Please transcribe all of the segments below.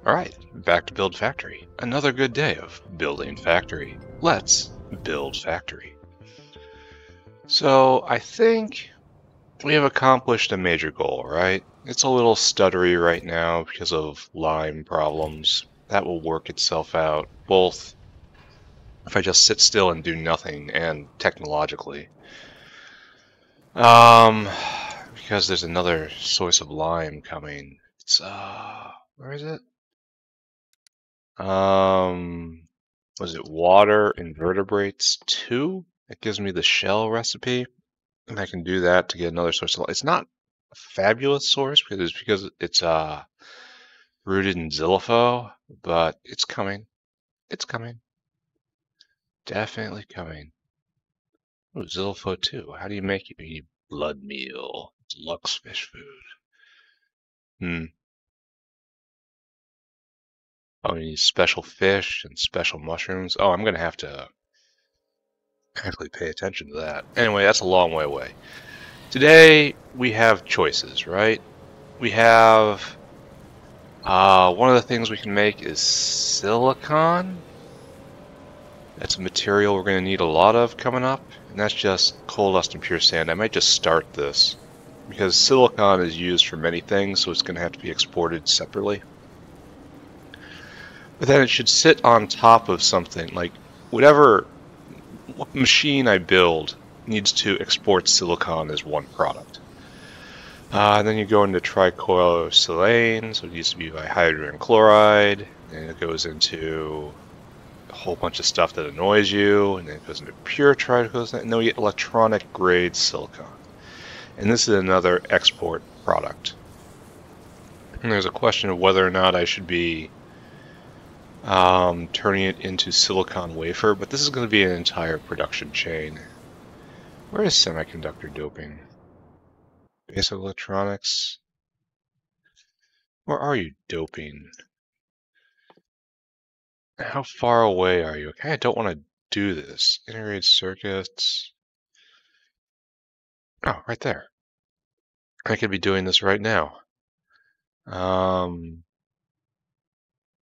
Alright, back to Build Factory. Another good day of building factory. Let's build factory. So, I think we have accomplished a major goal, right? It's a little stuttery right now because of lime problems. That will work itself out, both if I just sit still and do nothing, and technologically. Because there's another source of lime coming. It's, where is it? Was it water invertebrates 2? It gives me the shell recipe, and I can do that to get another source of life. It's not a fabulous source because it's rooted in Zilipho, but it's coming. It's coming. Definitely coming. Oh, Zilipho 2. How do you make it? You need blood meal. It's Lux fish food. Oh, you need special fish and special mushrooms. Oh, I'm gonna have to actually pay attention to that. Anyway, that's a long way away. Today, we have choices, right? We have, one of the things we can make is silicon. That's a material we're going to need a lot of coming up, and that's just coal dust and pure sand. I might just start this, because silicon is used for many things, so it's going to have to be exported separately. But then it should sit on top of something, like whatever machine I build needs to export silicon as one product. Then you go into trichlorosilane, so it needs to be by hydrogen chloride, and it goes into a whole bunch of stuff that annoys you, and then it goes into pure trichlorosilane, and then we get electronic grade silicon. And this is another export product. And there's a question of whether or not I should be turning it into silicon wafer, but this is going to be an entire production chain. Where is semiconductor doping? Basic electronics. Where are you doping? How far away are you? I kind of don't want to do this. Integrated circuits. Oh, right there. I could be doing this right now.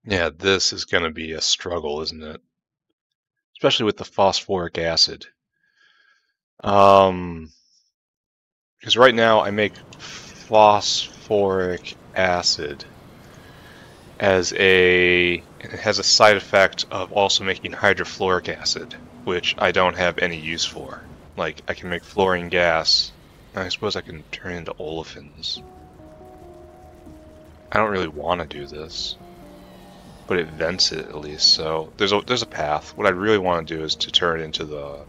Yeah, this is going to be a struggle, isn't it? Especially with the phosphoric acid. Because right now I make phosphoric acid as it has a side effect of also making hydrofluoric acid, which I don't have any use for. Like, I can make fluorine gas. I suppose I can turn into olefins. I don't really want to do this, but it vents it at least, so there's a path. What I really want to do is to turn it into the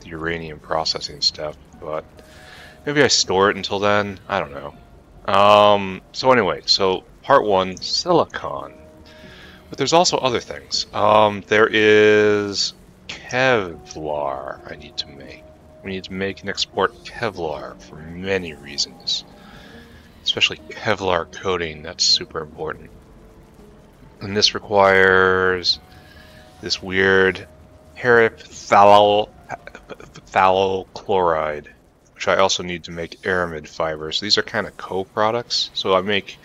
uranium processing step, but maybe I store it until then. I don't know. So anyway, so part 1, silicon. But there's also other things. There is Kevlar I need to make. We need to make and export Kevlar for many reasons. Especially Kevlar coating, that's super important. And this requires this weird terephthalochloride, which I also need to make aramid fibers. These are kind of co-products. So I make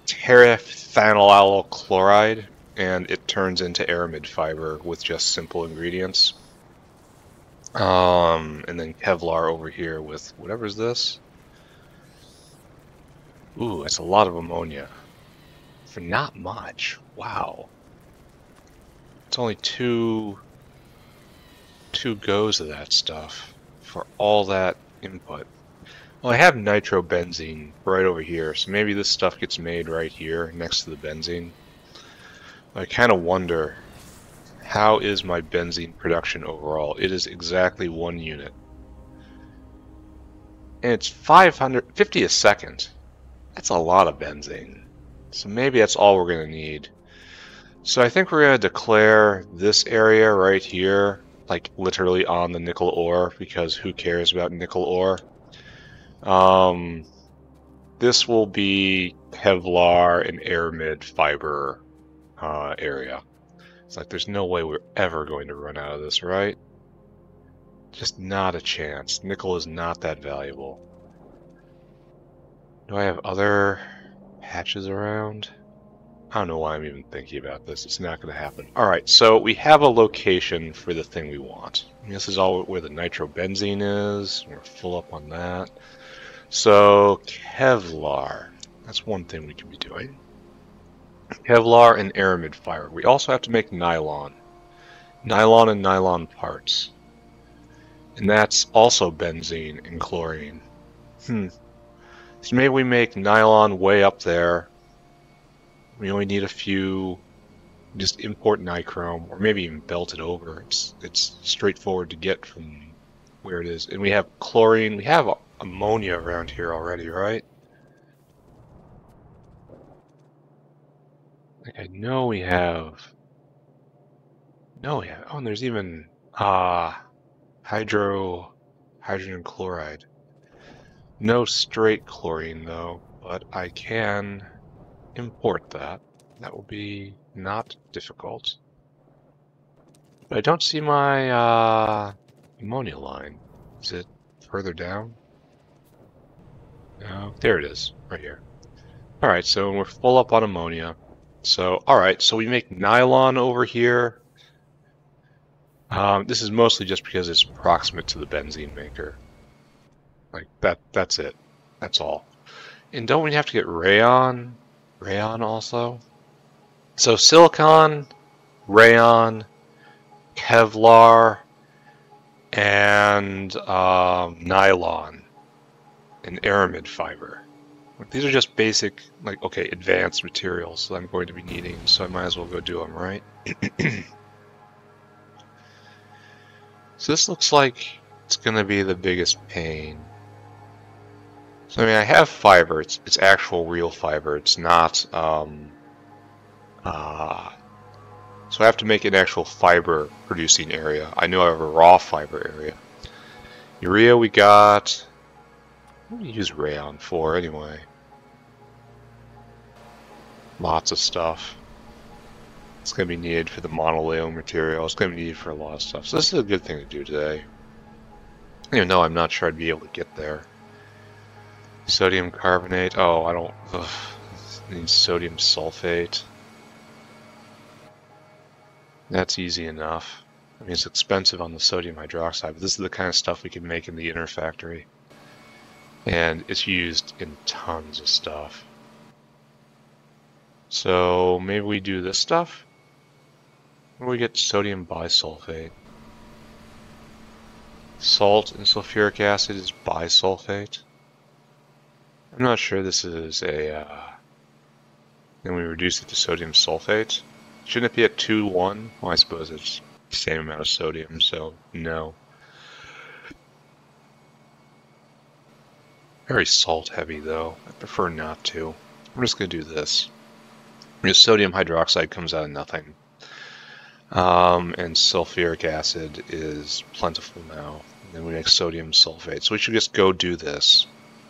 terephthalochloride, and it turns into aramid fiber with just simple ingredients. And then Kevlar over here with whatever's this. Ooh, that's a lot of ammonia. For not much. Wow. It's only two goes of that stuff for all that input. Well, I have nitrobenzene right over here, so maybe this stuff gets made right here next to the benzene. I kind of wonder, how is my benzene production overall? It is exactly 1 unit. And it's 550 a second. That's a lot of benzene. So maybe that's all we're going to need. So I think we're going to declare this area right here, like literally on the nickel ore, because who cares about nickel ore? This will be Kevlar and aramid fiber area. It's like there's no way we're ever going to run out of this, right? Just not a chance. Nickel is not that valuable. Do I have other patches around? I don't know why I'm even thinking about this. It's not going to happen. All right, so we have a location for the thing we want. This is all where the nitrobenzene is. We're full up on that. So Kevlar, that's one thing we can be doing. Kevlar and aramid fiber. We also have to make nylon. Nylon and nylon parts. And that's also benzene and chlorine. So maybe we make nylon way up there. We only need a few. Just import nichrome, or maybe even belt it over. It's straightforward to get from where it is. And we have chlorine. We have ammonia around here already, right? Like I know we have. No, we have. Oh, and there's even hydrogen chloride. No straight chlorine though, but I can import that. That will be not difficult. But I don't see my ammonia line. Is it further down? No, there it is, right here. Alright, so we're full up on ammonia. So, alright, so we make nylon over here. This is mostly just because it's proximate to the benzene maker. Like, that's it. That's all. And don't we have to get rayon? Rayon also? So silicon, rayon, Kevlar, and nylon and aramid fiber. These are just basic, like, okay, advanced materials that I'm going to be needing, so I might as well go do them, right? So this looks like it's going to be the biggest pain. So I mean, I have fiber. It's actual real fiber. It's not. So I have to make an actual fiber producing area. I know I have a raw fiber area. Urea we got. What do we use rayon for anyway? Lots of stuff. It's going to be needed for the monolayer material. It's going to be needed for a lot of stuff. So this is a good thing to do today. Even though I'm not sure I'd be able to get there. Sodium carbonate. Oh, I don't. Ugh. Need sodium sulfate. That's easy enough. I mean, it's expensive on the sodium hydroxide, but this is the kind of stuff we can make in the inner factory. And it's used in tons of stuff. So maybe we do this stuff? Where do we get sodium bisulfate? Salt and sulfuric acid is bisulfate. I'm not sure this is a... Then we reduce it to sodium sulfate. Shouldn't it be at 2:1? Well, I suppose it's the same amount of sodium, so no. Very salt heavy though. I prefer not to. I'm just going to do this. Because sodium hydroxide comes out of nothing. And sulfuric acid is plentiful now. And then we make sodium sulfate. So we should just go do this.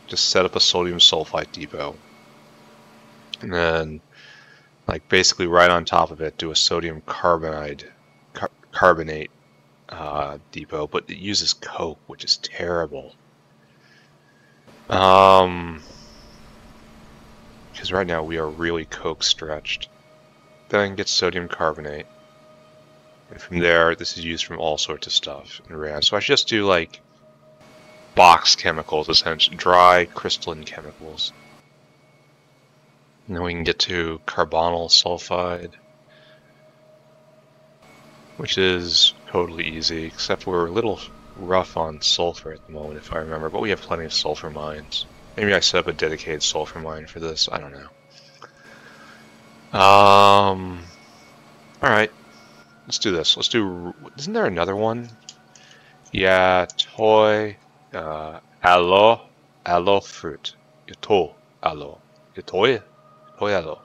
Just set up a sodium sulfite depot. And then, like, basically right on top of it, do a sodium carbonate depot. But it uses coke, which is terrible. Because right now we are really coke stretched. Then I can get sodium carbonate. And from there, this is used from all sorts of stuff in RAD. So I should just do like box chemicals, essentially, dry crystalline chemicals. And then we can get to carbonyl sulfide, which is totally easy, except we're a little rough on sulfur at the moment, if I remember, but we have plenty of sulfur mines. Maybe I set up a dedicated sulfur mine for this, I don't know. Alright, let's do this. Let's do, isn't there another one? Yeah, toy, aloe fruit. Yato, aloe. Yatoy? Toy aloe.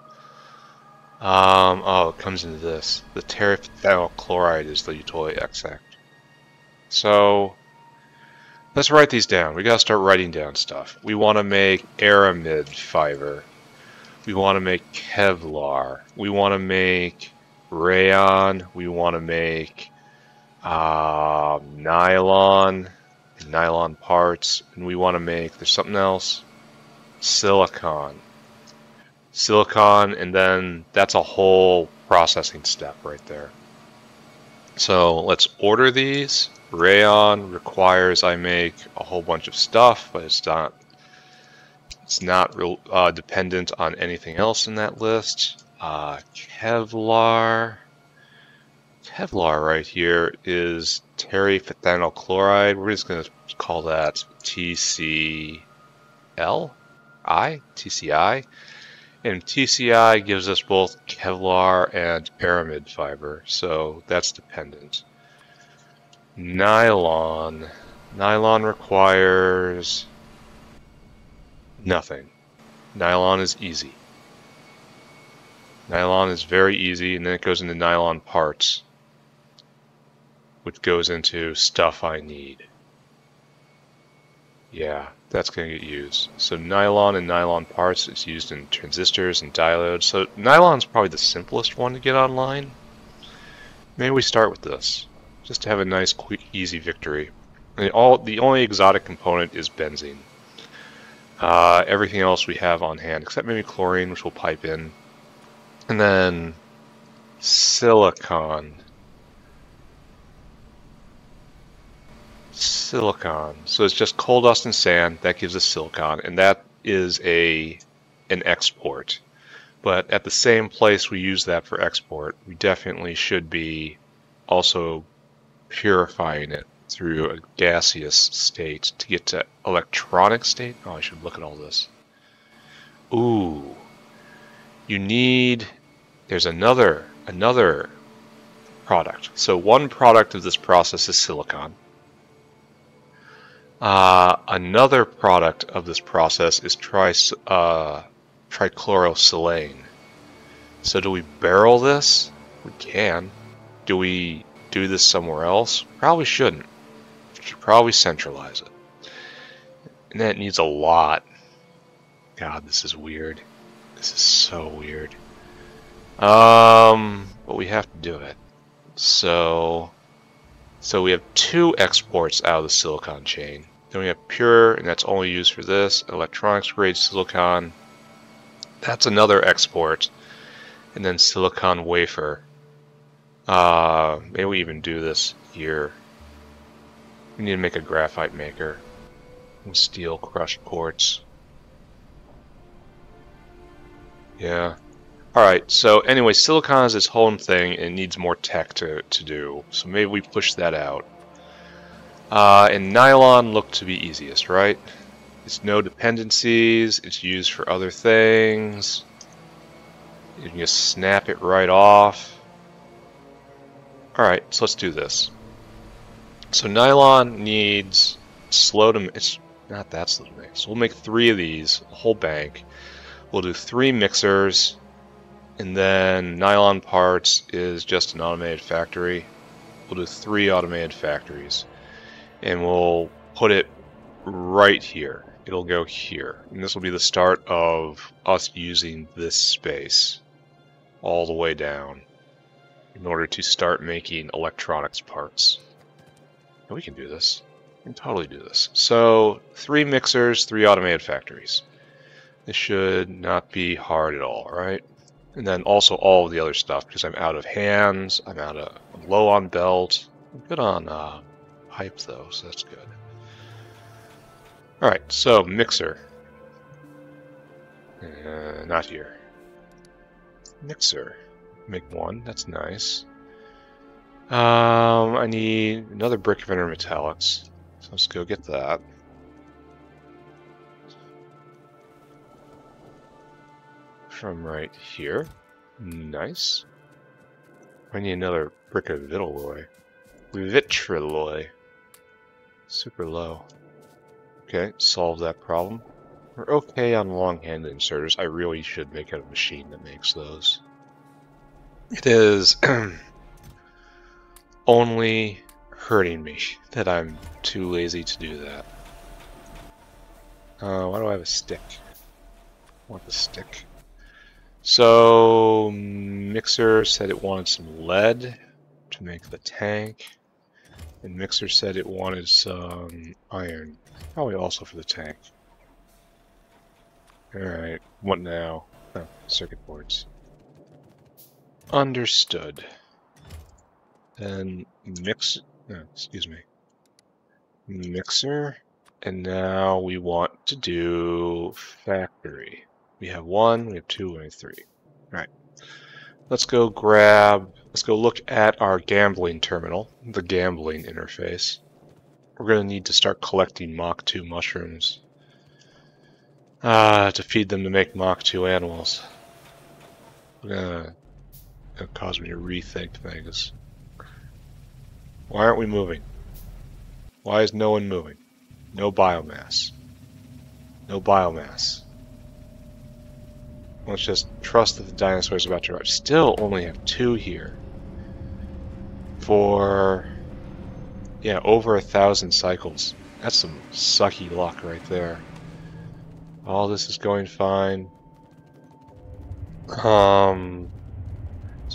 Oh, it comes into this. The terephthalate chloride is the Yatoy extract. So, let's write these down. We gotta start writing down stuff. We want to make aramid fiber. We want to make Kevlar. We want to make rayon. We want to make nylon and nylon parts. And we want to make, there's something else, silicon. silicon, and then that's a whole processing step right there. So let's order these. Rayon requires I make a whole bunch of stuff, but it's not real dependent on anything else in that list. Kevlar right here is terephthalate chloride. We're just going to call that TCI. And TCI gives us both Kevlar and aramid fiber, so that's dependent. Nylon requires nothing. Nylon is easy. Nylon is very easy, and then it goes into nylon parts, which goes into stuff I need. Yeah, that's going to get used. So nylon and nylon parts is used in transistors and diodes. So nylon is probably the simplest one to get online. Maybe we start with this, just to have a nice, quick, easy victory. And the only exotic component is benzene. Everything else we have on hand, except maybe chlorine, which we'll pipe in. And then silicon. So it's just coal dust and sand that gives us silicon, and that is an export. But at the same place we use that for export, we definitely should be also purifying it through a gaseous state to get to electronic state. Oh, I should look at all this. Ooh, there's another product. So one product of this process is silicon. Another product of this process is trichlorosilane. So do we barrel this? We can. Do we do this somewhere else? Probably shouldn't. We should probably centralize it. And that needs a lot. God, this is weird. This is so weird. But we have to do it. So we have 2 exports out of the silicon chain. Then we have pure, and that's only used for this. Electronics grade silicon. That's another export. And then silicon wafer. Maybe we even do this here. We need to make a graphite maker. And steel crushed quartz. Yeah. Alright, so anyway, silicon is its whole thing and it needs more tech to do. So maybe we push that out. And nylon looked to be easiest, right? It's no dependencies, it's used for other things. You can just snap it right off. Alright, so let's do this. So nylon needs it's not that slow to make. So we'll make 3 of these, a whole bank. We'll do 3 mixers, and then nylon parts is just an automated factory. We'll do 3 automated factories, and we'll put it right here. It'll go here, and this will be the start of us using this space all the way down in order to start making electronics parts. And we can do this. We can totally do this. So 3 mixers, 3 automated factories. This should not be hard at all, right? And then also all of the other stuff, because I'm out of hands, I'm low on belt. I'm good on pipe though, so that's good. Alright, so mixer. Not here. Mixer. Make 1, that's nice. I need another brick of intermetallics, so let's go get that. From right here. Nice. I need another brick of vitrolloy. Super low. Okay, solve that problem. We're okay on long-hand inserters. I really should make a machine that makes those. It is only hurting me that I'm too lazy to do that. Why do I have a stick? I want the stick. So, Mixer said it wanted some lead to make the tank, and Mixer said it wanted some iron, probably also for the tank. Alright, what now? Oh, circuit boards. Understood. Then mixer. And now we want to do factory. We have 1, we have 2, we have 3. All right. Let's go look at our gambling terminal, the gambling interface. We're going to need to start collecting Mach 2 mushrooms to feed them to make Mach 2 animals. It'll cause me to rethink things. Why aren't we moving? Why is no one moving? No biomass. No biomass. Let's just trust that the dinosaur is about to arrive. Still only have 2 here. For, yeah, over 1,000 cycles. That's some sucky luck right there. All this is going fine. So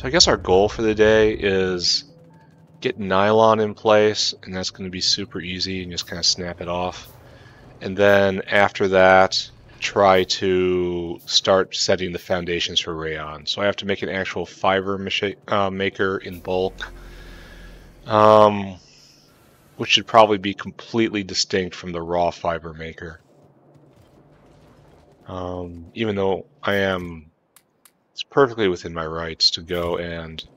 I guess our goal for the day is get Nylon in place, and that's going to be super easy and just kind of snap it off. And then after that, try to start setting the foundations for rayon. So I have to make an actual fiber maker in bulk, which should probably be completely distinct from the raw fiber maker. Even though it's perfectly within my rights to go and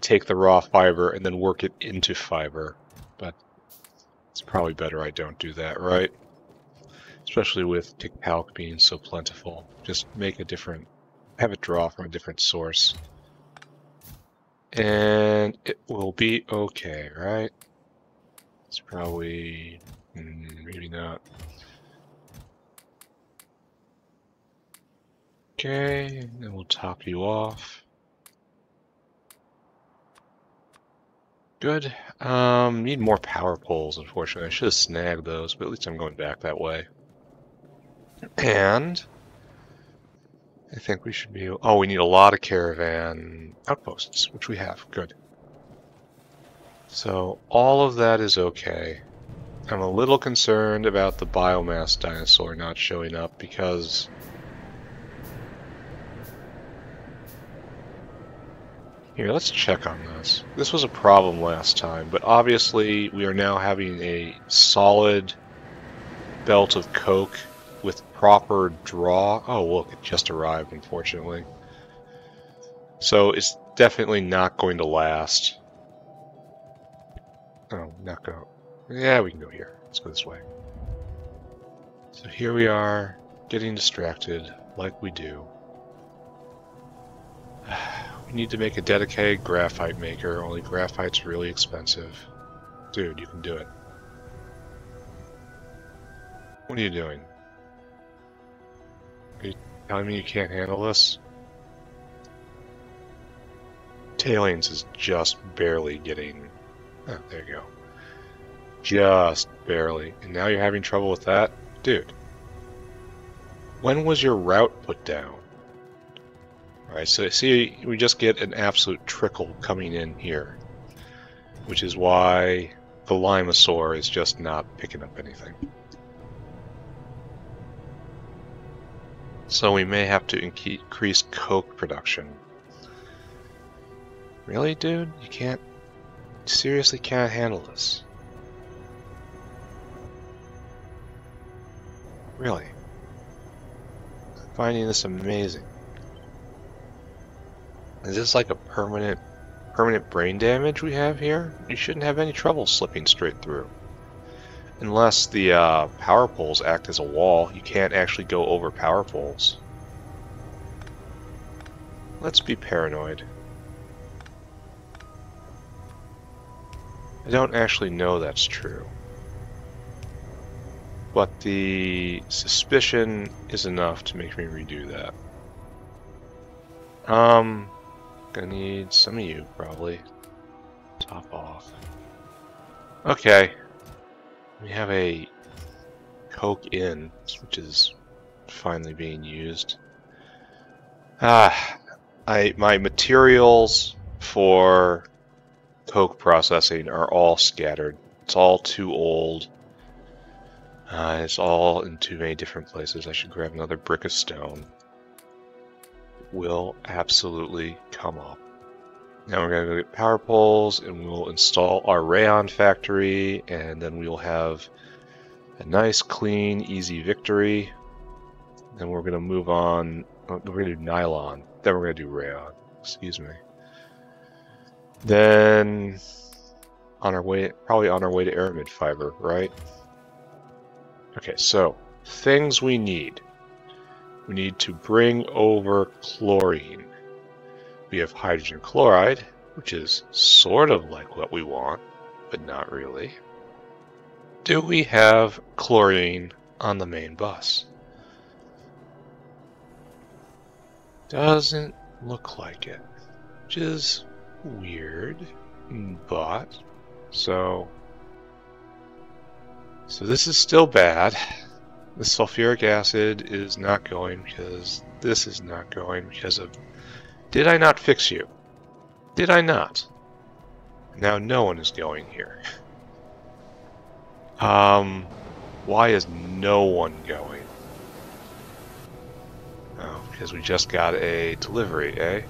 take the raw fiber and then work it into fiber, but it's probably better I don't do that, right? Especially with talc being so plentiful. Just have it draw from a different source. And it will be okay, right? It's probably, maybe not. Okay, then we'll top you off. Good. Need more power poles, unfortunately. I should have snagged those, but at least I'm going back that way. And I think we should be... Oh, we need a lot of caravan outposts, which we have. Good. So all of that is okay. I'm a little concerned about the biomass dinosaur not showing up because... Here, let's check on this. This was a problem last time, but obviously we are now having a solid belt of coke with proper draw. Oh, look, it just arrived, unfortunately. So it's definitely not going to last. Oh, not go. Yeah, we can go here. Let's go this way. So here we are, getting distracted, like we do. We need to make a dedicated graphite maker, only graphite's really expensive. Dude, you can do it. What are you doing? Are you telling me you can't handle this? Tailings is just barely getting... Oh, there you go. Just barely. And now you're having trouble with that? Dude. When was your route put down? Alright, so see, we just get an absolute trickle coming in here. Which is why the Limasaur is just not picking up anything. So we may have to increase coke production. Really, dude? You seriously can't handle this? Really? I'm finding this amazing. Is this like a permanent brain damage we have here? You shouldn't have any trouble slipping straight through. Unless the power poles act as a wall, you can't actually go over power poles. Let's be paranoid. I don't actually know that's true. But the suspicion is enough to make me redo that. Gonna need some of you, probably. Top off. Okay. We have a coke in, which is finally being used. My materials for coke processing are all scattered. It's all too old. It's all in too many different places. I should grab another brick of stone. will absolutely come up. Now we're going to go get power poles and we'll install our rayon factory, and then we will have a nice, clean, easy victory. Then we're going to move on. We're going to do nylon. Then we're going to do rayon. Excuse me. Then on our way, probably on our way to aramid fiber, right? Okay, so things we need. We need to bring over chlorine. We have hydrogen chloride, which is sort of like what we want, but not really. Do we have chlorine on the main bus? Doesn't look like it, which is weird, but so this is still bad. The sulfuric acid is not going because this is not going because of... Did I not fix you? Did I not? Now no one is going here. Why is no one going? Oh, because we just got a delivery, eh?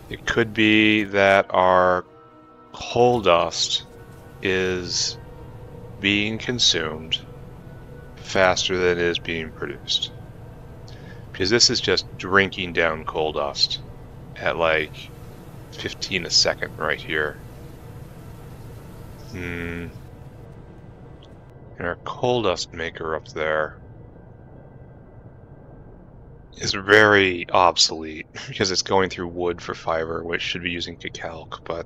It could be that our coal dust is being consumed faster than it is being produced. Because this is just drinking down coal dust at like 15 a second right here. And our coal dust maker up there is very obsolete because it's going through wood for fiber, which should be using Kecalc, but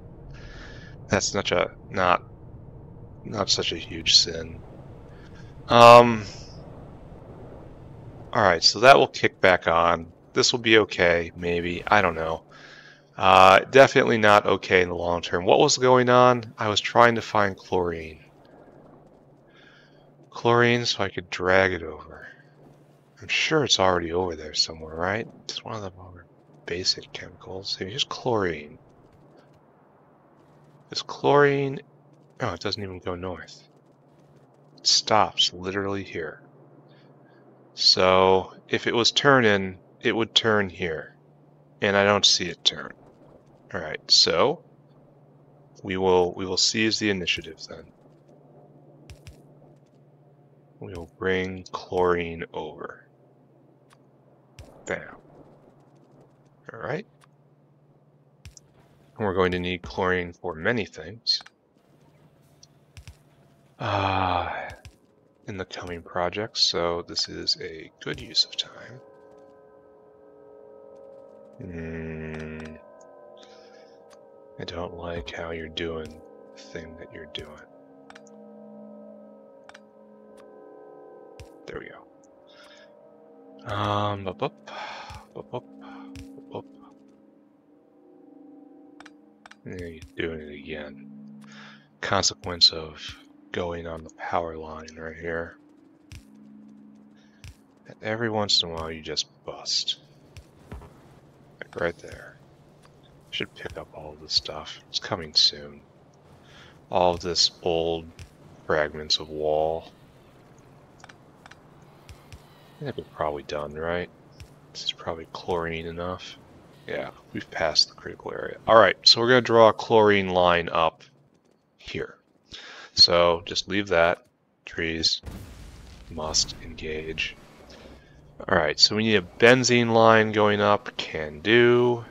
that's not such a huge sin. Alright, so that will kick back on. This will be okay, maybe. I don't know. Definitely not okay in the long term. What was going on? I was trying to find chlorine. Chlorine so I could drag it over. I'm sure it's already over there somewhere, right? It's one of the more basic chemicals. Here's chlorine. Is chlorine... Oh, it doesn't even go north. It stops literally here. So if it was turning, it would turn here. And I don't see it turn. Alright, so we will seize the initiative then. We will bring chlorine over. Bam. Alright. And we're going to need chlorine for many things. In the coming projects, so this is a good use of time. I don't like how you're doing the thing that you're doing. There we go. Yeah, you're doing it again. Consequence of going on the power line right here. And every once in a while you just bust. Like right there. Should pick up all of this stuff. It's coming soon. All of this old fragments of wall. I think we're probably done, right? This is probably chlorine enough. Yeah, we've passed the critical area. Alright, so we're going to draw a chlorine line up here. So just leave that. Trees must engage. Alright, so we need a benzene line going up. Can do.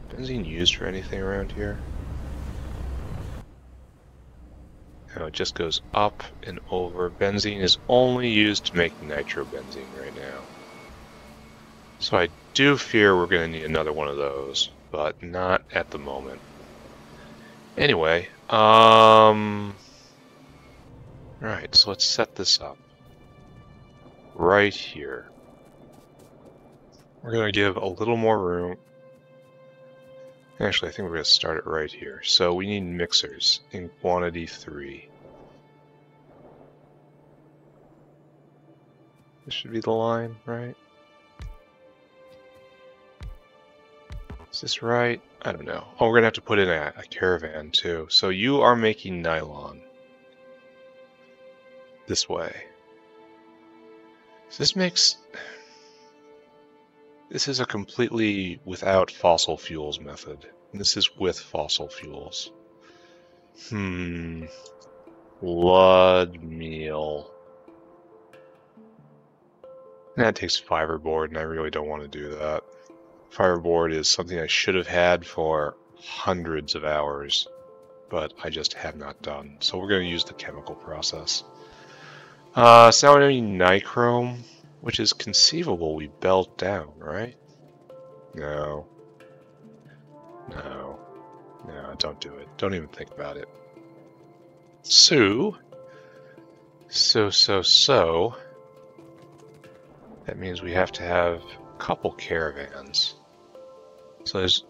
Benzene used for anything around here? No, it just goes up and over. Benzene is only used to make nitrobenzene right now. So I do fear we're going to need another one of those, but not at the moment. Anyway, right, so let's set this up right here. We're going to give a little more room. Actually, I think we're going to start it right here. So we need mixers in quantity 3. This should be the line, right? Is this right? I don't know. Oh, we're going to have to put in a caravan too. So you are making nylon. This way. So this makes... This is a completely without fossil fuels method. This is with fossil fuels. Blood meal. That takes fiberboard, and I really don't want to do that. Fiberboard is something I should have had for hundreds of hours, but I just have not done. So we're going to use the chemical process. So now we need nichrome, which is conceivable we belt down, right? No. No. No, don't do it. Don't even think about it. So. That means we have to have a couple caravans. So there's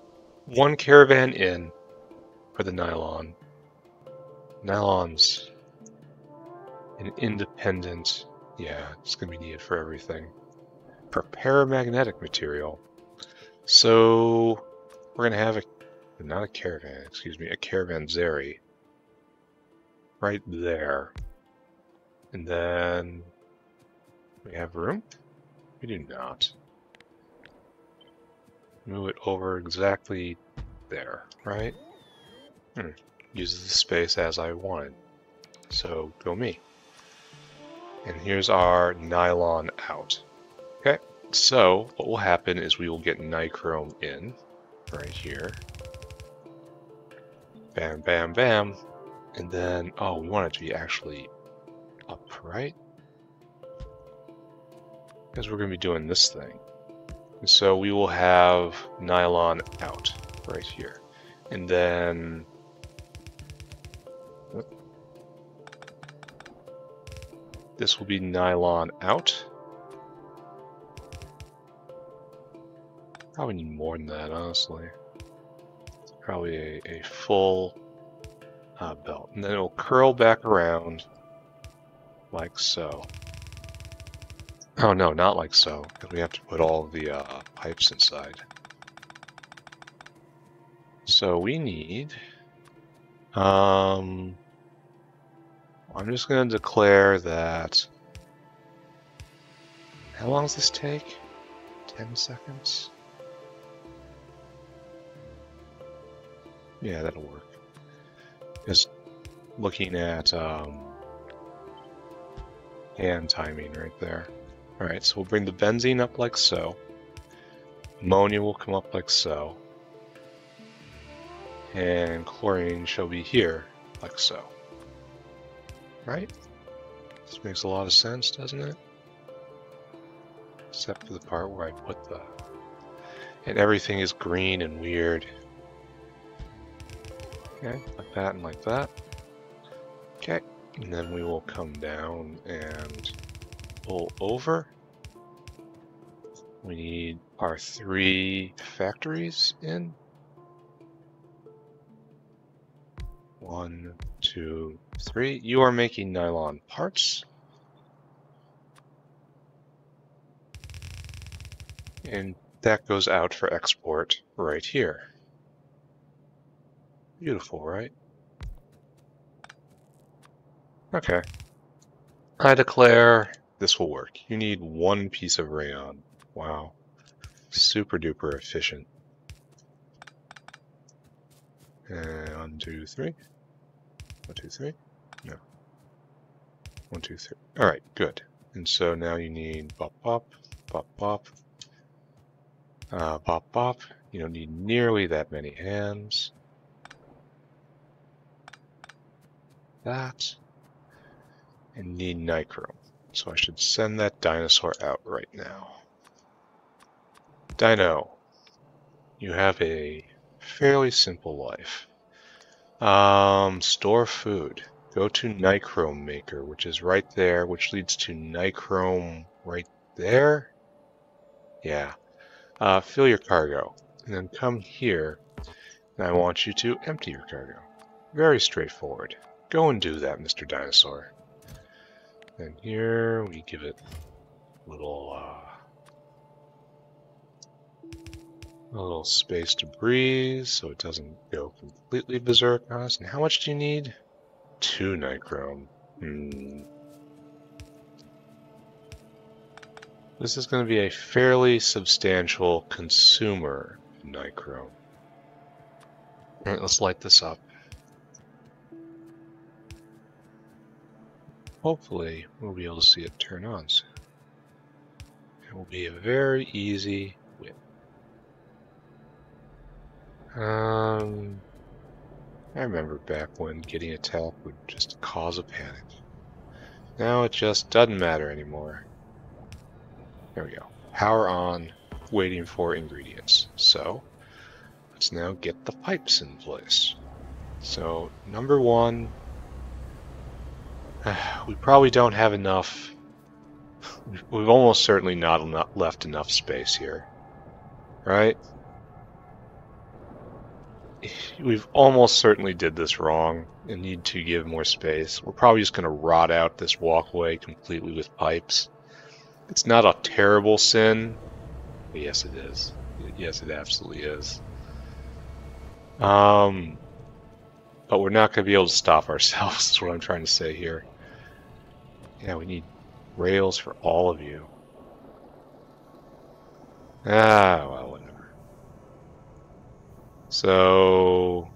one caravan in for the nylon. Nylon's an independent, yeah, it's going to be needed for everything. For paramagnetic material. So we're going to have not a caravan, excuse me, a caravanserai right there. And then we have room? We do not. Move it over exactly there, right? Uses the space as I wanted. So go me. And here's our nylon out. Okay, so what will happen is we will get nichrome in right here. Bam, bam, bam. And then, oh, we want it to be actually upright. Because we're going to be doing this thing. And so we will have nylon out right here. And then this will be nylon out. Probably need more than that, honestly. Probably a full belt. And then it will curl back around like so. Oh no, not like so, because we have to put all the pipes inside. So we need... I'm just going to declare that... How long does this take? 10 seconds? Yeah, that'll work. Just looking at hand timing right there. Alright, so we'll bring the benzene up like so. Ammonia will come up like so. And chlorine shall be here like so. Right? This makes a lot of sense, doesn't it? Except for the part where I put the... And everything is green and weird. Okay, like that and like that. Okay, and then we will come down and pull over. We need our 3 factories in. 1, 2, 3. You are making nylon parts. And that goes out for export right here. Beautiful, right? Okay. I declare this will work. You need 1 piece of rayon. Wow. Super duper efficient. And 1, 2, 3. 1, 2, 3. No. 1, 2, 3. Alright, good. And so now you need bop bop, bop bop, bop bop. You don't need nearly that many hands. That. And need nichrome. So I should send that dinosaur out right now. Dino, you have a fairly simple life. Store food. Go to nichrome maker, which is right there, which leads to nichrome right there. Yeah. Fill your cargo. And then come here, and I want you to empty your cargo. Very straightforward. Go and do that, Mr. Dinosaur. And here we give it a little space to breathe so it doesn't go completely berserk on us. And how much do you need? 2 nichrome. This is going to be a fairly substantial consumer of nichrome. Alright, let's light this up. Hopefully, we'll be able to see it turn on soon. It will be a very easy win. I remember back when getting attacked would just cause a panic. Now it just doesn't matter anymore. There we go. Power on, waiting for ingredients. So, let's now get the pipes in place. So, number one, we probably don't have enough. We've almost certainly not left enough space here, right? We've almost certainly did this wrong and need to give more space. We're probably just going to rot out this walkway completely with pipes. It's not a terrible sin, but yes it is. Yes, it absolutely is. But we're not going to be able to stop ourselves, is what I'm trying to say here. Yeah, we need rails for all of you. Ah, well, whatever. So,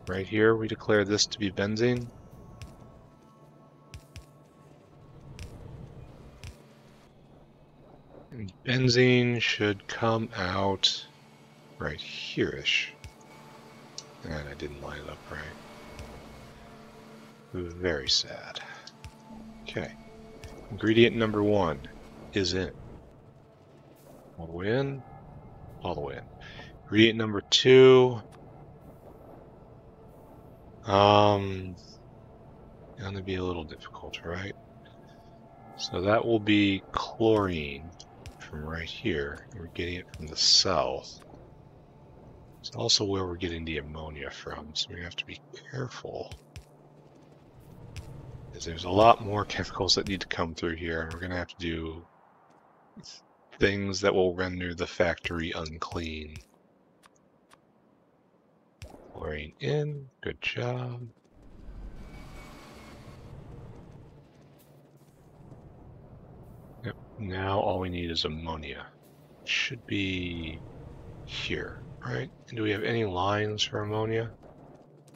right here, we declare this to be benzene. And benzene should come out right here-ish. And I didn't line it up right. Very sad. Okay. Ingredient number one is in. All the way in. All the way in. Ingredient number two. Gonna be a little difficult, right? So that will be chlorine from right here. We're getting it from the south. It's also where we're getting the ammonia from, so we have to be careful. Because there's a lot more chemicals that need to come through here, and we're going to have to do things that will render the factory unclean. Chlorine in, good job. Yep, now all we need is ammonia. It should be here, right? And do we have any lines for ammonia?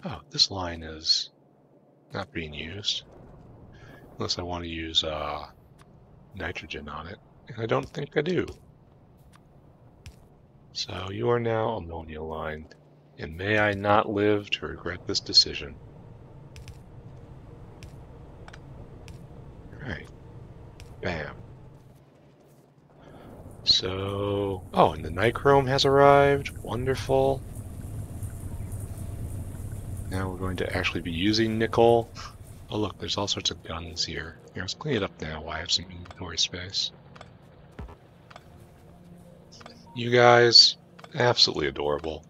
Oh, this line is not being used. Unless I want to use nitrogen on it. And I don't think I do. So you are now ammonia lined. And may I not live to regret this decision. Alright. Bam. So... oh, and the nichrome has arrived. Wonderful. Now we're going to actually be using nickel. Oh look, there's all sorts of guns here. Here, let's clean it up now while I have some inventory space. You guys, absolutely adorable.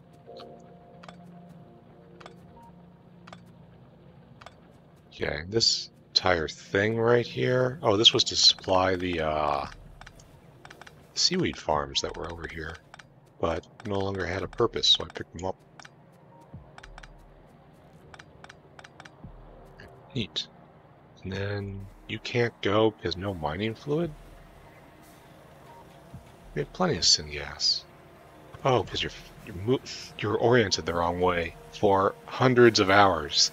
Okay, this entire thing right here. Oh, this was to supply the seaweed farms that were over here, but no longer had a purpose, so I picked them up. Neat. And then you can't go because no mining fluid? We have plenty of syngas. Oh, because you're oriented the wrong way for hundreds of hours.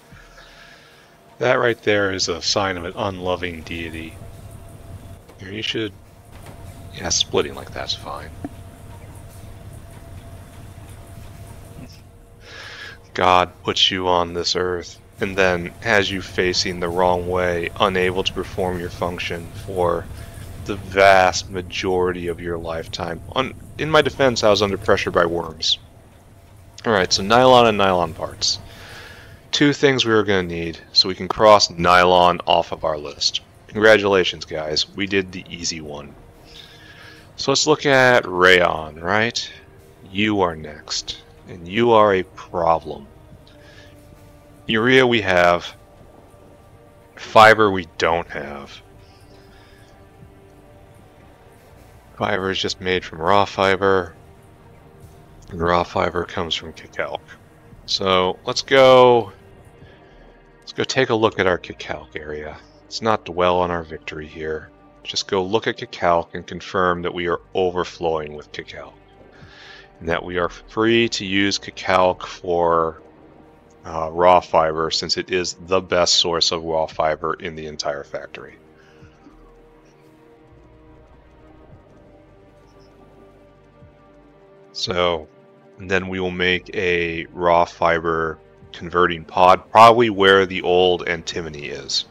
That right there is a sign of an unloving deity. Here, you should... yeah, splitting like that's fine. God puts you on this earth and then has you facing the wrong way, unable to perform your function for the vast majority of your lifetime. In my defense, I was under pressure by worms. Alright, so nylon and nylon parts. Two things we were going to need so we can cross nylon off of our list. Congratulations, guys. We did the easy one. So let's look at rayon, right? You are next. And you are a problem. Urea we have. Fiber we don't have. Fiber is just made from raw fiber. And raw fiber comes from cacalc. So let's go take a look at our cacalc area. Let's not dwell on our victory here. just go look at Cacalc and confirm that we are overflowing with Cacalc, and that we are free to use Cacalc for raw fiber, since it is the best source of raw fiber in the entire factory. So, and then we will make a raw fiber converting pod, probably where the old antimony is.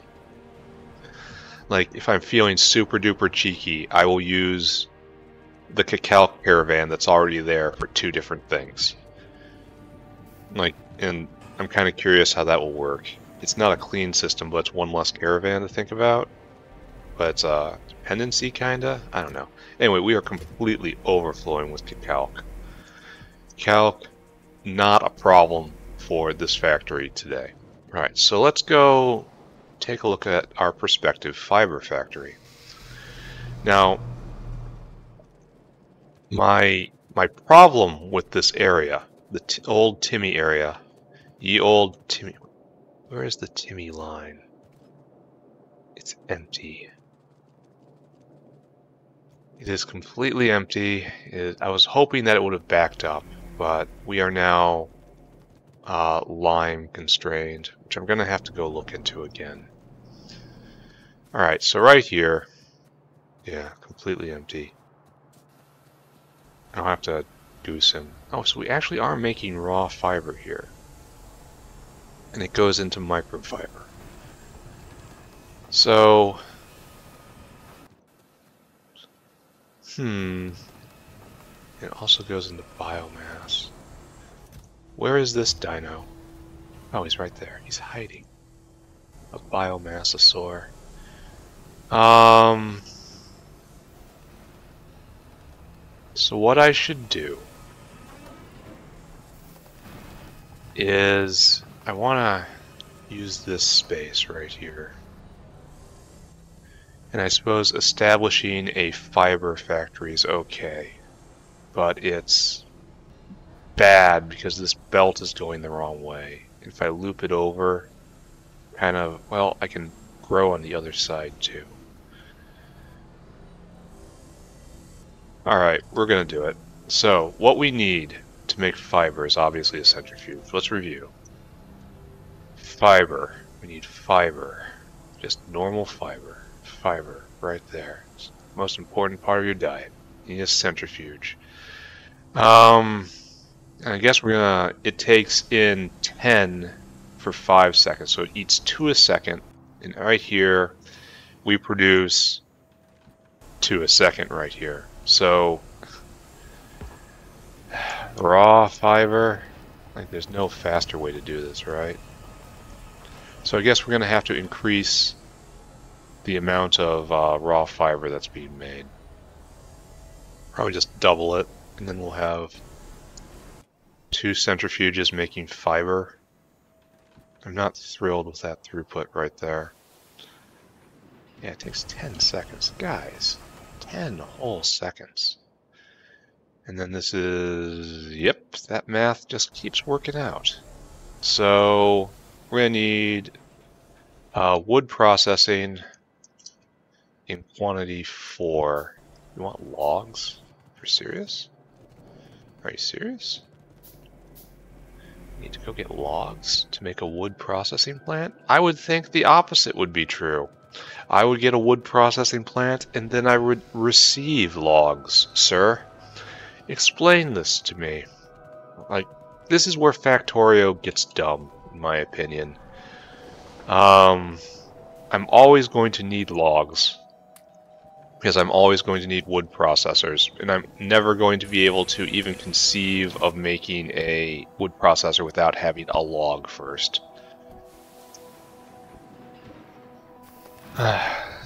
Like, if I'm feeling super duper cheeky, I will use the Cacalc caravan that's already there for 2 different things. Like, and I'm kind of curious how that will work. It's not a clean system, but it's 1 less caravan to think about. But it's a dependency, kinda? I don't know. Anyway, we are completely overflowing with Cacalc. Cacalc, not a problem for this factory today. Alright, so let's go take a look at our prospective fiber factory. Now, my problem with this area, the old Timmy area, ye old Timmy, where is the Timmy line? It's empty. It is completely empty. I was hoping that it would have backed up, but we are now lime constrained, which I'm going to have to go look into again. Alright, so right here, yeah, completely empty. I'll have to goose him. Oh, so we actually are making raw fiber here. And it goes into microfiber. So, it also goes into biomass. Where is this dino? Oh, he's right there. He's hiding. A biomassosaur. So what I should do is I want to use this space right here. And I suppose establishing a fiber factory is okay, but it's bad because this belt is going the wrong way. If I loop it over, kind of, well, I can grow on the other side too. Alright, we're going to do it. So, what we need to make fiber is obviously a centrifuge. Let's review. Fiber. We need fiber. Just normal fiber. Fiber, right there. It's the most important part of your diet. You need a centrifuge. I guess we're gonna, it takes in 10 for 5 seconds, so it eats 2 a second, and right here we produce 2 a second right here. So raw fiber, like there's no faster way to do this, right? So I guess we're gonna have to increase the amount of raw fiber that's being made. Probably just double it, and then we'll have 2 centrifuges making fiber. I'm not thrilled with that throughput right there. Yeah, it takes 10 seconds. Guys, 10 whole seconds. And then this is, yep, that math just keeps working out. So we're gonna need wood processing in quantity 4. You want logs? You're serious? Are you serious? You need to go get logs to make a wood processing plant? I would think the opposite would be true. I would get a wood processing plant and then I would receive logs, sir. Explain this to me. Like, this is where Factorio gets dumb, in my opinion. I'm always going to need logs, because I'm always going to need wood processors, and I'm never going to be able to even conceive of making a wood processor without having a log first.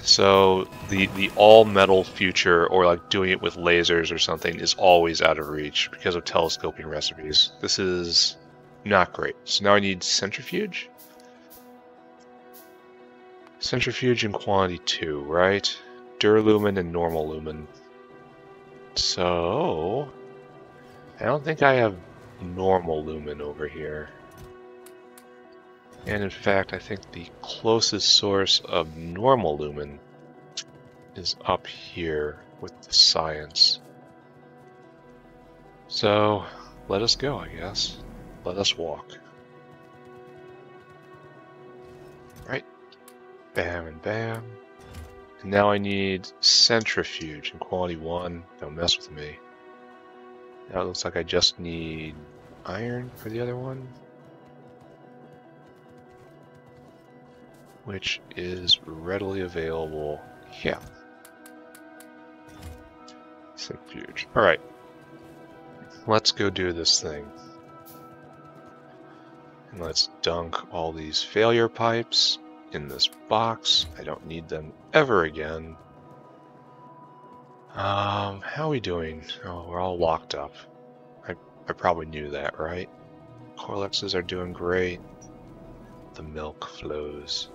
So the all-metal future, or like doing it with lasers or something, is always out of reach because of telescoping recipes. This is not great. So now I need centrifuge? Centrifuge in quantity 2, right? Duralumin and normal lumen. So I don't think I have normal lumen over here. And in fact, I think the closest source of normal lumen is up here with the science. So, let us go, I guess. Let us walk. Right. Bam and bam. And now I need centrifuge in quality 1. Don't mess with me. Now it looks like I just need iron for the other one, which is readily available. Yeah. Centrifuge. Alright. Let's go do this thing. And let's dunk all these failure pipes in this box. I don't need them ever again. How are we doing? Oh, we're all locked up. I probably knew that, right? Corlexes are doing great. The milk flows.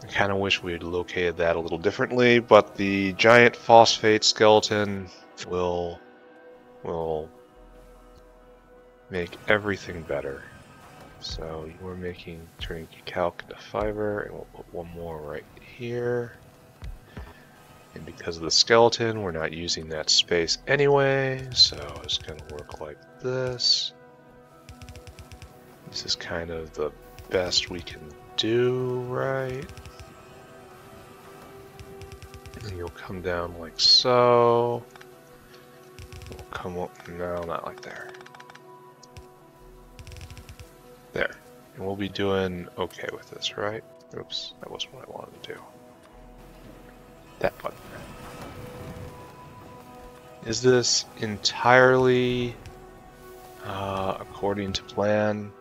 I kind of wish we had located that a little differently, but the giant phosphate skeleton will make everything better. So we're turning calc into fiber, and we'll put one more right here. And because of the skeleton, we're not using that space anyway, so it's going to work like this. This is kind of the best we can do, right? And you'll come down like so. We'll come up, no, not like there. There. And we'll be doing okay with this, right? Oops, that wasn't what I wanted to do. That button. Is this entirely according to plan?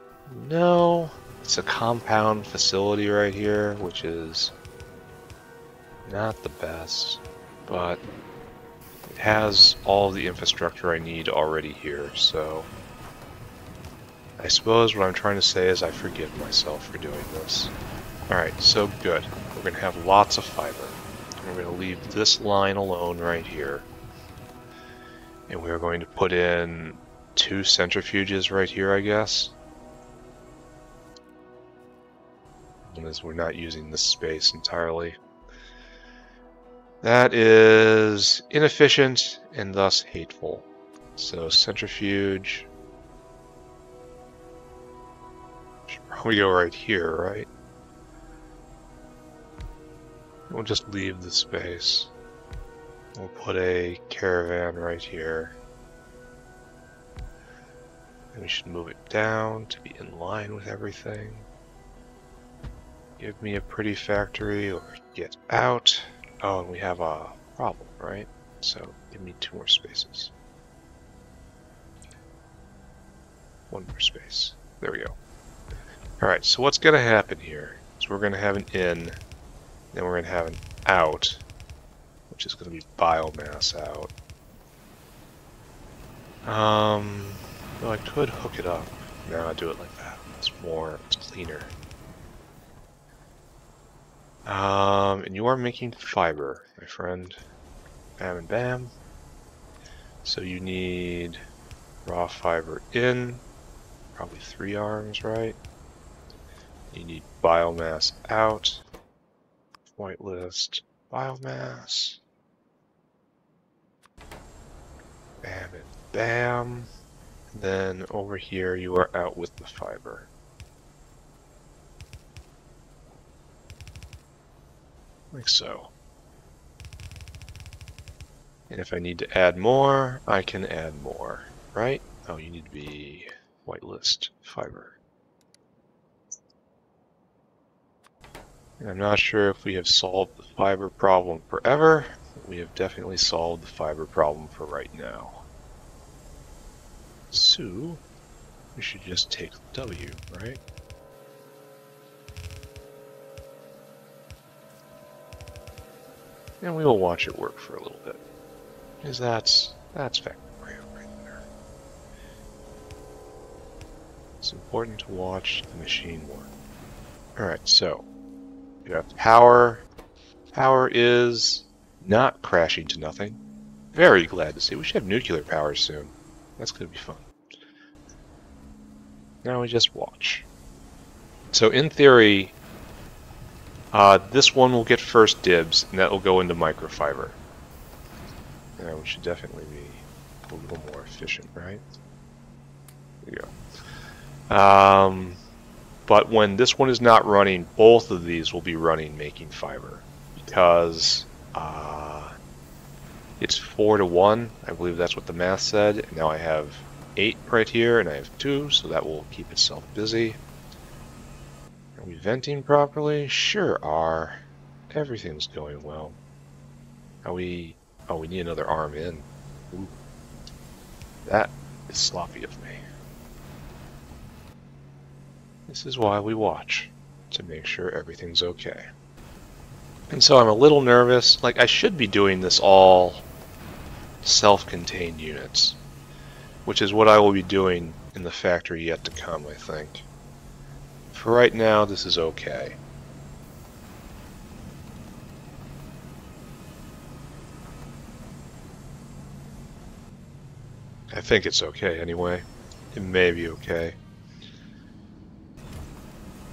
No. It's a compound facility right here, which is not the best, but it has all the infrastructure I need already here, so I suppose what I'm trying to say is I forgive myself for doing this. Alright, so good. We're going to have lots of fiber. We're going to leave this line alone right here. And we're going to put in 2 centrifuges right here, I guess. As we're not using this space entirely. That is inefficient and thus hateful. So centrifuge should probably go right here, right? We'll just leave the space. We'll put a caravan right here. And we should move it down to be in line with everything. Give me a pretty factory or get out. Oh, and we have a problem, right? So give me 2 more spaces. 1 more space. There we go. Alright, so what's going to happen here is we're going to have an in, then we're going to have an out, which is going to be biomass out. Well, I could hook it up. No, I do it like that. It's cleaner. And you are making fiber, my friend. Bam and bam. So you need raw fiber in, probably 3 arms, right? You need biomass out. Whitelist biomass. Bam and bam. And then over here you are out with the fiber. Like so. And if I need to add more, I can add more, right? Oh, you need to be whitelist fiber. And I'm not sure if we have solved the fiber problem forever. We have definitely solved the fiber problem for right now. So, we should just take W, right? And we will watch it work for a little bit. Because that's Factorio right there. It's important to watch the machine work. Alright, so you have power. Power is not crashing to nothing. Very glad to see. We should have nuclear power soon. That's going to be fun. Now we just watch. So in theory, This one will get first dibs, and that will go into microfiber. Now we should definitely be a little more efficient, right? There you go. But when this one is not running, both of these will be running making fiber, because it's 4 to 1. I believe that's what the math said. And now I have 8 right here, and I have 2, so that will keep itself busy. Are we venting properly? Sure are. Everything's going well. Are we... Oh, we need another arm in. Ooh. That is sloppy of me. This is why we watch, to make sure everything's okay. And so I'm a little nervous. Like, I should be doing this all self-contained units, which is what I will be doing in the factory yet to come, I think. For right now, this is okay. I think it's okay anyway. It may be okay.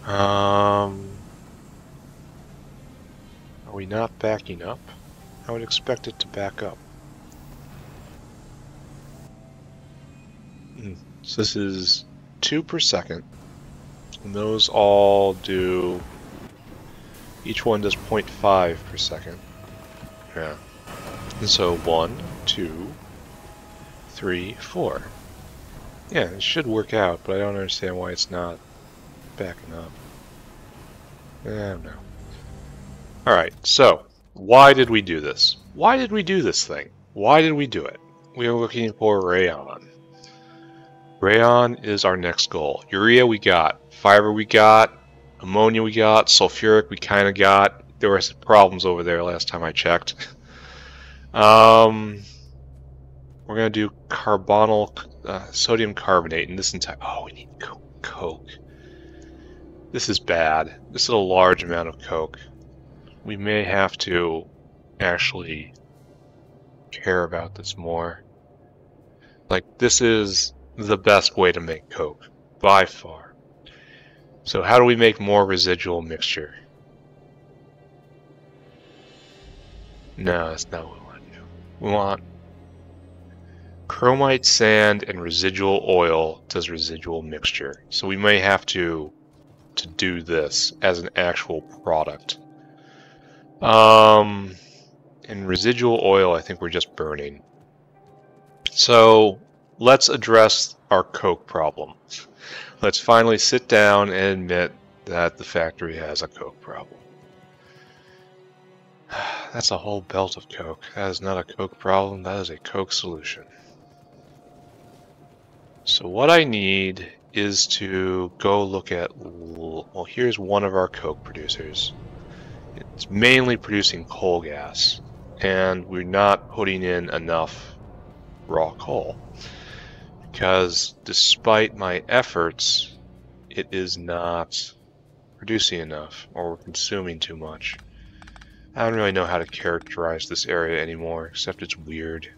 Are we not backing up? I would expect it to back up. So this is 2 per second. And those all do... Each one does 0.5 per second. Yeah. And so 1, 2, 3, 4. Yeah, it should work out, but I don't understand why it's not backing up. I don't know. Alright, so, why did we do this? Why did we do this thing? Why did we do it? We are looking for rayon. Rayon is our next goal. Urea we got. Fiber we got. Ammonia we got. Sulfuric we kind of got. There were some problems over there last time I checked. We're going to do carbonyl sodium carbonate in this entire... Oh, we need coke. This is bad. This is a large amount of coke. We may have to actually care about this more. Like, this is the best way to make coke, by far. So how do we make more residual mixture? No, that's not what we want to do. We want chromite sand and residual oil does residual mixture. So we may have to do this as an actual product. And residual oil, I think we're just burning. So let's address our coke problem. Let's finally sit down and admit that the factory has a coke problem. That's a whole belt of coke. That is not a coke problem, that is a coke solution. So what I need is to go look at, well, here's one of our coke producers. It's mainly producing coal gas, and we're not putting in enough raw coal. Because despite my efforts, it is not producing enough, or we're consuming too much. I don't really know how to characterize this area anymore, except it's weird.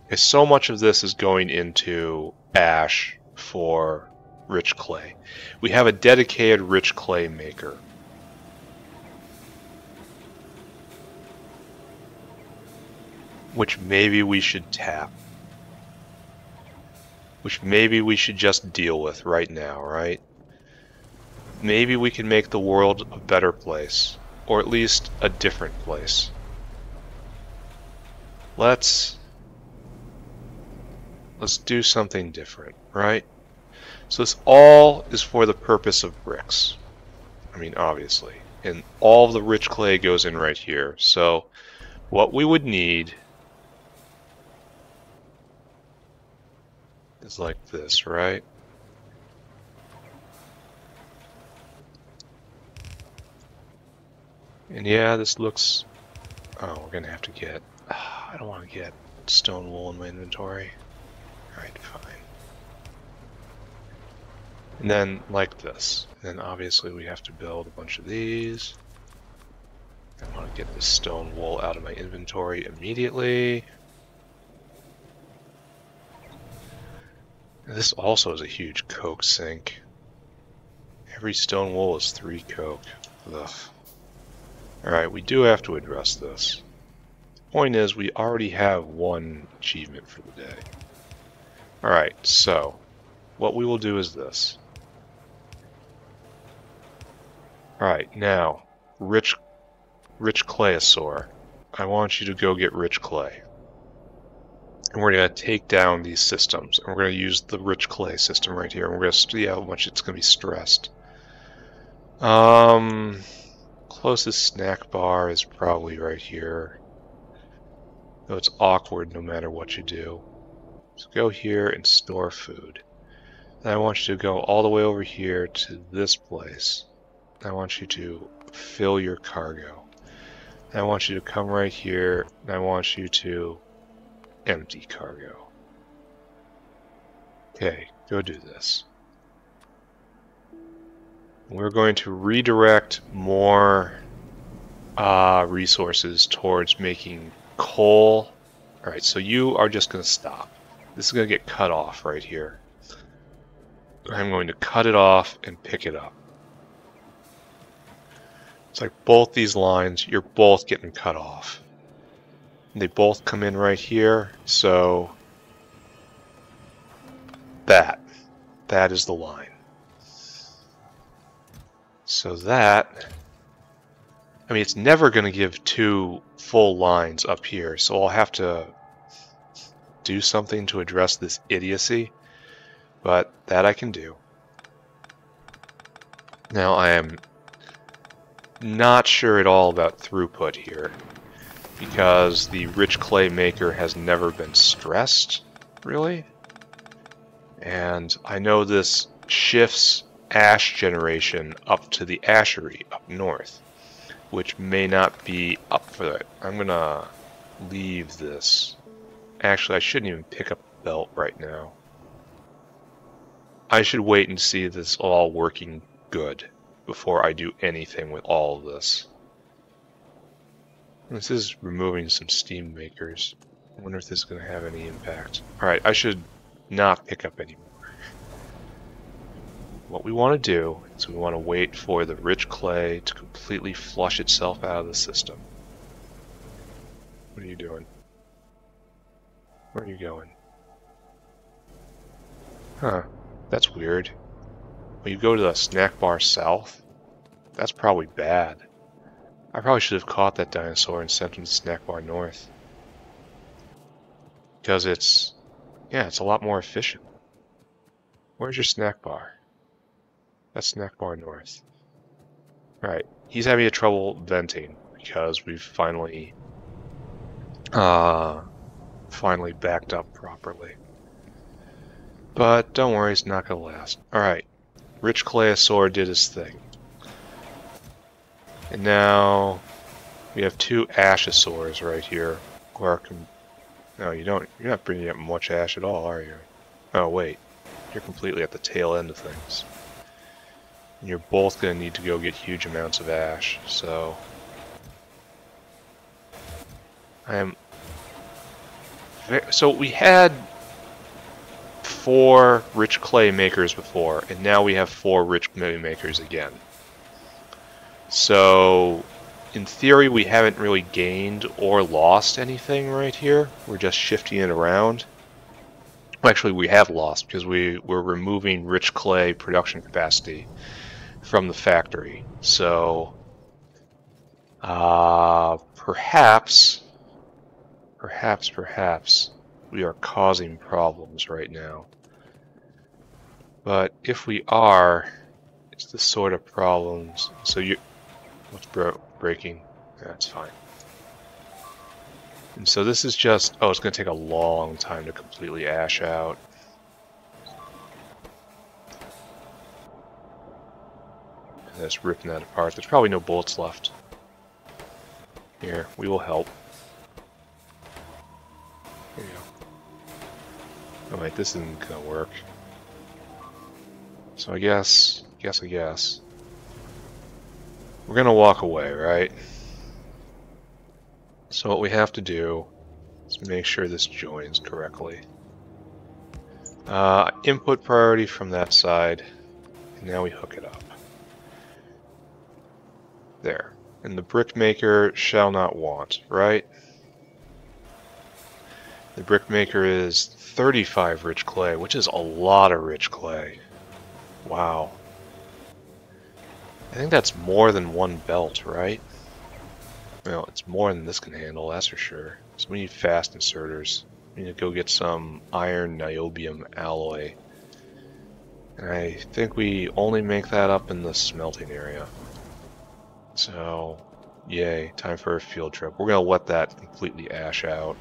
Because so much of this is going into ash for rich clay. We have a dedicated rich clay maker. Which maybe we should tap. Which maybe we should just deal with right now, right? Maybe we can make the world a better place. Or at least a different place. Let's do something different, right? So this all is for the purpose of bricks. I mean, obviously. And all of the rich clay goes in right here. So what we would need is like this, right? And yeah, this looks... Oh, we're gonna have to get... I don't want to get stone wool in my inventory. Alright, fine. And then, like this. And then obviously we have to build a bunch of these. I want to get this stone wool out of my inventory immediately. And this also is a huge coke sink. Every stone wool is 3 coke. Ugh. Alright, we do have to address this. Point is, we already have one achievement for the day. Alright, so what we will do is this. Alright, now, rich clayosaur. I want you to go get rich clay. And we're going to take down these systems. And we're going to use the rich clay system right here. And we're going to see how much it's going to be stressed. Closest snack bar is probably right here. Though it's awkward no matter what you do. So go here and store food. Then I want you to go all the way over here to this place. I want you to fill your cargo. And I want you to come right here, and I want you to empty cargo. Okay, go do this. We're going to redirect more resources towards making coal. Alright, so you are just going to stop. This is going to get cut off right here. I'm going to cut it off and pick it up. It's like both these lines, you're both getting cut off. And they both come in right here, so that is the line. So that, I mean, it's never going to give two full lines up here, so I'll have to do something to address this idiocy, but that I can do. Now I am not sure at all about throughput here, because the rich clay maker has never been stressed, really. And I know this shifts ash generation up to the ashery up north, which may not be up for that. I'm gonna leave this. Actually, I shouldn't even pick up the belt right now. I should wait and see this all working good before I do anything with all of this. This is removing some steam makers. I wonder if this is going to have any impact. Alright, I should not pick up anymore. What we want to do is we want to wait for the rich clay to completely flush itself out of the system. What are you doing? Where are you going? Huh, that's weird. Well, you go to the snack bar south? That's probably bad. I probably should have caught that dinosaur and sent him to snack bar north. Because it's a lot more efficient. Where's your snack bar? That's snack bar north. Right, he's having trouble venting because we've finally backed up properly. But don't worry, it's not gonna last. Alright, Rich Clayosaur did his thing. And now we have two Ashosaurs right here. No, you're not bringing up much ash at all, are you? Oh wait, you're completely at the tail end of things. And you're both going to need to go get huge amounts of ash, so so we had 4 rich clay makers before, and now we have 4 rich clay makers again. So in theory, we haven't really gained or lost anything right here. We're just shifting it around. Well, actually, we have lost because we're removing rich clay production capacity from the factory. So perhaps we are causing problems right now. But if we are, it's the sort of problems. So what's breaking? That's fine. And so this is just, it's going to take a long time to completely ash out. And that's ripping that apart. There's probably no bullets left. Here, we will help. Here you go. Oh wait, this isn't going to work. So I guess. We're going to walk away, right? So what we have to do is make sure this joins correctly. Input priority from that side, and now we hook it up. There. And the brickmaker shall not want, right? The brickmaker is 35 rich clay, which is a lot of rich clay. Wow. I think that's more than one belt, right? Well, it's more than this can handle, that's for sure. So we need fast inserters. We need to go get some iron niobium alloy. And I think we only make that up in the smelting area. So, yay, time for a field trip. We're going to let that completely ash out.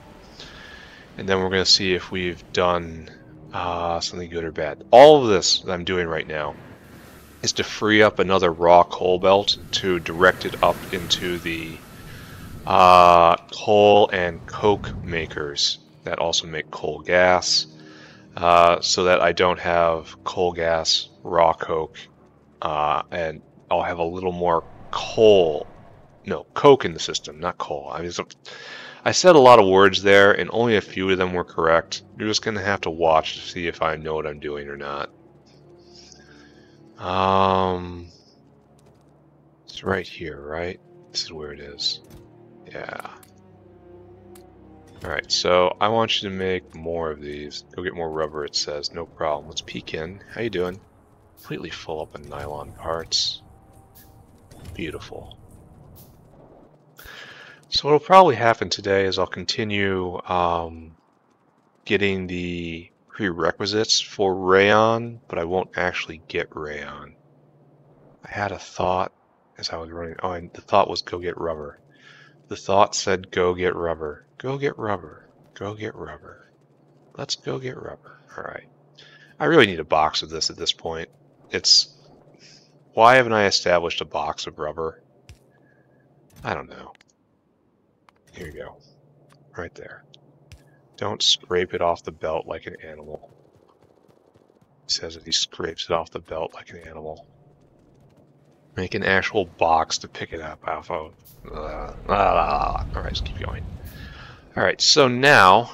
And then we're going to see if we've done something good or bad. All of this that I'm doing right now is to free up another raw coal belt to direct it up into the coal and coke makers that also make coal gas, so that I don't have coal gas, raw coke, and I'll have a little more coke in the system, not coal. I said a lot of words there, and only a few of them were correct. You're just going to have to watch to see if I know what I'm doing or not. It's right here, right? This is where it is. Yeah. Alright, so I want you to make more of these. Go get more rubber, it says. No problem. Let's peek in. How you doing? Completely full up of nylon parts. Beautiful. So what'll probably happen today is I'll continue getting the prerequisites for rayon, but I won't actually get rayon. I had a thought as I was running. Oh, and the thought was go get rubber. The thought said go get rubber. Go get rubber. Go get rubber. Let's go get rubber. Alright. I really need a box of this at this point. Why haven't I established a box of rubber? I don't know. Here you go. Right there. Don't scrape it off the belt like an animal. He says that he scrapes it off the belt like an animal. Make an actual box to pick it up off of. Alright, let's keep going. Alright, so now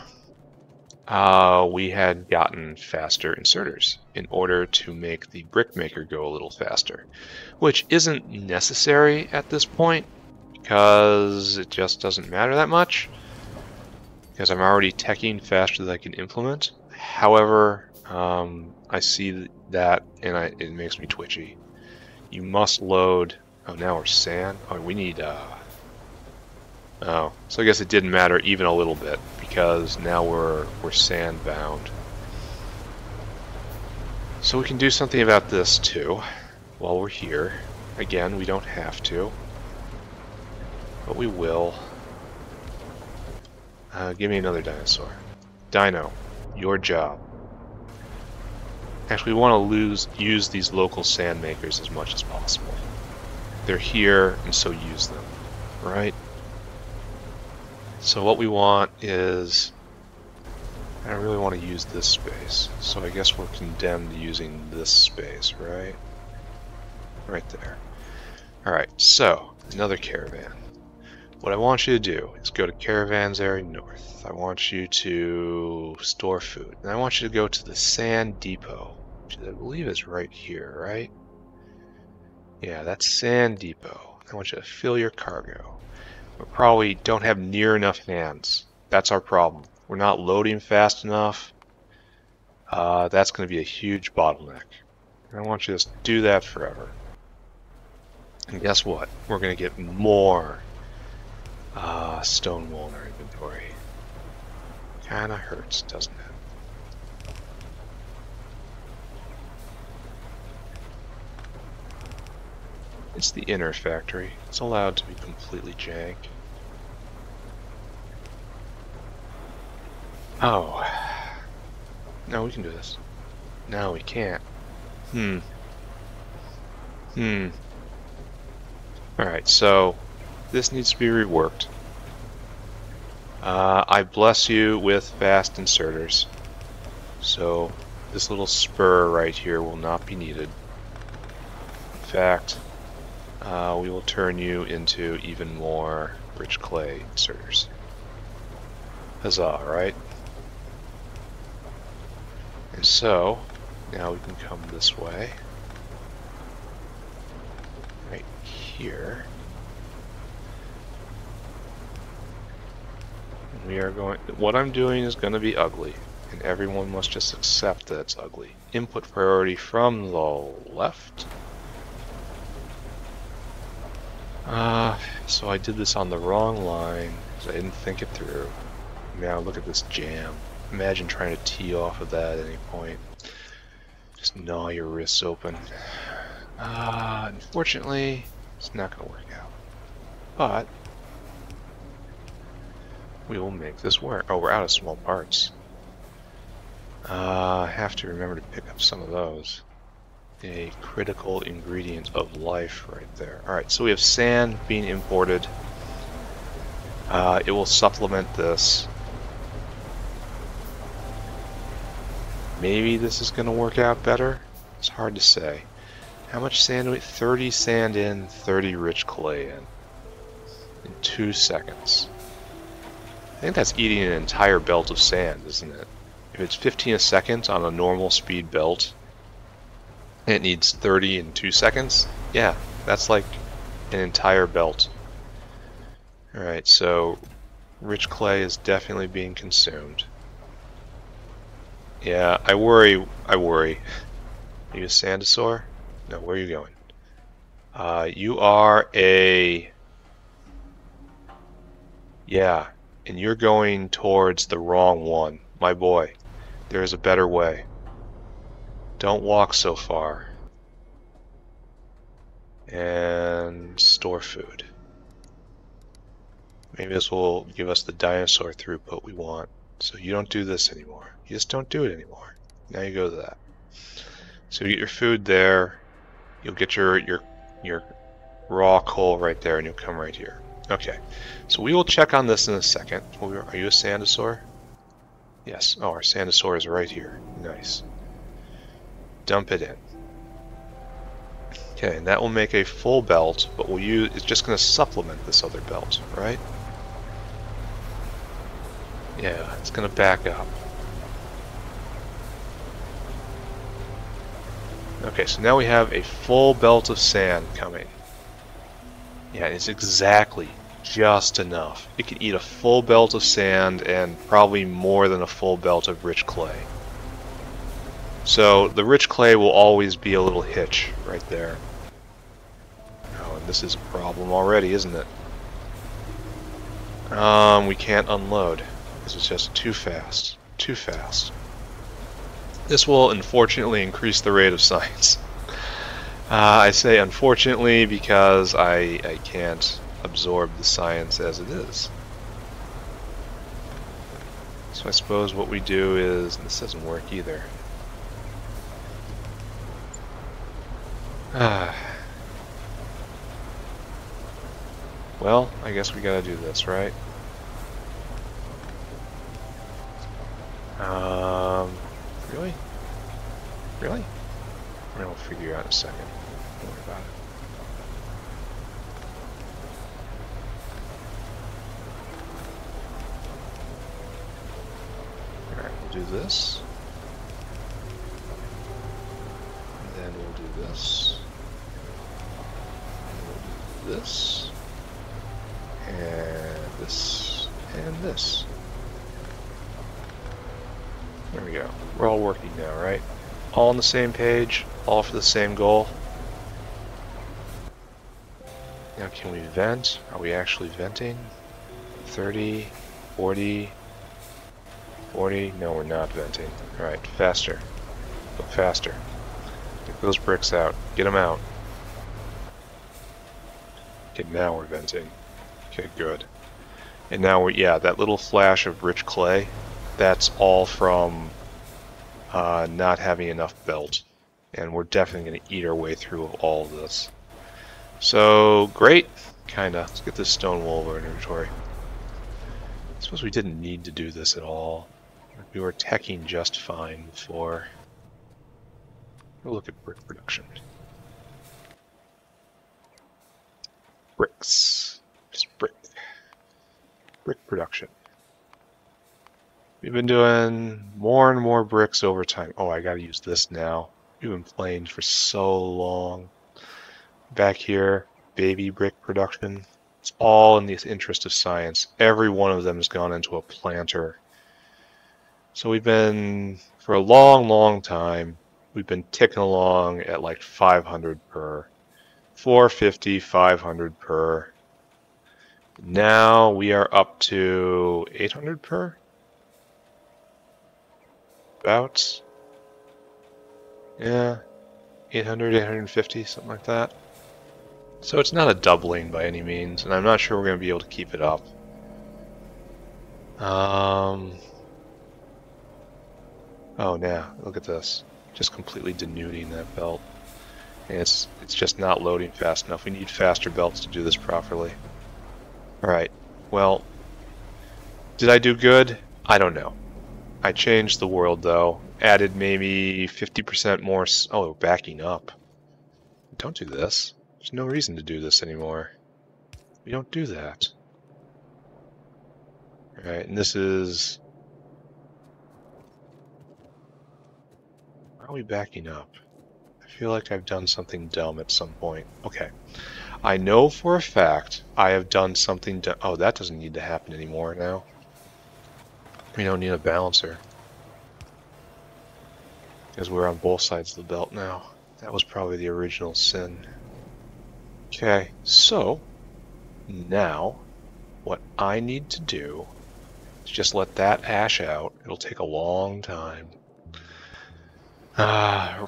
we had gotten faster inserters in order to make the brickmaker go a little faster, which isn't necessary at this point because it just doesn't matter that much, because I'm already teching faster than I can implement. However, I see that and it makes me twitchy. You must load. Oh, now we're sand. Oh, we need. Oh, so I guess it didn't matter even a little bit because now we're sand bound. So we can do something about this too while we're here. Again, we don't have to, but we will. Give me another dinosaur. Dino, your job. Actually, we want to use these local sand makers as much as possible. They're here, and so use them, right? So what we want is, I don't really want to use this space, so I guess we're condemned to using this space, right? Right there. Alright, so, another caravan. What I want you to do is go to Caravans Area North. I want you to store food. And I want you to go to the Sand Depot, which I believe is right here, right? Yeah, that's Sand Depot. I want you to fill your cargo. We probably don't have near enough hands. That's our problem. We're not loading fast enough. That's going to be a huge bottleneck. I want you to just do that forever. And guess what? We're going to get more stone wool in our inventory. Kinda hurts, doesn't it? It's the inner factory. It's allowed to be completely jank. Oh. No, we can do this. No, we can't. Alright, so this needs to be reworked. I bless you with fast inserters. So this little spur right here will not be needed. In fact, we will turn you into even more rich clay inserters. Huzzah, right? And so, now we can come this way. Right here. We are going. What I'm doing is going to be ugly, and everyone must just accept that it's ugly. Input priority from the left. So I did this on the wrong line because I didn't think it through. Now look at this jam. Imagine trying to tee off of that at any point. Just gnaw your wrists open. Unfortunately, it's not going to work out. But we will make this work. Oh, we're out of small parts. I have to remember to pick up some of those. A critical ingredient of life right there. Alright, so we have sand being imported. It will supplement this. Maybe this is going to work out better. It's hard to say. How much sand do we... 30 sand in, 30 rich clay in 2 seconds. I think that's eating an entire belt of sand, isn't it? If it's 15 a second on a normal speed belt, and it needs 30 in 2 seconds, yeah, that's like an entire belt. Alright, so rich clay is definitely being consumed. Yeah, I worry. Are you a sandosaur? No, where are you going? You are a... Yeah, and you're going towards the wrong one. My boy, there is a better way. Don't walk so far. And store food. Maybe this will give us the dinosaur throughput we want. So you don't do this anymore. You just don't do it anymore. Now you go to that. So you get your food there. You'll get your raw coal right there, and you'll come right here. Okay, so we will check on this in a second. Are you a sandosaur? Yes. Oh, our sandosaur is right here. Nice. Dump it in. Okay, and that will make a full belt, but we'll use. It's just going to supplement this other belt, right? Yeah, it's going to back up. Okay, so now we have a full belt of sand coming. Yeah, it's exactly just enough. It can eat a full belt of sand and probably more than a full belt of rich clay. So the rich clay will always be a little hitch right there. Oh, and this is a problem already, isn't it? We can't unload. This is just too fast. Too fast. This will unfortunately increase the rate of science. I say unfortunately because I can't absorb the science as it is. So I suppose what we do is... This doesn't work either. Well, I guess we gotta do this, right? Really? Really? We'll figure out in a second. Don't worry about it. Alright, we'll do this. And then we'll do this. And we'll do this. And this. And this. There we go. We're all working now, right? All on the same page, all for the same goal. Now can we vent? Are we actually venting? 30, 40, 40? No, we're not venting. Alright, faster. Go faster. Get those bricks out. Get them out. Okay, now we're venting. Okay, good. And now we're, yeah, that little flash of rich clay, that's all from not having enough belt. And we're definitely going to eat our way through all of this. So, great. Kinda. Let's get this stone wool over inventory. I suppose we didn't need to do this at all. We were teching just fine before. We'll look at brick production. Bricks. Just brick. Brick production. We've been doing more and more bricks over time. Oh, I gotta use this now. We've been playing for so long. Back here, baby brick production. It's all in the interest of science. Every one of them has gone into a planter. So we've been, for a long, long time, we've been ticking along at like 500 per, 450, 500 per. Now we are up to 800 per? About. Yeah, 800, 850, something like that. So it's not a doubling by any means, and I'm not sure we're going to be able to keep it up. Oh, now, look at this. Just completely denuding that belt. And it's just not loading fast enough. We need faster belts to do this properly. Alright, well, did I do good? I don't know. I changed the world, though. Added maybe 50% more... Oh, backing up. Don't do this. There's no reason to do this anymore. We don't do that. Alright, and this is... Why are we backing up? I feel like I've done something dumb at some point. Okay. I know for a fact I have done something dumb. Oh, that doesn't need to happen anymore now. We don't need a balancer. Because we're on both sides of the belt now. That was probably the original sin. Okay, so now what I need to do is just let that ash out. It'll take a long time.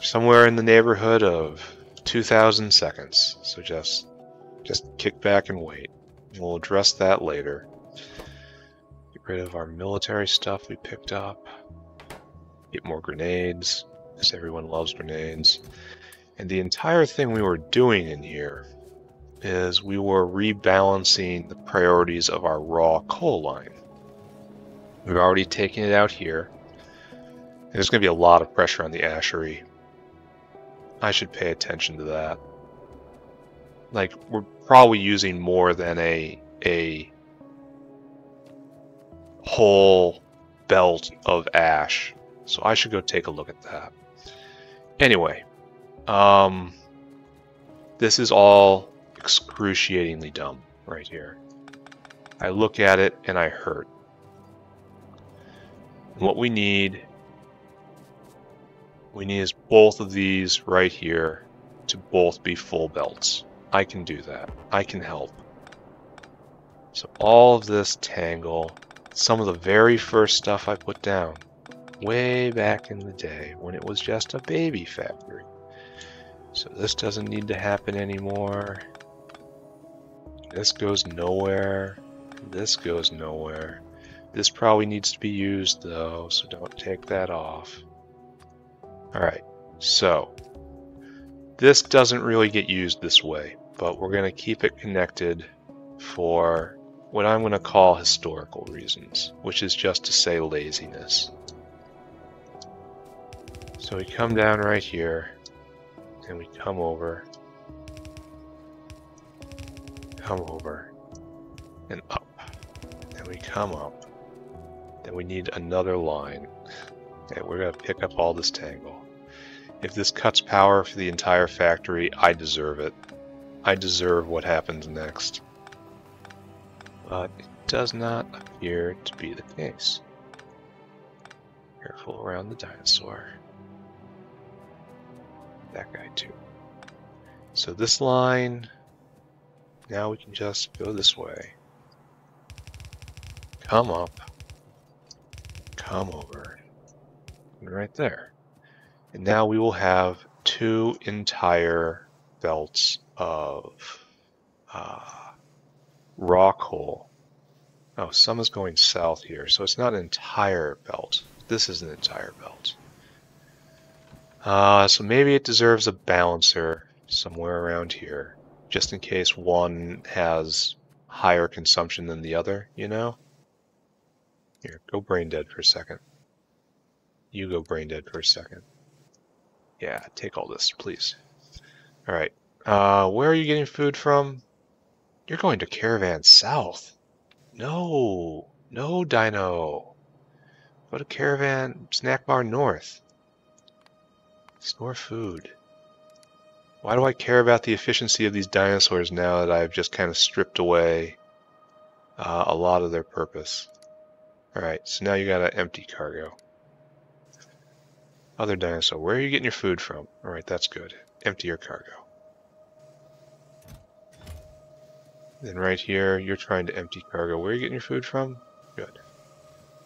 Somewhere in the neighborhood of 2,000 seconds. So just kick back and wait. We'll address that later. Get rid of our military stuff we picked up. Get more grenades, because everyone loves grenades. And the entire thing we were doing in here is we were rebalancing the priorities of our raw coal line. We've already taken it out here. There's going to be a lot of pressure on the ashery. I should pay attention to that. Like, we're probably using more than a whole belt of ash. So I should go take a look at that. Anyway, this is all excruciatingly dumb right here. I look at it and I hurt. And what we need is both of these right here to both be full belts. I can do that. I can help. So all of this tangle, some of the very first stuff I put down, way back in the day when it was just a baby factory. So this doesn't need to happen anymore. This goes nowhere. This goes nowhere. This probably needs to be used though, so don't take that off. Alright, so this doesn't really get used this way, but we're going to keep it connected for what I'm going to call historical reasons, which is just to say laziness. So we come down right here, and we come over, and up. Then we come up. Then we need another line. Okay, we're going to pick up all this tangle. If this cuts power for the entire factory, I deserve it. I deserve what happens next. But it does not appear to be the case. Careful around the dinosaur. That guy too. So this line, now we can just go this way. Come up. Come over. And right there. And now we will have two entire belts of raw coal. Oh, some is going south here, so it's not an entire belt. This is an entire belt. So maybe it deserves a balancer somewhere around here, just in case one has higher consumption than the other, you know? Here, go brain dead for a second. You go brain dead for a second. Yeah, take all this, please. Alright, where are you getting food from? You're going to Caravan South. No, no, Dino. Go to Caravan Snack Bar North. Store food. Why do I care about the efficiency of these dinosaurs now that I've just kind of stripped away a lot of their purpose? Alright, so now you got an empty cargo. Other dinosaur, where are you getting your food from? Alright, that's good. Empty your cargo. Then right here, you're trying to empty cargo. Where are you getting your food from? Good.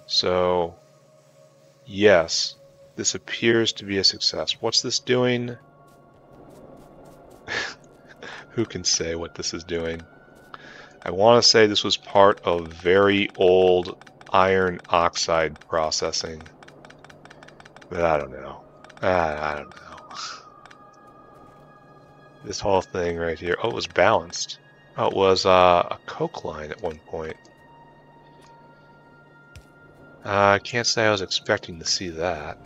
So, yes, this appears to be a success. What's this doing? Who can say what this is doing? I want to say this was part of very old iron oxide processing. But I don't know. I don't know. This whole thing right here. Oh, it was balanced. Oh, it was a coke line at one point. I can't say I was expecting to see that.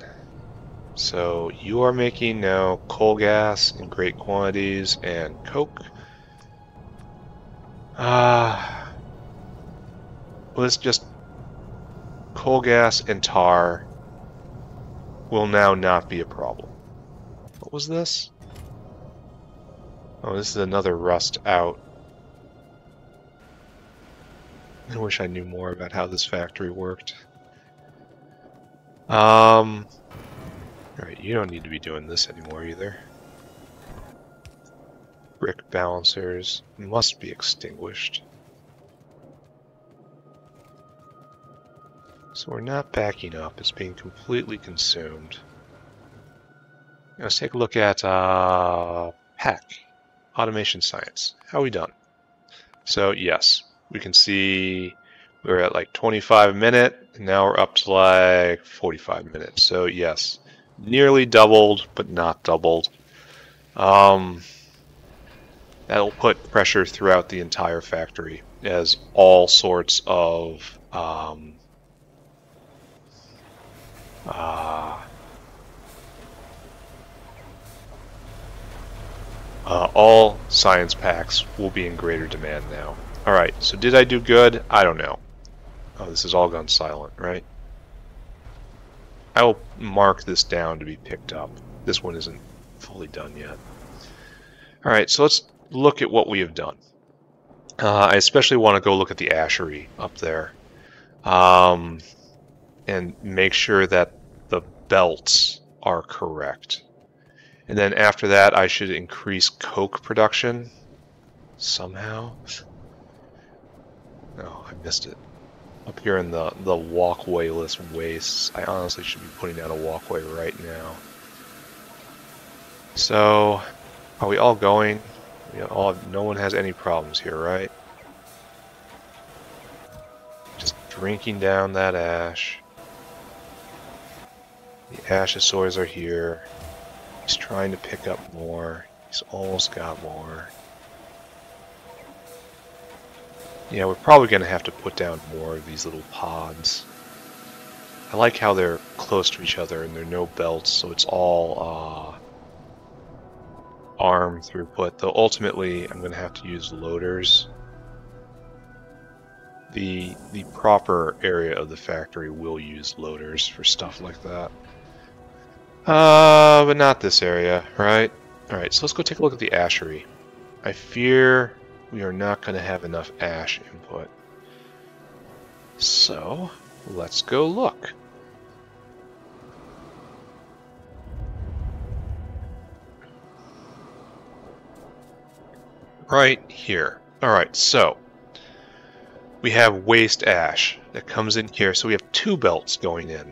So you are making now coal gas in great quantities and coke. Let's just... Coal gas and tar will now not be a problem. What was this? Oh, this is another rust out. I wish I knew more about how this factory worked. Alright, you don't need to be doing this anymore either. Brick balancers must be extinguished. So we're not backing up, it's being completely consumed. Now let's take a look at PAC, Automation Science. How are we done? So yes, we can see we're at like 25 minutes, and now we're up to like 45 minutes. So yes, nearly doubled, but not doubled. That'll put pressure throughout the entire factory as all sorts of all science packs will be in greater demand now. Alright, so did I do good? I don't know. Oh, this has all gone silent, right? I will mark this down to be picked up. This one isn't fully done yet. Alright, so let's look at what we have done. I especially want to go look at the ashery up there. And make sure that the belts are correct. And then after that, I should increase coke production somehow. No, I missed it. Up here in the walkway-less wastes, I honestly should be putting down a walkway right now. So, are we all going? No one has any problems here, right? Just drinking down that ash. The ashosaurs are here. He's trying to pick up more. He's almost got more. Yeah, we're probably going to have to put down more of these little pods. I like how they're close to each other and there are no belts, so it's all arm throughput. Though ultimately, I'm going to have to use loaders. The proper area of the factory will use loaders for stuff like that. But not this area, right? Alright, so let's go take a look at the ashery. I fear we are not going to have enough ash input. So, let's go look. Right here. Alright, so we have waste ash that comes in here. So we have two belts going in.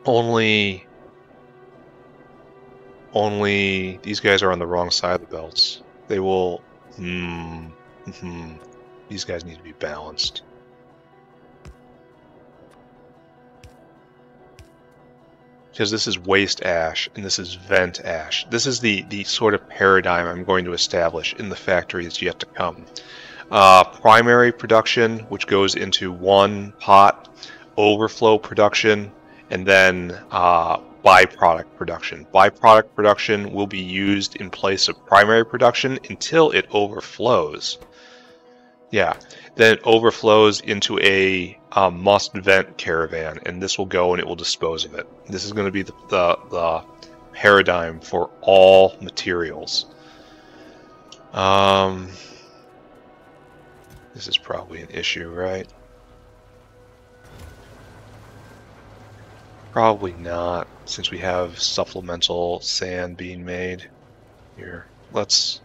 Only these guys are on the wrong side of the belts. They will... These guys need to be balanced. Because this is waste ash and this is vent ash. This is the sort of paradigm I'm going to establish in the factory that's yet to come. Primary production, which goes into one pot, overflow production, and then byproduct production. Byproduct production will be used in place of primary production until it overflows. Yeah, then it overflows into a must-vent caravan, and this will go and it will dispose of it. This is going to be the paradigm for all materials. This is probably an issue, right? Probably not, since we have supplemental sand being made. Here, let's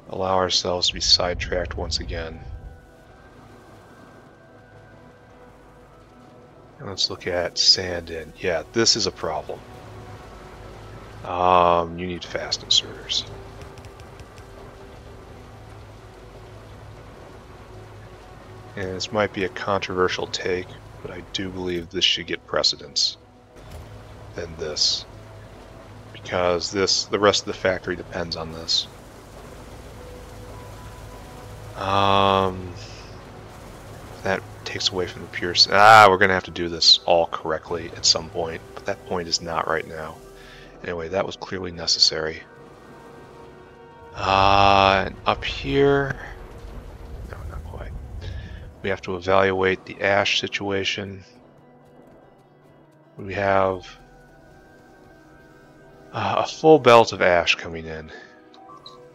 allow ourselves to be sidetracked once again. And let's look at sand in. Yeah, this is a problem. You need fast inserters. And this might be a controversial take, but I do believe this should get precedence than this. Because the rest of the factory depends on this. That takes away from the pure... we're going to have to do this all correctly at some point, but that point is not right now. Anyway, that was clearly necessary. And up here... No, not quite. We have to evaluate the ash situation. We have a full belt of ash coming in,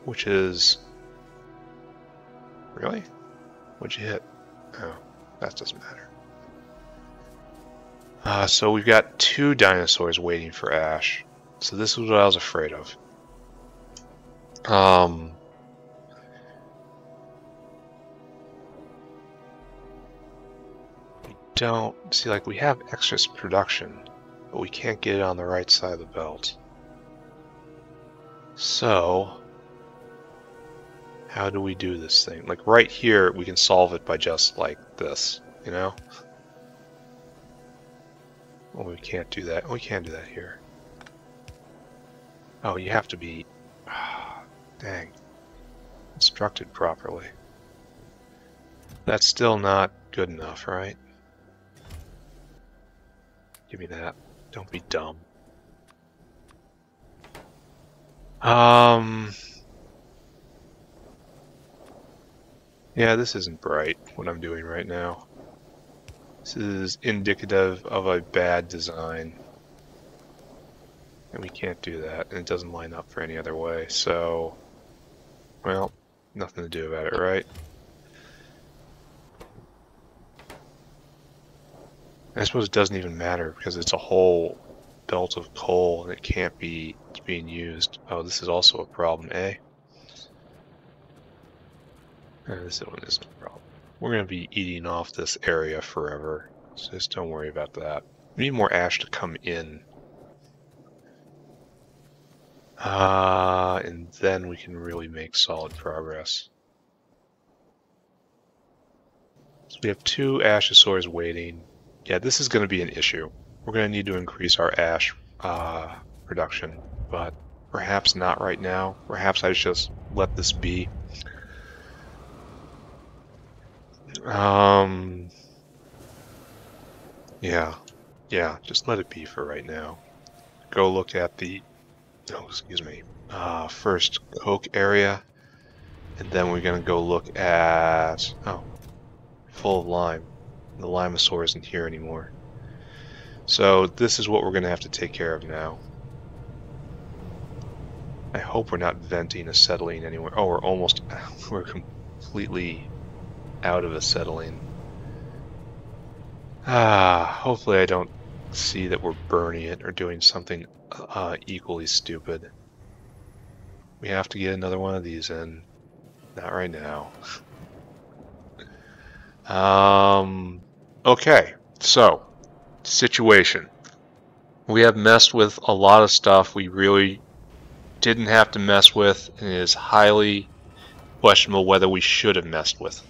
which is... Really? What'd you hit? Oh, that doesn't matter. So we've got 2 dinosaurs waiting for ash. So this is what I was afraid of. We don't... See, like, we have excess production, but we can't get it on the right side of the belt. So... how do we do this thing? Like, right here, we can solve it by just, like, this, you know? Well, we can't do that. We can do that here. Oh, you have to be... dang. Instructed properly. That's still not good enough, right? Give me that. Don't be dumb. Yeah, this isn't bright, what I'm doing right now. This is indicative of a bad design. And we can't do that, and it doesn't line up for any other way, so... Well, nothing to do about it, right? I suppose it doesn't even matter, because it's a whole belt of coal, and it can't be being used. Oh, this is also a problem, eh? This one isn't a problem. We're going to be eating off this area forever, so just don't worry about that. We need more ash to come in. And then we can really make solid progress. So we have 2 ashosaurs waiting. Yeah, this is going to be an issue. We're going to need to increase our ash production, but perhaps not right now. Perhaps I should just let this be. Yeah, just let it be for right now. Go look at the, first coke area, and then we're gonna go look at, full of lime. The Limasaur isn't here anymore. So this is what we're gonna have to take care of now. I hope we're not venting acetylene anywhere. Oh, we're completely out of acetylene. Hopefully I don't see that we're burning it or doing something equally stupid. We have to get another one of these in. Not right now. Okay, so, situation. We have messed with a lot of stuff we really didn't have to mess with, and it is highly questionable whether we should have messed with.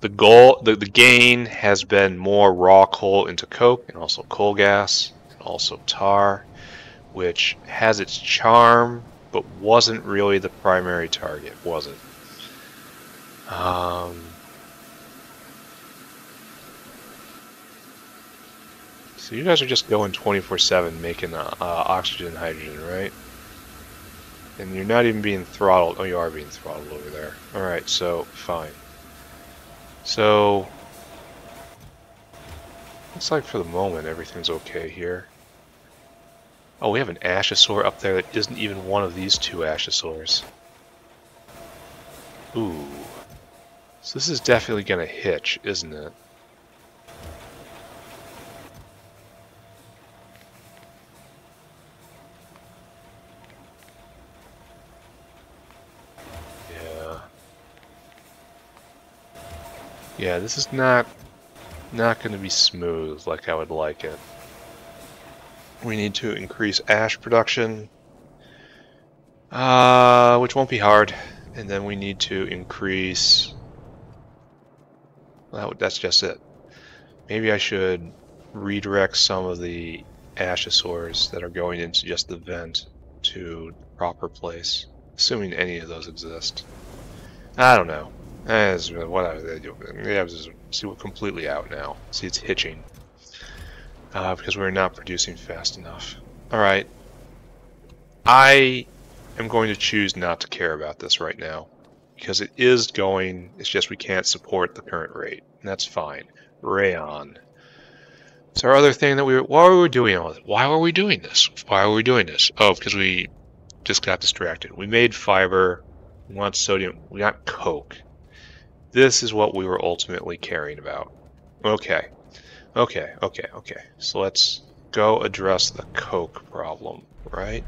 The gain has been more raw coal into coke, and also coal gas, and also tar, which has its charm, but wasn't really the primary target, was it? So you guys are just going 24/7 making oxygen and hydrogen, right? And you're not even being throttled. Oh, you are being throttled over there. Alright, so, fine. So, looks like for the moment everything's okay here. Oh, we have an Ashosaur up there that isn't even one of these two Ashosaurs. Ooh. So this is definitely gonna hitch, isn't it? Yeah. Yeah, this is not gonna be smooth like I would like it. We need to increase ash production, which won't be hard. And then we need to increase... Well, that's just it. Maybe I should redirect some of the Ashosaurs that are going into just the vent to the proper place, assuming any of those exist. I don't know. Whatever. Yeah, see, we're completely out now. See, it's hitching. Because we're not producing fast enough. Alright. I am going to choose not to care about this right now. Because it is going, it's just we can't support the current rate. And that's fine. Rayon. It's our other thing that why were we doing all this? Why were we doing this? Why were we doing this? Oh, because we just got distracted. We made fiber. We want sodium. We got coke. This is what we were ultimately caring about. Okay. So let's go address the coke problem, right?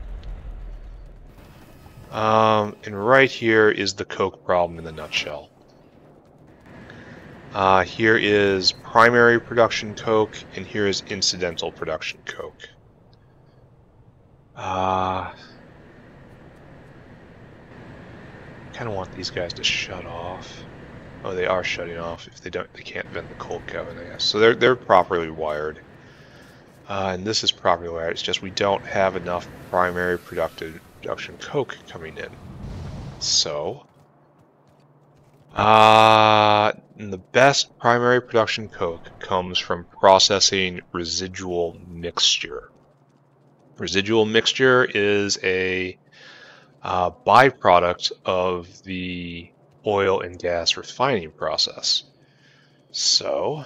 And right here is the coke problem in the nutshell. Here is primary production coke, and here is incidental production coke. Kind of want these guys to shut off. Oh, they are shutting off. If they don't, they can't vent the coke oven, I guess. So they're properly wired. And this is properly wired. It's just we don't have enough primary production coke coming in. So, the best primary production coke comes from processing residual mixture. Residual mixture is a byproduct of the oil and gas refining process. So,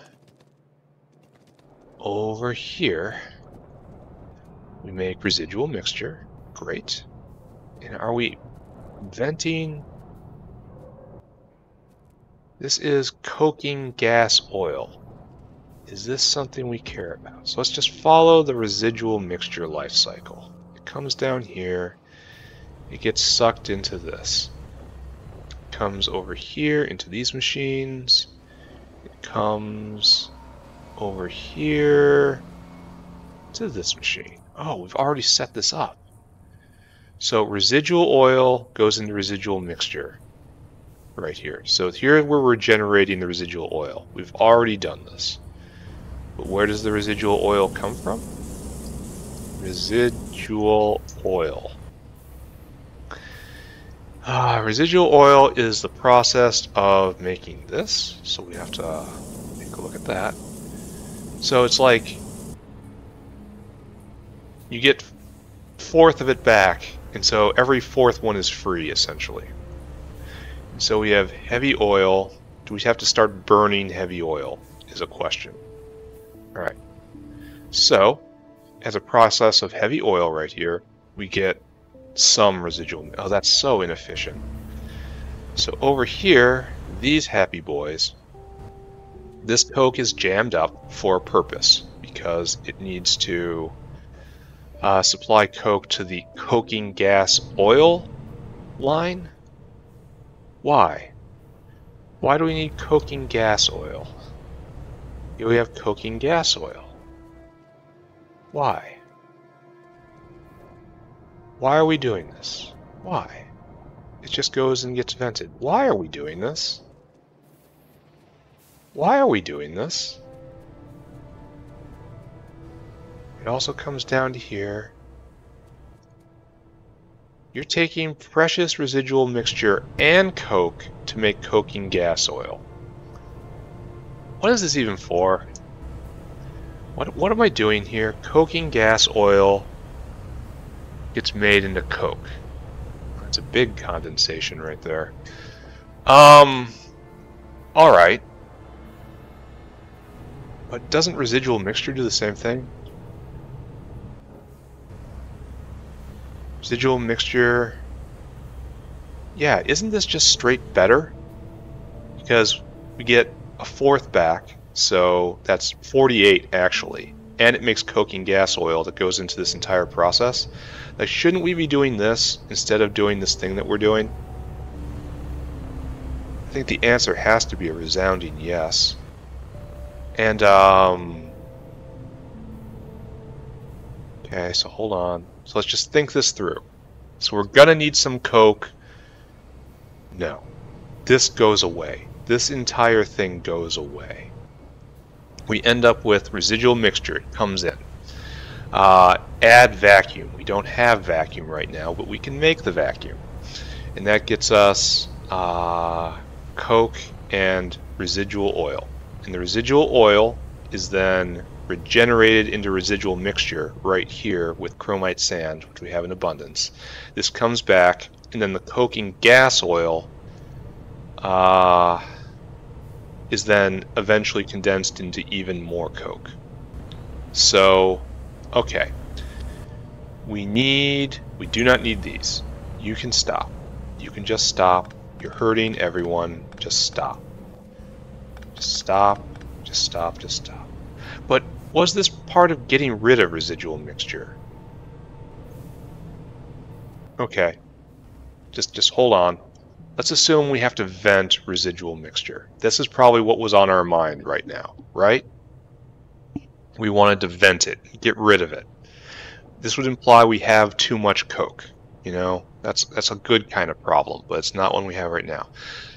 over here, we make residual mixture. Great. And are we venting? This is coking gas oil. Is this something we care about? So let's just follow the residual mixture life cycle. It comes down here. It gets sucked into this. It comes over here into these machines. It comes over here to this machine. Oh, we've already set this up. So residual oil goes into residual mixture right here. So here where we're generating the residual oil. We've already done this. But where does the residual oil come from? Residual oil. Residual oil is the process of making this. So we have to take a look at that. So it's like you get fourth of it back, and so every fourth one is free, essentially. And so we have heavy oil. Do we have to start burning heavy oil is a question. Alright. So, as a process of heavy oil right here, we get some residual. Oh, that's so inefficient. So over here, these happy boys, this coke is jammed up for a purpose, because it needs to supply coke to the coking gas oil line. Why? Why do we need coking gas oil? Here we have coking gas oil. Why? Why are we doing this? Why? It just goes and gets vented. Why are we doing this? Why are we doing this? It also comes down to here. You're taking precious residual mixture and coke to make coking gas oil. What is this even for? What am I doing here? Coking gas oil gets made into coke. That's a big condensation right there. Alright. But doesn't residual mixture do the same thing? Residual mixture. Yeah, isn't this just straight better? Because we get a fourth back, so that's 48 actually. And it makes coking gas oil that goes into this entire process. Like, shouldn't we be doing this instead of doing this thing that we're doing? I think the answer has to be a resounding yes. And, okay, so hold on. So let's just think this through. So we're gonna need some coke. No. This goes away. This entire thing goes away. We end up with residual mixture. It comes in. Add vacuum. We don't have vacuum right now, but we can make the vacuum. And that gets us coke and residual oil. And the residual oil is then regenerated into residual mixture right here with chromite sand, which we have in abundance. This comes back, and then the coking gas oil is then eventually condensed into even more coke. So, okay. We do not need these. You can stop. You can just stop. You're hurting everyone. Just stop. Just stop. Just stop. Just stop. But was this part of getting rid of residual mixture? Okay. Just hold on. Let's assume we have to vent residual mixture. This is probably what was on our mind right now, right? We wanted to vent it, get rid of it. This would imply we have too much coke. You know, that's a good kind of problem, but it's not one we have right now.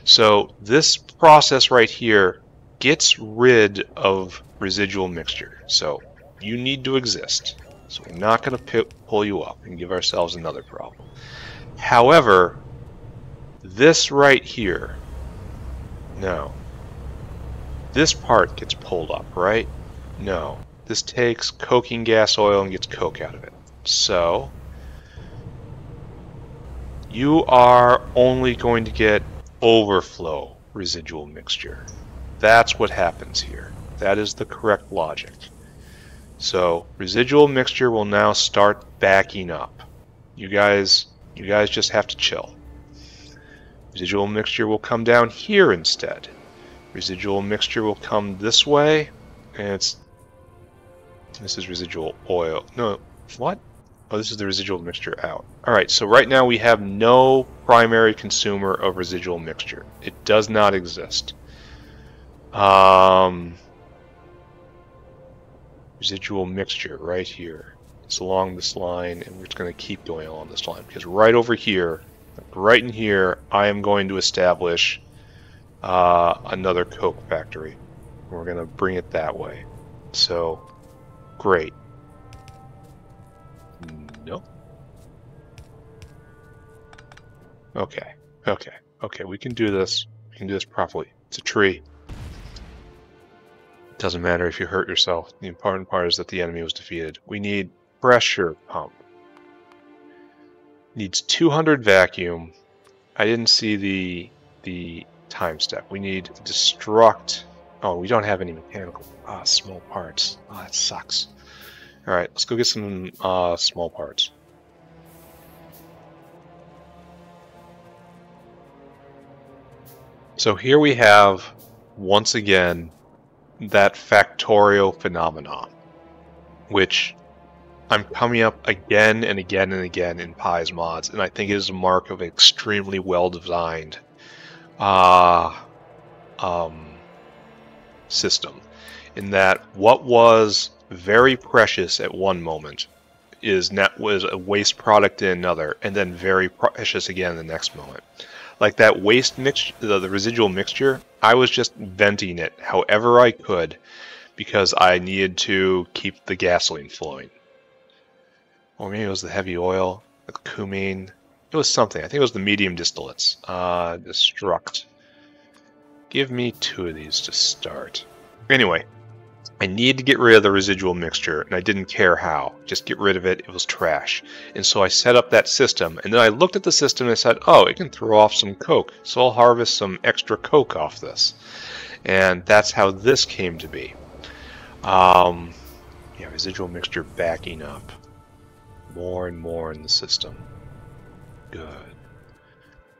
So this process right here gets rid of residual mixture. So you need to exist. So we're not going to pull you up and give ourselves another problem. However, this right here, no. This part gets pulled up, right? No. This takes coking gas oil and gets coke out of it. So you are only going to get overflow residual mixture. That's what happens here. That is the correct logic. So residual mixture will now start backing up. You guys just have to chill. Residual mixture will come down here instead. Residual mixture will come this way, and this is residual oil. No, what? Oh, this is the residual mixture out. Alright, so right now we have no primary consumer of residual mixture. It does not exist. Residual mixture right here. It's along this line, and we're just going to keep going along this line, because right over here, right in here, I am going to establish another coke factory. We're going to bring it that way. So, great. No. Okay. We can do this. We can do this properly. It's a tree. It doesn't matter if you hurt yourself. The important part is that the enemy was defeated. We need pressure pump. Needs 200 vacuum. I didn't see the time step. We need destruct. Oh, we don't have any mechanical small parts. Oh, that sucks. All right, let's go get some small parts. So here we have once again that Factorio phenomenon, which I'm coming up again and again and again in Pi's mods, and I think it is a mark of an extremely well-designed system, in that what was very precious at one moment was a waste product in another, and then very precious again in the next moment. Like that waste mixture, the residual mixture, I was just venting it however I could because I needed to keep the gasoline flowing. Or maybe it was the heavy oil, the cumene. It was something. I think it was the medium distillates. Destruct. Give me 2 of these to start. Anyway, I need to get rid of the residual mixture, and I didn't care how. Just get rid of it. It was trash. And so I set up that system, and then I looked at the system and I said, oh, it can throw off some coke, so I'll harvest some extra coke off this. And that's how this came to be. Yeah, residual mixture backing up more and more in the system. Good.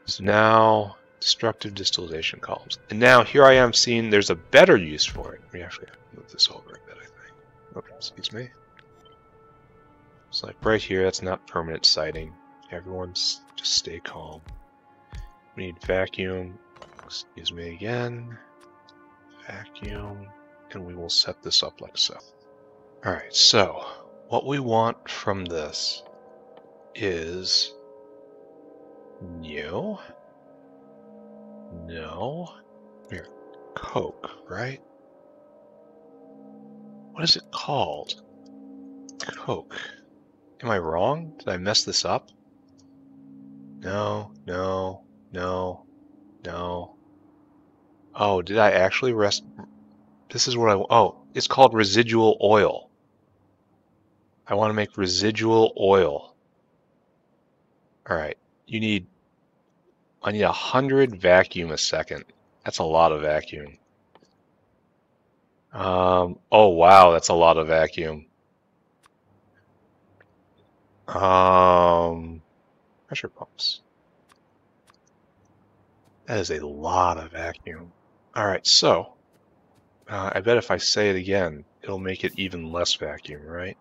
So now, destructive distillation columns. And now here I am seeing there's a better use for it. We actually have to move this over a bit, I think. Oops, excuse me. It's like right here, that's not permanent sighting. Everyone's just stay calm. We need vacuum. Excuse me again. Vacuum. And we will set this up like so. Alright, so what we want from this is no. Here, Coke, right? What is it called? Coke. Am I wrong? Did I mess this up? No. Oh, did I actually This is what oh, it's called residual oil. I want to make residual oil. Alright, I need 100 vacuum a second. That's a lot of vacuum. Oh wow, that's a lot of vacuum. Pressure pumps. That is a lot of vacuum. Alright, so I bet if I say it again, it'll make it even less vacuum, right?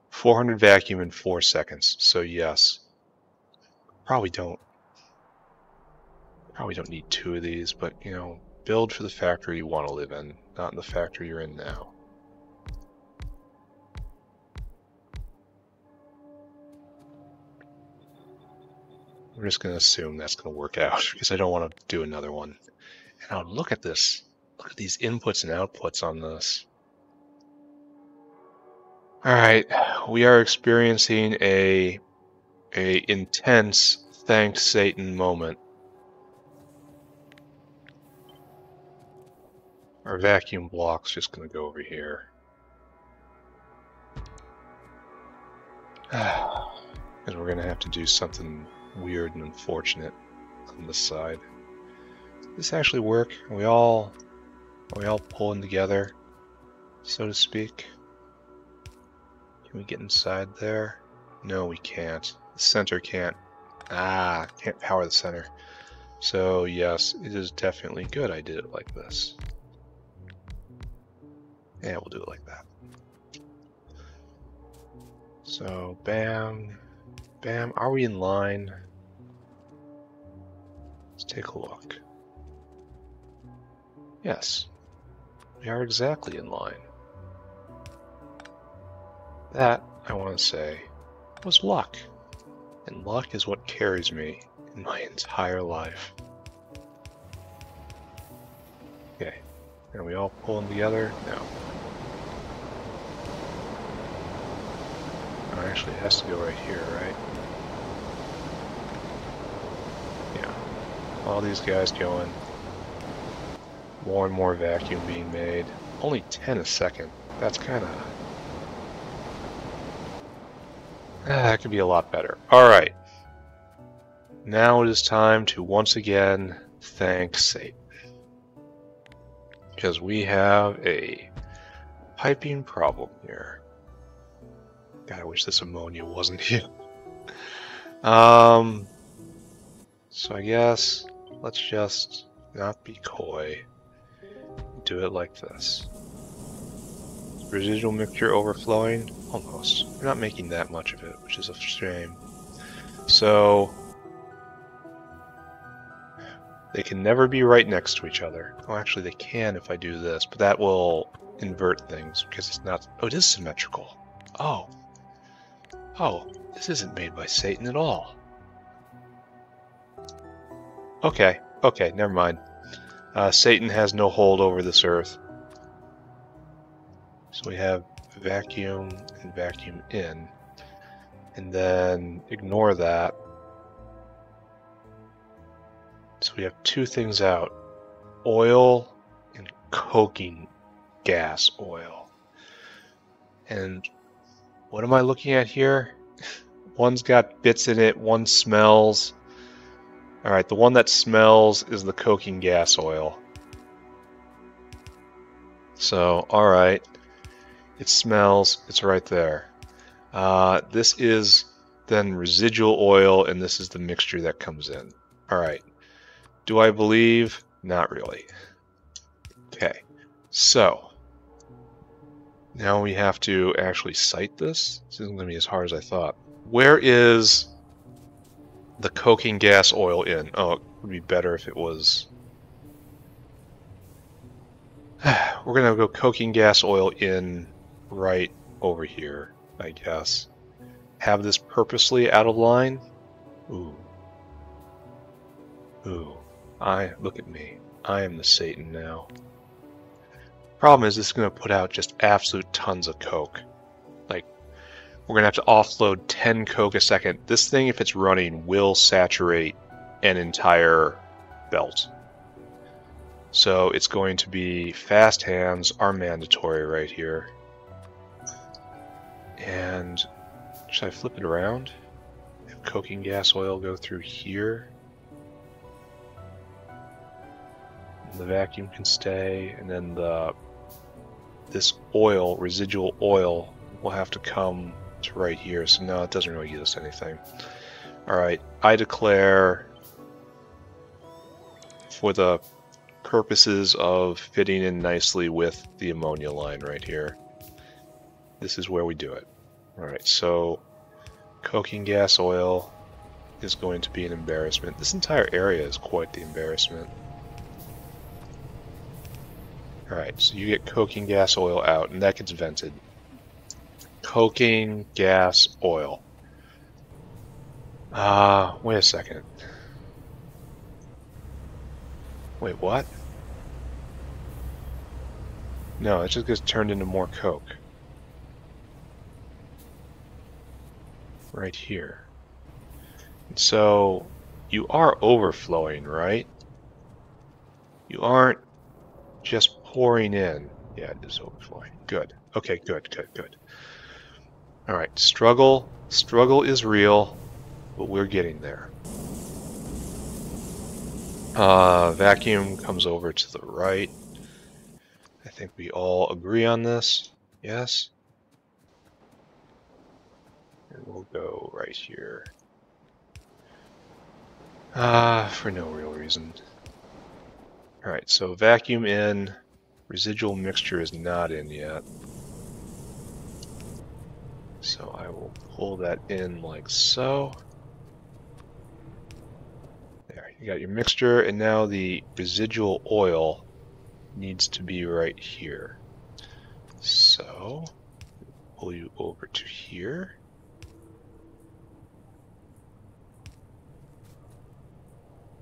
400 vacuum in 4 seconds. So yes, probably don't need 2 of these, but you know, build for the factory you want to live in, not in the factory you're in now. I'm just going to assume that's going to work out because I don't want to do another one. And now look at this. Look at these inputs and outputs on this. Alright, we are experiencing a intense thank Satan moment. Our vacuum block's just going to go over here. Because we're going to have to do something weird and unfortunate on this side. Does this actually work? Are we all pulling together, so to speak? Can we get inside there? No, we can't. The center can't. Can't power the center. So yes, it is definitely good I did it like this. Yeah, we'll do it like that. So, bam, bam. Are we in line? Let's take a look. Yes, we are exactly in line. That, I want to say, was luck. And luck is what carries me in my entire life. Okay, are we all pulling together? No. Oh, actually, it has to go right here, right? Yeah. All these guys going. More and more vacuum being made. Only 10 a second. That's kind of... that could be a lot better. Alright. Now it is time to once again thank Satan. Because we have a piping problem here. God, I wish this ammonia wasn't here. So I guess let's just not be coy. Do it like this. Residual mixture overflowing? Almost. We're not making that much of it, which is a shame. So they can never be right next to each other. Oh, actually they can if I do this, but that will invert things because it's not... Oh, it is symmetrical. Oh. Oh, this isn't made by Satan at all. Okay, okay, never mind. Satan has no hold over this earth. So we have vacuum and vacuum in. And then ignore that. So we have two things out. Oil and coking gas oil. And what am I looking at here? One's got bits in it, one smells. Alright, the one that smells is the coking gas oil. So, alright. It smells, it's right there. This is then residual oil, and this is the mixture that comes in. All right. Do I believe? Not really. Okay. So now we have to actually cite this. This isn't going to be as hard as I thought. Where is the coking gas oil in? Oh, it would be better if it was... We're going to go coking gas oil in right over here, I guess. Have this purposely out of line. Ooh. Ooh. Look at me. I am the Satan now. Problem is, this is going to put out just absolute tons of coke. Like, we're going to have to offload 10 coke a second. This thing, if it's running, will saturate an entire belt. So it's going to be fast hands are mandatory right here. And should I flip it around? Have coking gas oil go through here. The vacuum can stay, and then this oil, residual oil, will have to come to right here. So no, it doesn't really get us anything. Alright, I declare, for the purposes of fitting in nicely with the ammonia line right here, this is where we do it. Alright, so coking gas oil is going to be an embarrassment. This entire area is quite the embarrassment. Alright, so you get coking gas oil out, and that gets vented. Coking gas oil. Wait a second. Wait, what? No, it just gets turned into more coke. Right here. And so, you are overflowing, right? You aren't just pouring in. Yeah, it is overflowing. Good. Okay, good. Alright, struggle. Struggle is real, but we're getting there. Vacuum comes over to the right. I think we all agree on this. Yes? And we'll go right here. For no real reason. Alright, so vacuum in. Residual mixture is not in yet. So I will pull that in like so. There, you got your mixture, and now the residual oil needs to be right here. So, pull you over to here.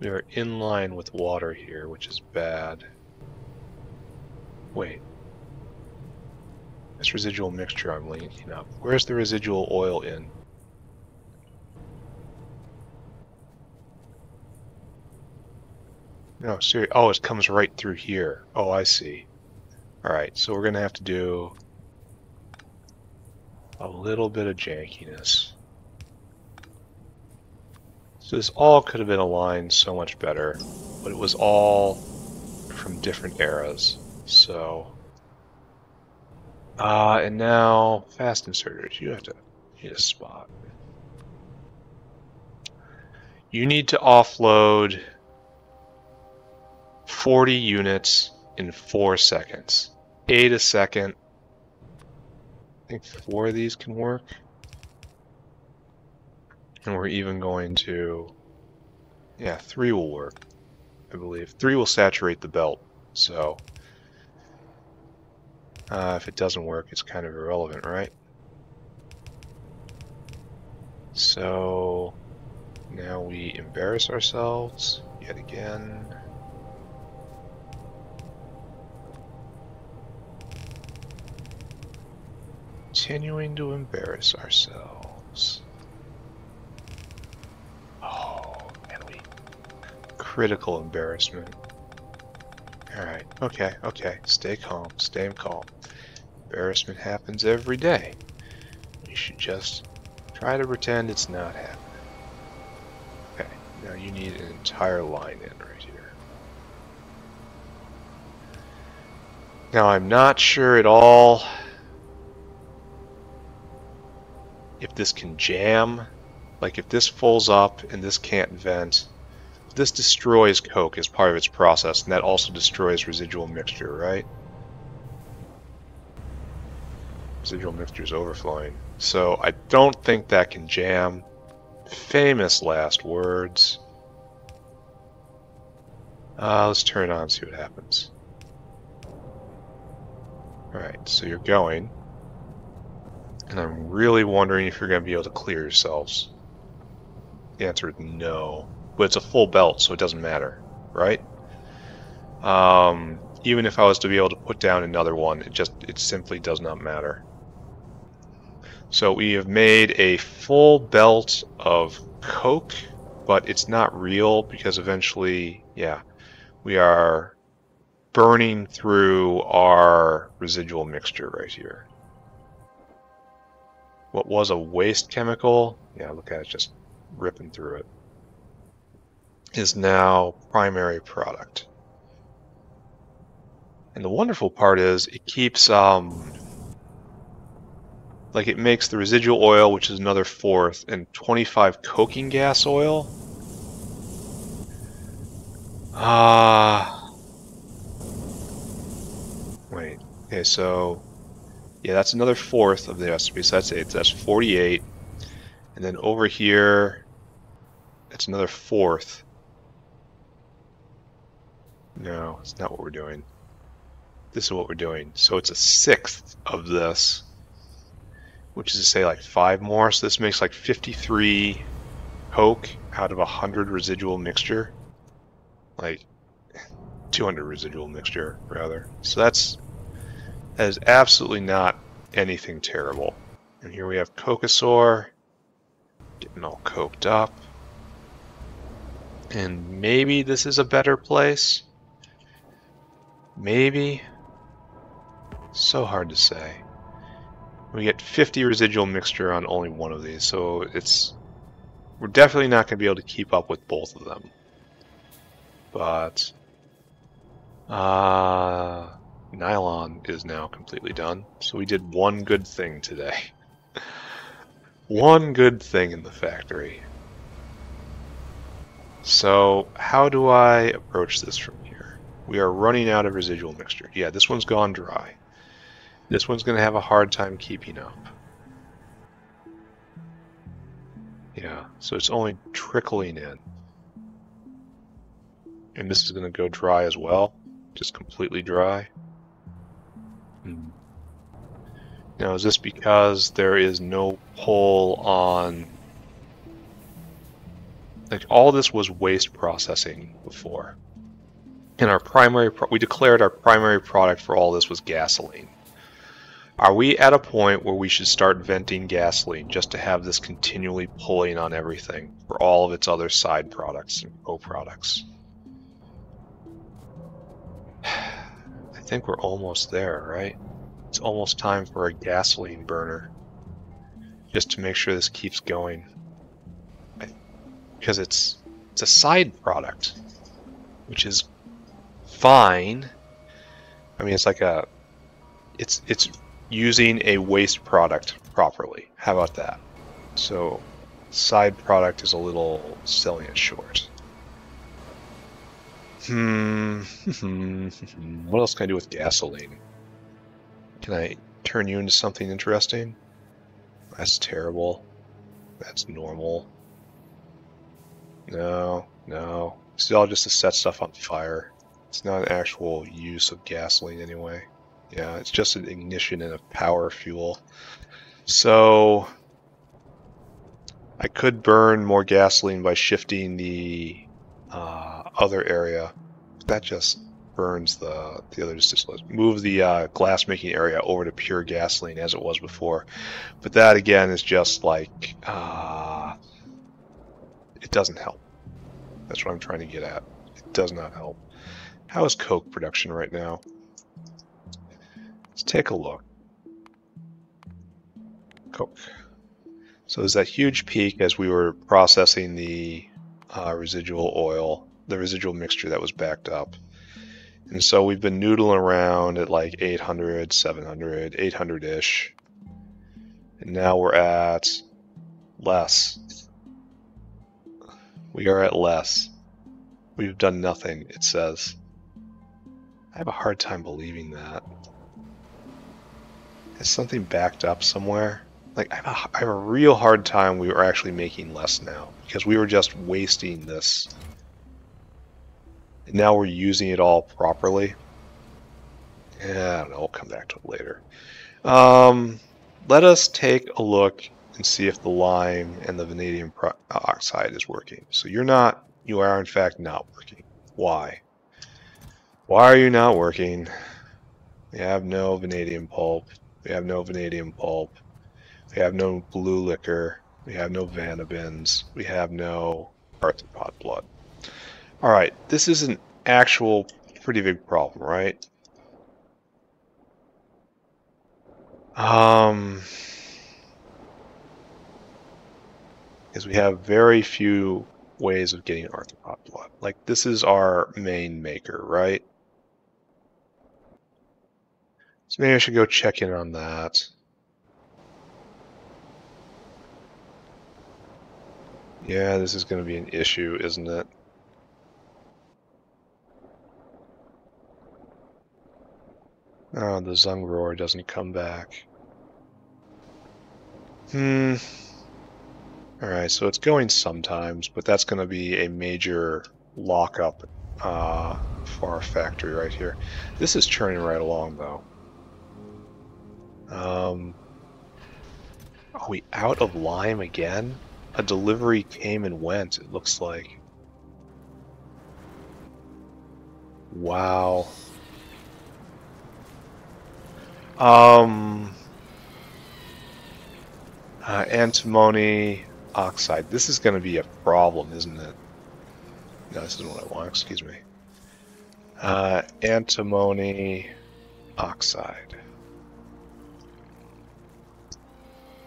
We are in line with water here, which is bad. Wait. This residual mixture I'm linking up. Where's the residual oil in? No, seriously. Oh, it comes right through here. Oh, I see. Alright, so we're going to have to do a little bit of jankiness. So this all could have been aligned so much better, but it was all from different eras. So, and now fast inserters. You need a spot. You need to offload 40 units in 4 seconds. 8 a second. I think 4 of these can work. And we're even going to... Yeah, 3 will work, I believe. 3 will saturate the belt, so... if it doesn't work, it's kind of irrelevant, right? So... Now we embarrass ourselves yet again. Continuing to embarrass ourselves. Oh, and we... Critical embarrassment. Alright, okay. Stay calm, stay calm. Embarrassment happens every day. You should just try to pretend it's not happening. Okay, now you need an entire line in right here. Now I'm not sure at all if this can jam Like if this fills up and this can't vent, this destroys coke as part of its process, and that also destroys residual mixture, right? Residual mixture is overflowing. So I don't think that can jam. Famous last words. Let's turn it on and see what happens. Alright, so you're going. And I'm really wondering if you're going to be able to clear yourselves. The answer is no. But it's a full belt, so it doesn't matter, right? Even if I was to be able to put down another one, it simply does not matter. So we have made a full belt of coke, but it's not real because eventually, yeah, we are burning through our residual mixture right here. What was a waste chemical, yeah, look at it just ripping through it, is now primary product. And the wonderful part is it keeps, like it makes the residual oil, which is another fourth, and 25 coking gas oil. Wait, okay, so, yeah, that's another fourth of the recipe, so that's 8, so that's 48. And then over here, it's another fourth. No, it's not what we're doing. This is what we're doing. So it's a sixth of this, which is to say like 5 more. So this makes like 53 coke out of 100 residual mixture. Like 200 residual mixture, rather. So that is absolutely not anything terrible. And here we have Cocosaur getting all coked up. And maybe this is a better place. Maybe. So hard to say. We get 50 residual mixture on only one of these, so we're definitely not going to be able to keep up with both of them. But Nylon is now completely done, so we did one good thing today. One good thing in the factory. So how do I approach this from here? We are running out of residual mixture. Yeah, this one's gone dry. This one's going to have a hard time keeping up. Yeah, so it's only trickling in. And this is going to go dry as well. Just completely dry. Now, is this because there is no pull on... Like, all this was waste processing before. And our primary... we declared our primary product for all this was gasoline. Are we at a point where we should start venting gasoline just to have this continually pulling on everything for all of its other side products and co-products? I think we're almost there, right? It's almost time for a gasoline burner just to make sure this keeps going. Because it's a side product, which is fine. I mean, it's like a... It's using a waste product properly. How about that? So, side product is a little selling it short. What else can I do with gasoline? Can I turn you into something interesting? That's terrible. That's normal. No, no. It's all just to set stuff on fire. It's not an actual use of gasoline anyway. Yeah, it's just an ignition and a power fuel. So I could burn more gasoline by shifting the other area. That just burns the other distillate. Move the glass making area over to pure gasoline as it was before. But that again is just like it doesn't help. That's what I'm trying to get at. It does not help. How is coke production right now? Let's take a look. Coke. So there's that huge peak as we were processing the residual oil, the residual mixture that was backed up. And so we've been noodling around at like 800, 700, 800-ish. And now we're at less. We are at less. We've done nothing, it says. I have a hard time believing that. Is something backed up somewhere? Like, I have a real hard time we were actually making less now, because we were just wasting this. And now we're using it all properly. Yeah, I don't know, we'll come back to it later. Let us take a look and see if the lime and the vanadium oxide is working. So you are in fact not working. Why? Why are you not working? We have no vanadium pulp. We have no vanadium pulp. We have no blue liquor. We have no vanabins. We have no arthropod blood. Alright, this is an actual pretty big problem, right? Because we have very few ways of getting arthropod blood. Like, this is our main maker, right? So maybe I should go check in on that. Yeah, this is going to be an issue, isn't it? Oh, the Zungroar doesn't come back. Alright, so it's going sometimes, but that's going to be a major lockup for our factory right here. This is churning right along, though. Are we out of lime again? A delivery came and went, it looks like. Wow. Antimony oxide. This is going to be a problem, isn't it? No, this isn't what I want, excuse me. Antimony oxide.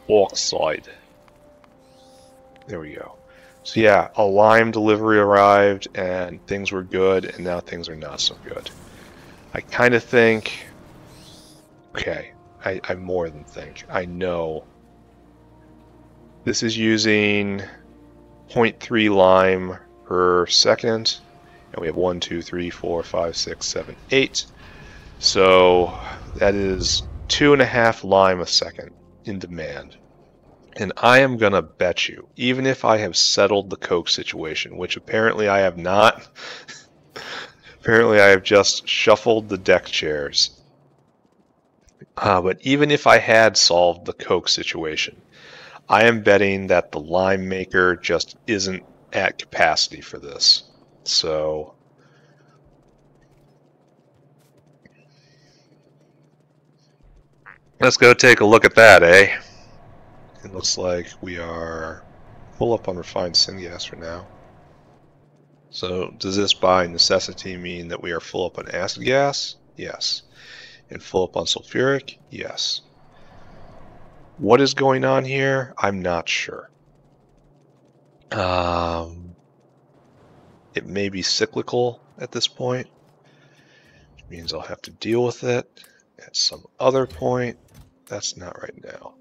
Oxide. There we go. So yeah, a lime delivery arrived and things were good, and now things are not so good. I kind of think... Okay, I more than think. I know. This is using 0.3 lime per second, and we have 1, 2, 3, 4, 5, 6, 7, 8. So that is 2.5 lime a second in demand. And I am gonna bet you, even if I have settled the Coke situation, which apparently I have not, apparently I have just shuffled the deck chairs. But even if I had solved the Coke situation, I am betting that the lime maker just isn't at capacity for this. So let's go take a look at that, eh? It looks like we are full up on refined syngas for now. So does this by necessity mean that we are full up on acid gas? Yes. And full up on sulfuric? Yes. What is going on here? I'm not sure. It may be cyclical at this point, which means I'll have to deal with it at some other point. That's not right now.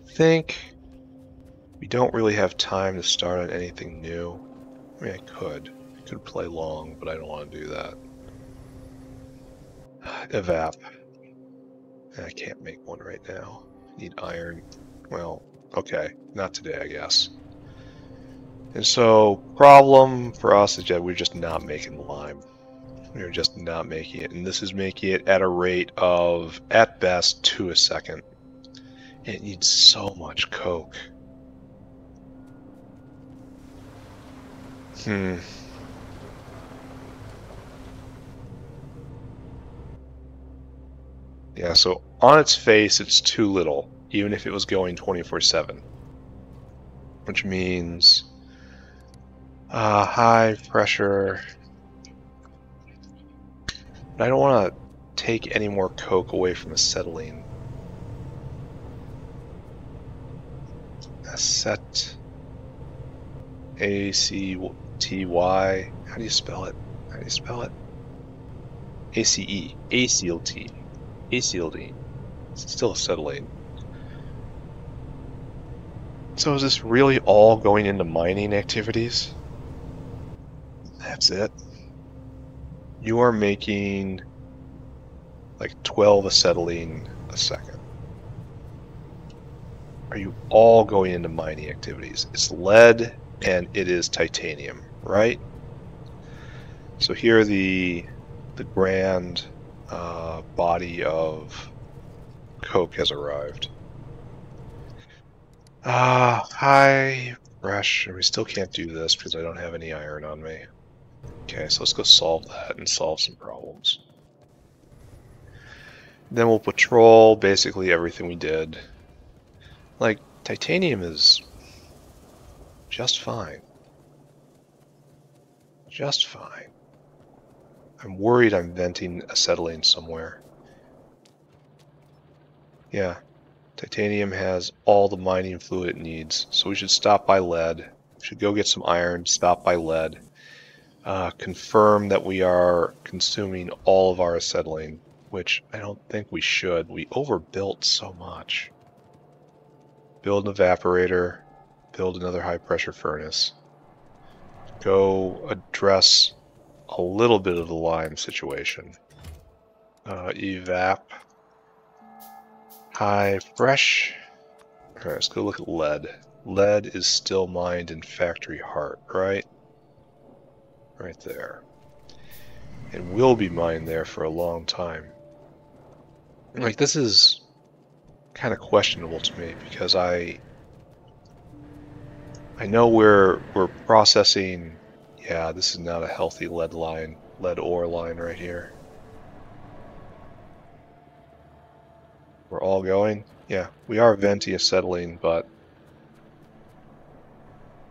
I think we don't really have time to start on anything new. I mean, I could play long, but I don't want to do that. Evap. I can't make one right now. Need iron. Well, okay, not today, I guess. And so, problem for us is that we're just not making the lime. We're just not making it, and this is making it at a rate of, at best, 2 a second. And it needs so much coke. Yeah, so on its face, it's too little, even if it was going 24/7. Which means high pressure. But I don't want to take any more coke away from acetylene. Acet. A-C-T-Y. How do you spell it? How do you spell it? A-C-E. Acetyl. Acetylene. It's still acetylene. So is this really all going into mining activities? That's it. You are making like 12 acetylene a second. Are you all going into mining activities? It's lead and it is titanium, right? So here the grand body of coke has arrived. Hi, fresh. We still can't do this because I don't have any iron on me. Okay, so let's go solve that and solve some problems. Then we'll patrol basically everything we did. Like, titanium is just fine. Just fine. I'm worried I'm venting acetylene somewhere. Yeah, titanium has all the mining fluid it needs, so we should stop by lead. We should go get some iron, stop by lead. Confirm that we are consuming all of our acetylene, which I don't think we should. We overbuilt so much. Build an evaporator, build another high pressure furnace. Go address a little bit of the lime situation. Evap. High fresh. Alright, let's go look at lead. Lead is still mined in Factory Heart, right? Right there. And will be mined there for a long time. Like, this is kind of questionable to me because I know we're processing. Yeah, this is not a healthy lead ore line right here. We're all going? Yeah, we are venting acetylene, but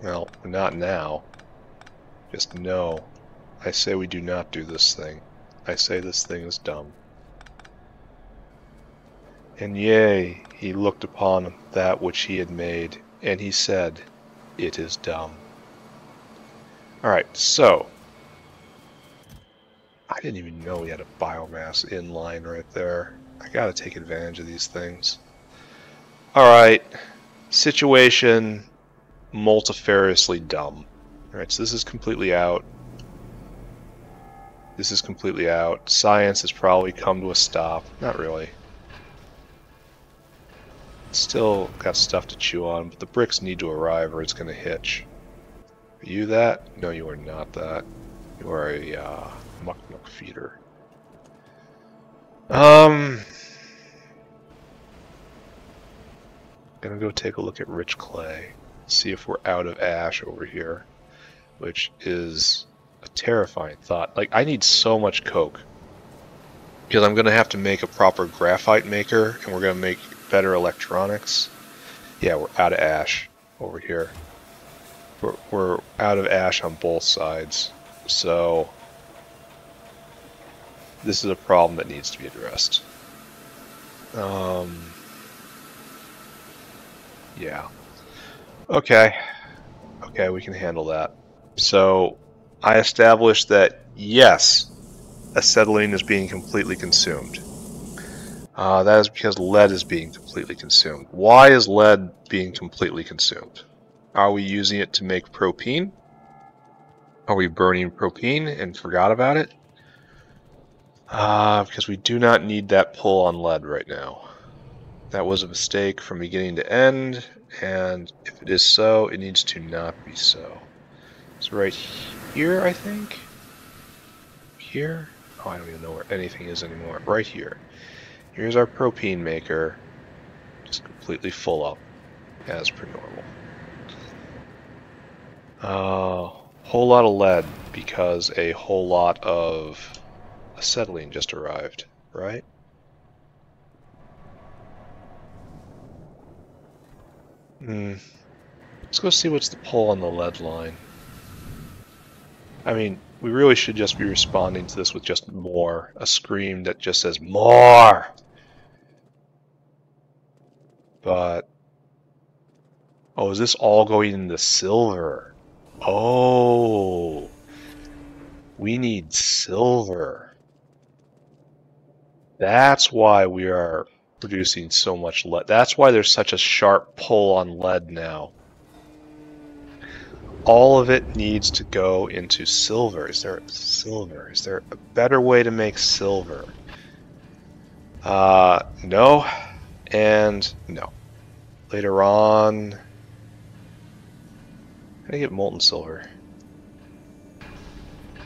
well, not now. Just no. I say we do not do this thing. I say this thing is dumb. And yea, he looked upon that which he had made, and he said, it is dumb. Alright, so I didn't even know we had a biomass inline right there. I gotta take advantage of these things. Alright, situation multifariously dumb. Alright, so this is completely out. This is completely out. Science has probably come to a stop. Not really. Still got stuff to chew on, but the bricks need to arrive or it's going to hitch. Are you that? No, you are not that. You are a muck feeder. Gonna go take a look at rich clay. See if we're out of ash over here, which is a terrifying thought. Like, I need so much coke because I'm gonna have to make a proper graphite maker, and we're gonna make better electronics. Yeah, we're out of ash over here. We're out of ash on both sides, so this is a problem that needs to be addressed. Yeah. Okay, we can handle that. So I established that yes, acetylene is being completely consumed. That is because lead is being completely consumed. Why is lead being completely consumed? Are we using it to make propene? Are we burning propene and forgot about it? Because we do not need that pull on lead right now. That was a mistake from beginning to end, and if it is so, it needs to not be so. It's right here, I think? Here? Oh, I don't even know where anything is anymore. Right here. Here's our propene maker, just completely full up, as per normal. Whole lot of lead, because a whole lot of acetylene just arrived, right? Let's go see what's the pull on the lead line. I mean, we really should just be responding to this with just more. A scream that just says, more! But... oh, is this all going into silver? Oh! We need silver. That's why we are producing so much lead. That's why there's such a sharp pull on lead now. all of it needs to go into silver. Is there silver? Is there a better way to make silver? No, and no. Later on, how do I get molten silver?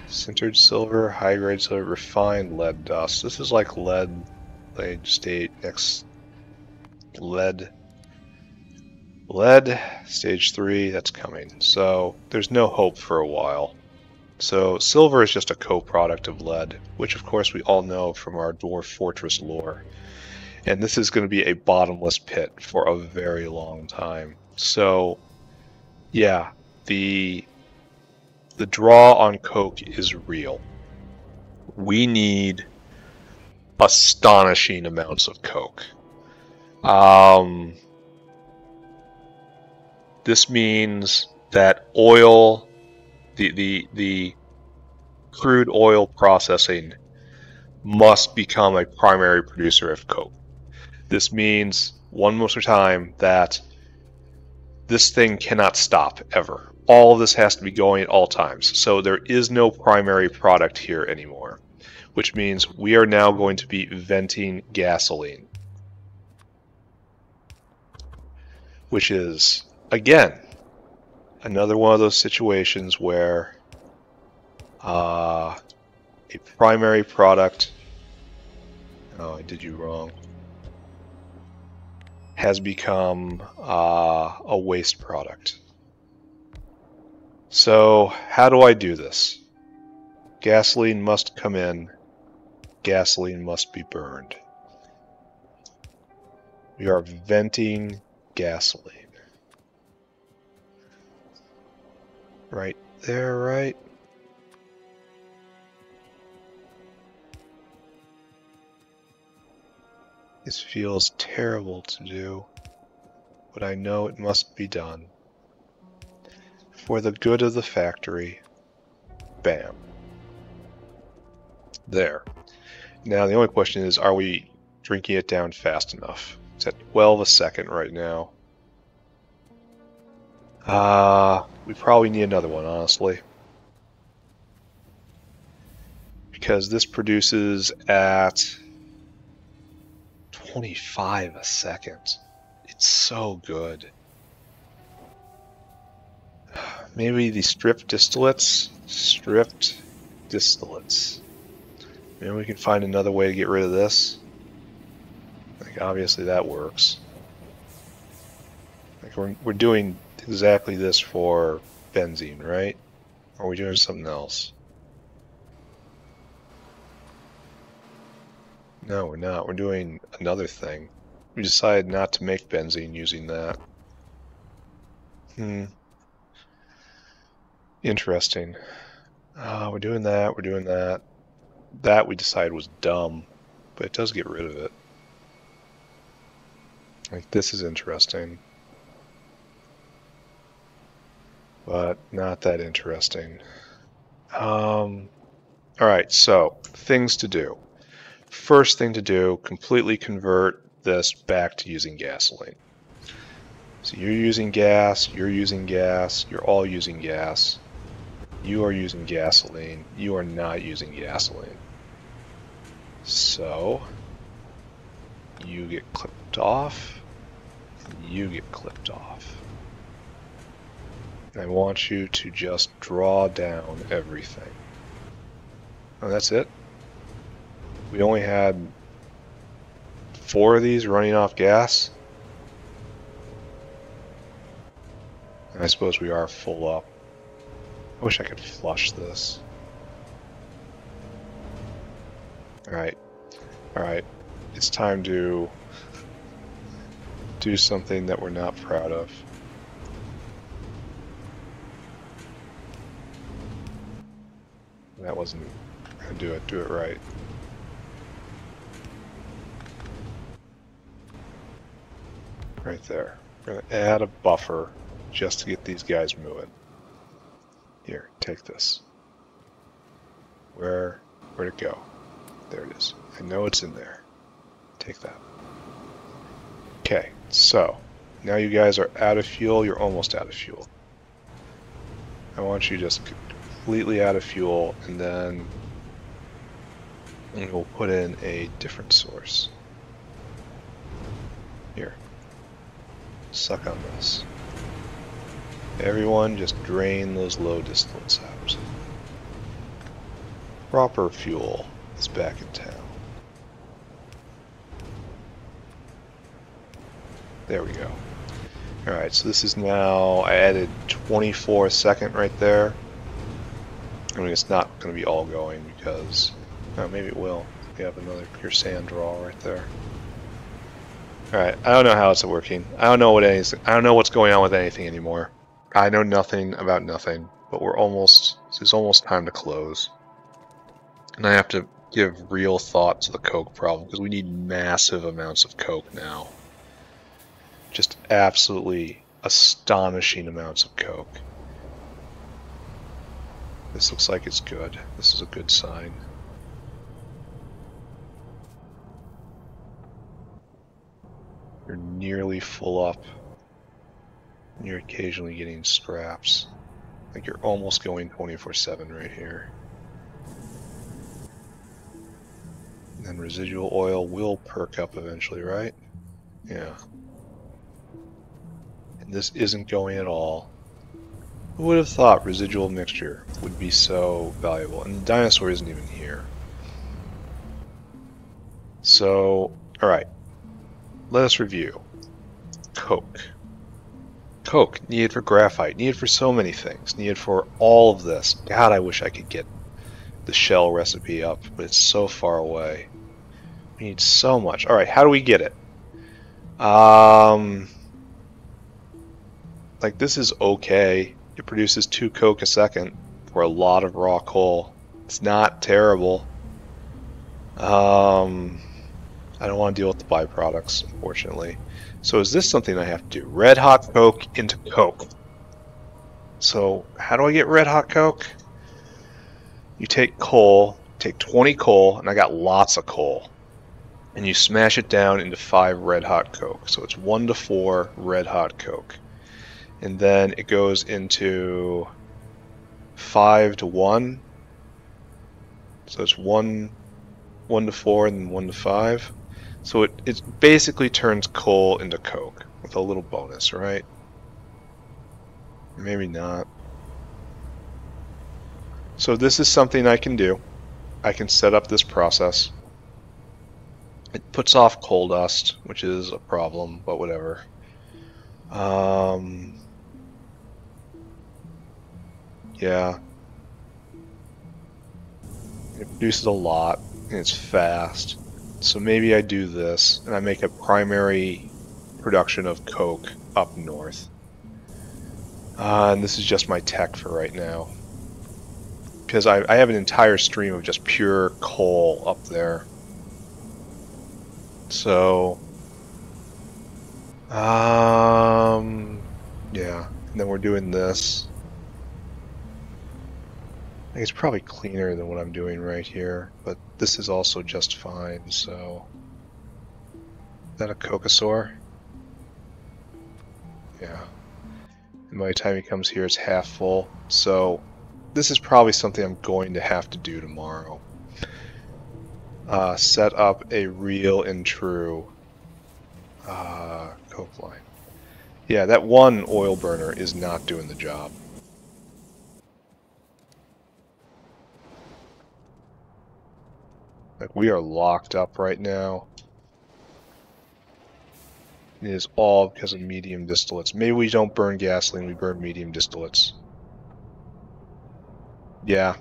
Sintered silver, high-grade silver, refined lead dust. This is like lead state next lead stage 3. That's coming. So there's no hope for a while. So silver is just a co-product of lead, which of course we all know from our Dwarf Fortress lore. And this is going to be a bottomless pit for a very long time. So yeah, the draw on coke is real. We need astonishing amounts of coke. This means that oil, the crude oil processing must become a primary producer of coke. This means, one more time, that this thing cannot stop ever. All of this has to be going at all times. So there is no primary product here anymore, which means we are now going to be venting gasoline, which is, again, another one of those situations where a primary product, oh, I did you wrong, has become a waste product. So how do I do this? Gasoline must come in. Gasoline must be burned. We are venting gasoline. Right there, right? This feels terrible to do, but I know it must be done. For the good of the factory. Bam. There. Now the only question is, are we drinking it down fast enough? It's at 12 a second right now. We probably need another one, honestly. Because this produces at 25 a second. It's so good. Maybe the stripped distillates? Stripped distillates. Maybe we can find another way to get rid of this. Like, obviously that works. Like, we're doing exactly this for benzene, right? Or are we doing something else? No, we're not. We're doing another thing. We decided not to make benzene using that. Interesting. We're doing that, we're doing that. That we decided was dumb, but it does get rid of it. Like, this is interesting. But not that interesting. Alright, so, things to do. First thing to do, completely convert this back to using gasoline. So you're using gas, you're using gas, you're all using gas. You are using gasoline, you are not using gasoline. So, you get clipped off, you get clipped off. I want you to just draw down everything. Oh, that's it? We only had 4 of these running off gas? And I suppose we are full up. I wish I could flush this. Alright. Alright. It's time to do something that we're not proud of. That wasn't gonna do it. Do it right. Right there. We're gonna add a buffer just to get these guys moving. Here, take this. Where'd it go? There it is. I know it's in there. Take that. Okay, so now you guys are out of fuel. You're almost out of fuel. I want you just completely out of fuel, and then we'll put in a different source. Here. Suck on this. Everyone just drain those low distillates out. Proper fuel is back in town. There we go. Alright, so this is now, I added 24 a second right there. I mean, it's not going to be all going because, oh, maybe it will. We have another pure sand draw right there. Alright, I don't know how it's working. I don't know what's going on with anything anymore. I know nothing about nothing, but it's almost time to close. And I have to give real thought to the coke problem, because we need massive amounts of coke now. Just absolutely astonishing amounts of coke. This looks like it's good. This is a good sign. You're nearly full up. And you're occasionally getting scraps. Like you're almost going 24/7 right here. And then residual oil will perk up eventually, right? Yeah. And this isn't going at all. Who would have thought residual mixture would be so valuable? And the dinosaur isn't even here. So, alright. Let us review. Coke. Coke, needed for graphite, needed for so many things, needed for all of this. God, I wish I could get the shell recipe up, but it's so far away. We need so much. Alright, how do we get it? Like, this is okay. It produces 2 coke a second for a lot of raw coal. It's not terrible. I don't want to deal with the byproducts, unfortunately. So is this something I have to do? Red hot coke into coke. So how do I get red hot coke? You take coal, take 20 coal, and I got lots of coal. And you smash it down into 5 red hot coke. So it's 1 to 4 red hot coke. And then it goes into 5 to 1. So it's 1 to 4 and then 1 to 5. So it basically turns coal into coke with a little bonus, right? Maybe not. So this is something I can do. I can set up this process. It puts off coal dust, which is a problem, but whatever. Yeah. It produces a lot, and it's fast. So maybe I do this, and I make a primary production of coke up north. And this is just my tech for right now. Because I have an entire stream of just pure coal up there. So, yeah. And then we're doing this. I think it's probably cleaner than what I'm doing right here, but this is also just fine, so... Is that a cocosaur? Yeah. And by the time he comes here, it's half full, so... This is probably something I'm going to have to do tomorrow. Set up a real and true coke line. Yeah, that one oil burner is not doing the job. Like, we are locked up right now. It is all because of medium distillates. Maybe we don't burn gasoline, we burn medium distillates. Yeah,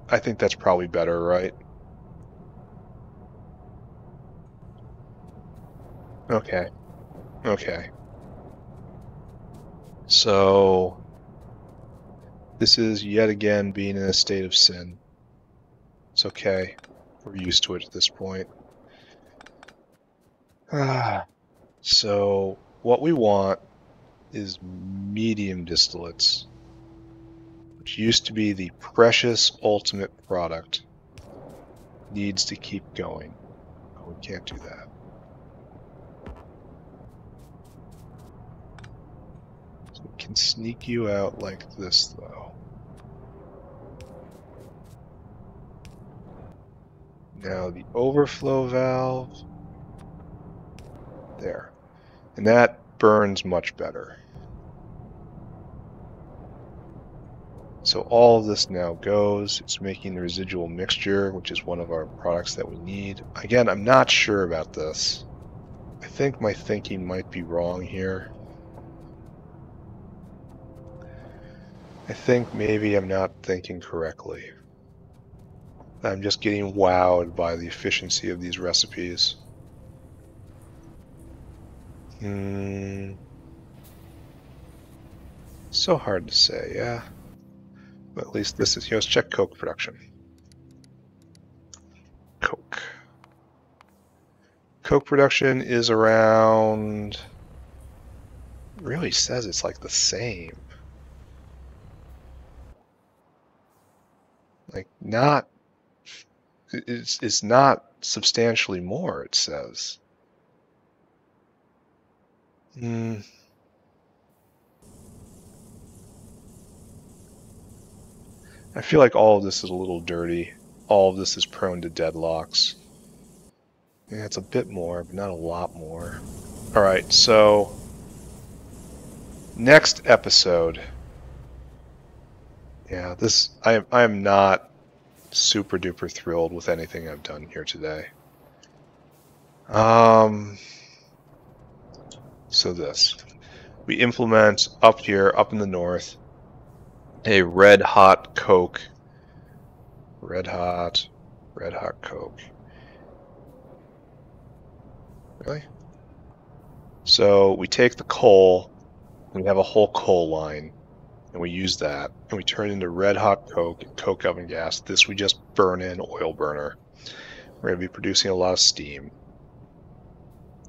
I think that's probably better, right? Okay. Okay. So, this is yet again being in a state of sin. It's okay. We're used to it at this point. So, what we want is medium distillates, which used to be the precious ultimate product. Needs to keep going. Oh, we can't do that. So we can sneak you out like this, though. Now the overflow valve, there. And that burns much better. So all of this now goes. It's making the residual mixture, which is one of our products that we need. Again, I'm not sure about this. I think my thinking might be wrong here. I think maybe I'm not thinking correctly. I'm just getting wowed by the efficiency of these recipes. So hard to say, yeah. But at least this is, let's check Coke production. Coke. Coke production is around, really says it's like the same. Like not, it's not substantially more, it says. I feel like all of this is a little dirty. All of this is prone to deadlocks. Yeah, it's a bit more, but not a lot more. Alright, so next episode. Yeah, this I am not super duper thrilled with anything I've done here today. So this. We implement up here, up in the north, a red hot Coke. Red hot Coke. Really? So we take the coal, we have a whole coal line, and we use that, and we turn it into red hot Coke and Coke oven gas. This we just burn in oil burner. We're going to be producing a lot of steam.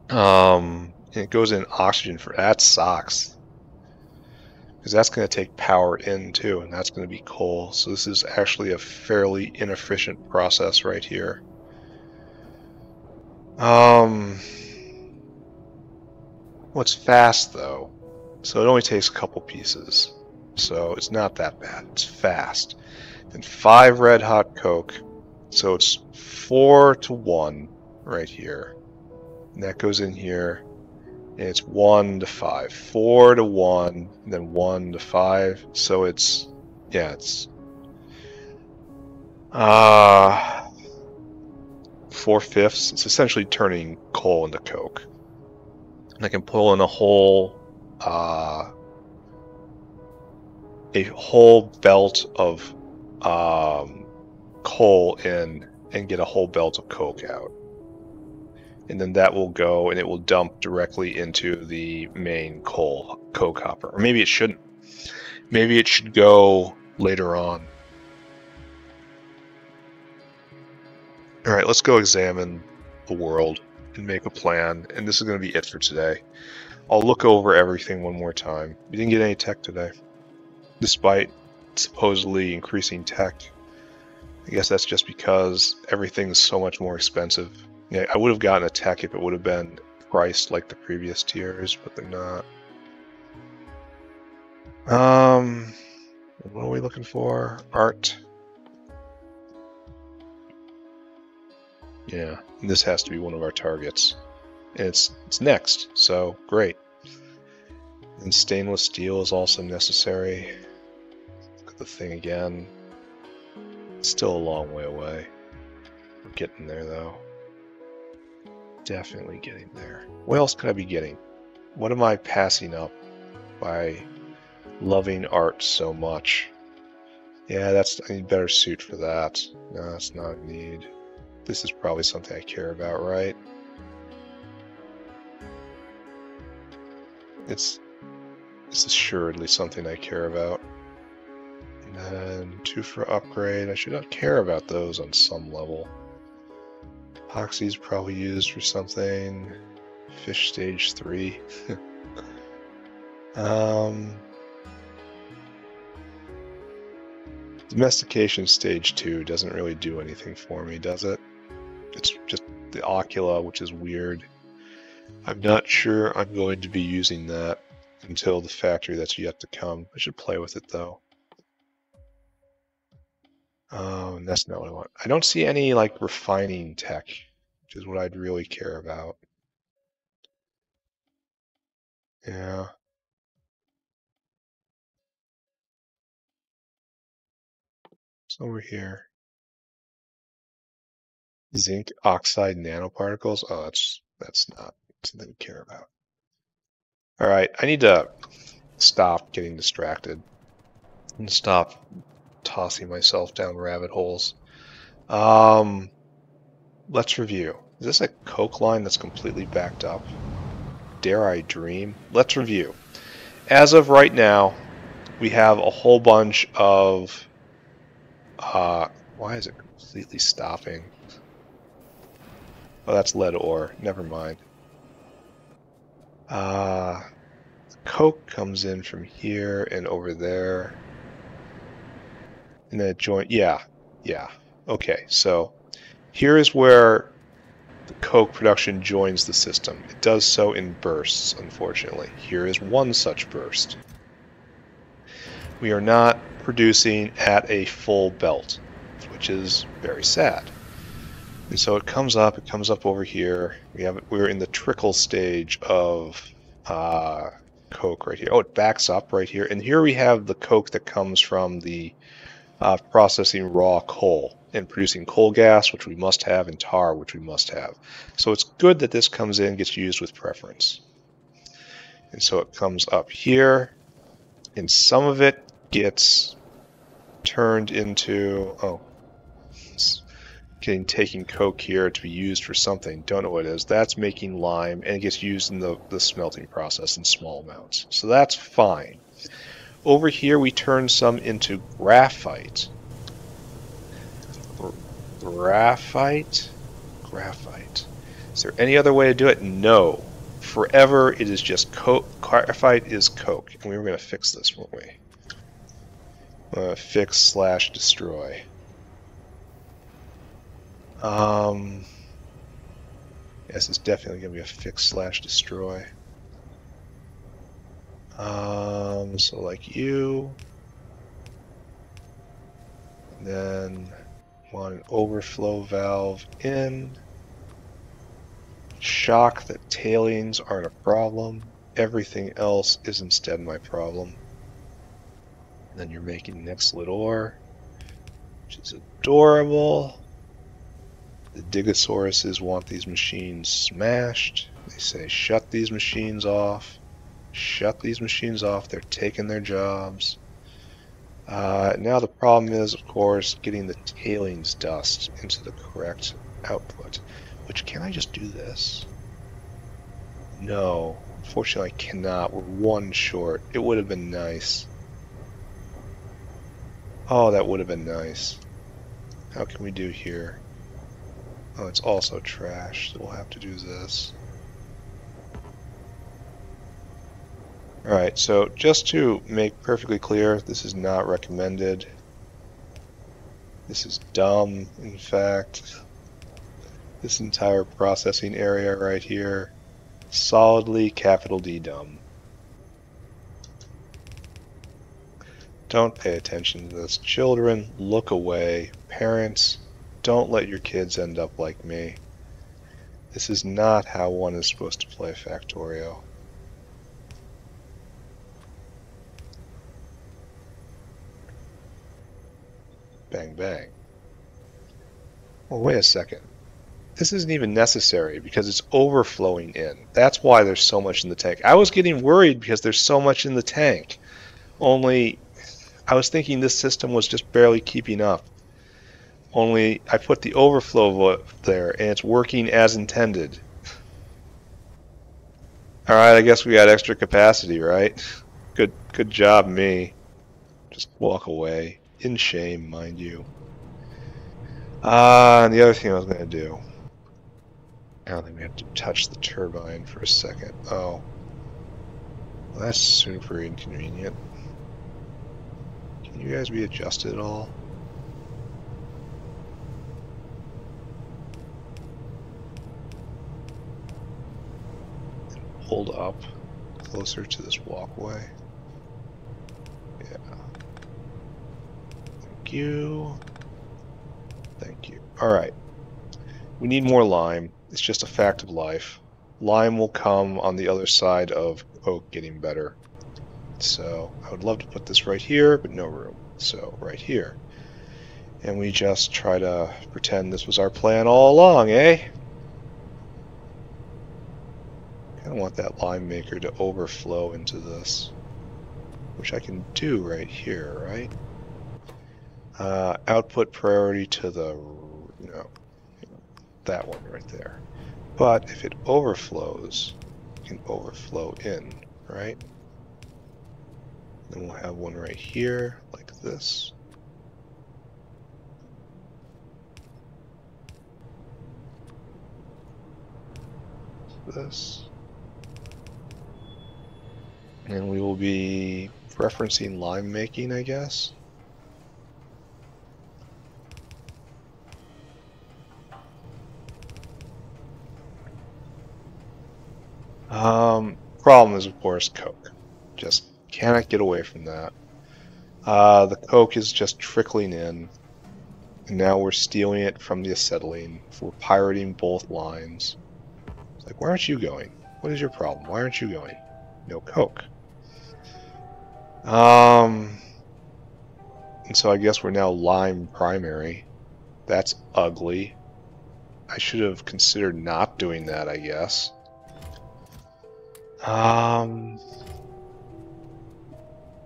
And it goes in oxygen for that sucks. Because that's going to take power in too, and that's going to be coal. So this is actually a fairly inefficient process right here. What's fast though? So it only takes a couple pieces. So it's not that bad. It's fast. And 5 red hot Coke. So it's 4 to 1 right here. And that goes in here. And it's 1 to 5. 4 to 1, and then 1 to 5. So it's, yeah, it's 4/5. It's essentially turning coal into Coke. And I can pull in a whole belt of coal in and get a whole belt of Coke out. And then that will go and it will dump directly into the main Coke hopper. Or maybe it shouldn't. Maybe it should go later on. Alright, let's go examine the world and make a plan. And this is going to be it for today. I'll look over everything one more time. We didn't get any tech today. Despite supposedly increasing tech. I guess that's just because everything's so much more expensive. Yeah, I would have gotten a tech if it would have been priced like the previous tiers, but they're not. What are we looking for? Art. Yeah, this has to be one of our targets. And it's next, so great. And stainless steel is also necessary. Look at the thing again. It's still a long way away. We're getting there though. Definitely getting there. What else could I be getting? What am I passing up by loving art so much? Yeah, I need a better suit for that. No, that's not a need. This is probably something I care about, right? It's assuredly something I care about. And then 2 for upgrade. I should not care about those on some level. Epoxy's probably used for something. Fish stage 3. Domestication stage 2 doesn't really do anything for me, does it? It's just the ocula, which is weird. I'm not sure I'm going to be using that until the factory that's yet to come. I should play with it though. That's not what I want. I don't see any like refining tech, which is what I'd really care about. Yeah. It's over here. Zinc oxide nanoparticles. Oh, that's not something to care about. All right, I need to stop getting distracted and stop tossing myself down rabbit holes. Let's review. Is this a coke line that's completely backed up? Dare I dream? Let's review. As of right now, we have a whole bunch of why is it completely stopping? Oh, that's lead ore. Never mind. Coke comes in from here and over there. And then it join. Yeah. Okay, so here is where the coke production joins the system. It does so in bursts, unfortunately. Here is one such burst. We are not producing at a full belt, which is very sad. And so it comes up over here. We're in the trickle stage of coke right here. Oh, it backs up right here. And here we have the coke that comes from the processing raw coal and producing coal gas, which we must have, and tar, which we must have. So it's good that this comes in, gets used with preference. And so it comes up here, and some of it gets turned into, taking coke here to be used for something. Don't know what it is. That's making lime, and it gets used in the smelting process in small amounts. So that's fine. Over here, we turn some into graphite. Graphite? Is there any other way to do it? No. Forever, it is just coke. Graphite is coke. And we were going to fix this, weren't we? Fix/destroy. Yes, it's definitely going to be a fix/destroy. So like you. And then want an overflow valve in. Shock that tailings aren't a problem. Everything else is instead my problem. And then you're making Nixlet ore, which is adorable. The Digosauruses want these machines smashed. They say, shut these machines off. Shut these machines off. They're taking their jobs. Now the problem is, of course, getting the tailings dust into the correct output. Which, can I just do this? No. Unfortunately, I cannot. We're one short. It would have been nice. Oh, that would have been nice. How can we do here? Oh, it's also trash, so we'll have to do this. Alright, so just to make perfectly clear, this is not recommended. This is dumb, in fact. This entire processing area right here, solidly capital D dumb. Don't pay attention to this. Children, look away. Parents, don't let your kids end up like me. This is not how one is supposed to play Factorio. Bang, bang. Well, wait a second. This isn't even necessary because it's overflowing in. That's why there's so much in the tank. I was getting worried because there's so much in the tank. Only, I was thinking this system was just barely keeping up. Only, I put the overflow there, and it's working as intended. Alright, I guess we got extra capacity, right? Good job, me. Just walk away. In shame, mind you. And the other thing I was going to do. I don't think we have to touch the turbine for a second. Oh. Well, that's super inconvenient. Can you guys be adjusted at all? Hold up closer to this walkway. Yeah. Thank you. Thank you. Alright. We need more lime. It's just a fact of life. Lime will come on the other side of coke getting better. So I would love to put this right here, but no room. So right here. And we just try to pretend this was our plan all along, eh? I don't want that lime maker to overflow into this, which I can do right here, right? Output priority to the, that one right there. But if it overflows, it can overflow in, right? Then we'll have one right here, like this. This. And we will be referencing lime making, I guess. Problem is, of course, coke. Just cannot get away from that. The coke is just trickling in, and now we're stealing it from the acetylene. We're pirating both lines. It's like, why aren't you going? What is your problem? Why aren't you going? No coke. And so I guess we're now lime primary. That's ugly. I should have considered not doing that, I guess.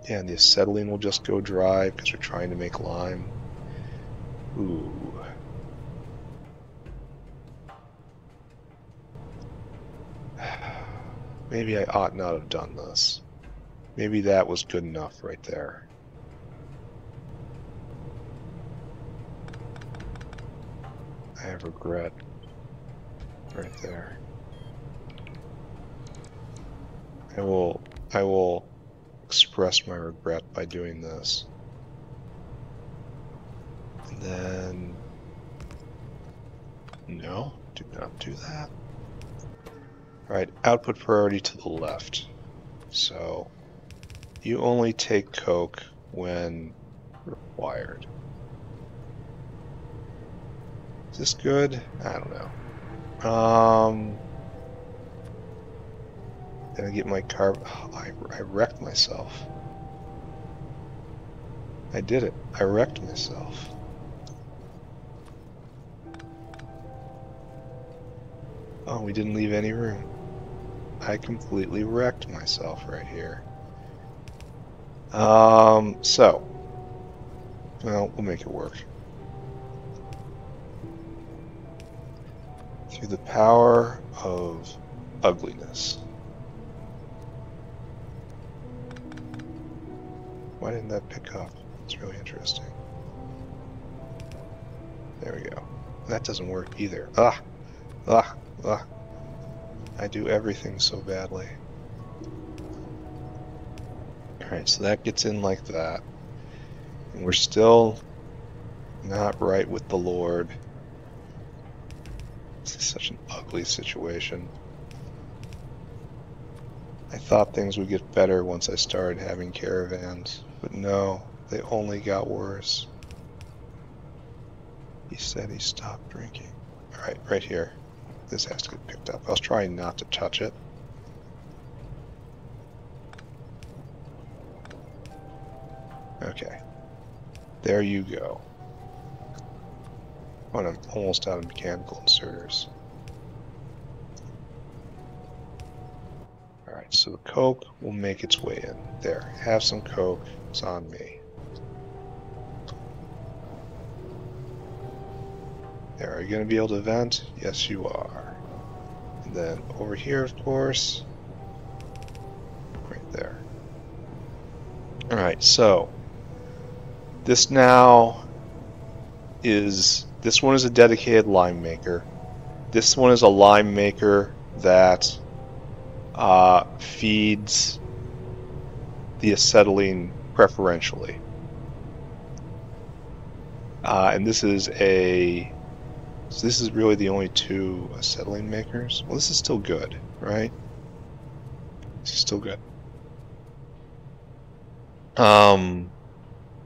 Yeah, and the acetylene will just go dry because we're trying to make lime. Ooh. Maybe I ought not have done this. Maybe that was good enough right there. I have regret right there. I will express my regret by doing this. And then no, do not do that. Alright, output priority to the left. So you only take coke when required. Is this good? I don't know. Did I get my carb? Oh, I wrecked myself. I did it. I wrecked myself. Oh, we didn't leave any room. I completely wrecked myself right here. So, well, we'll make it work. Through the power of ugliness. Why didn't that pick up? It's really interesting. There we go. That doesn't work either. Ah! Ah! Ah! I do everything so badly. Alright, so that gets in like that. And we're still not right with the Lord. This is such an ugly situation. I thought things would get better once I started having caravans, but no, they only got worse. He said he stopped drinking. Alright, right here. This has to get picked up. I was trying not to touch it. Okay. There you go. Oh, and I'm almost out of mechanical inserters. Alright, so the coke will make its way in. There, have some coke. It's on me. There, are you going to be able to vent? Yes, you are. And then over here, of course. Right there. Alright, so this now is, this one is a dedicated lime maker. This one is a lime maker that feeds the acetylene preferentially. And this is a, so this is really the only two acetylene makers. Well, this is still good, right? This is still good.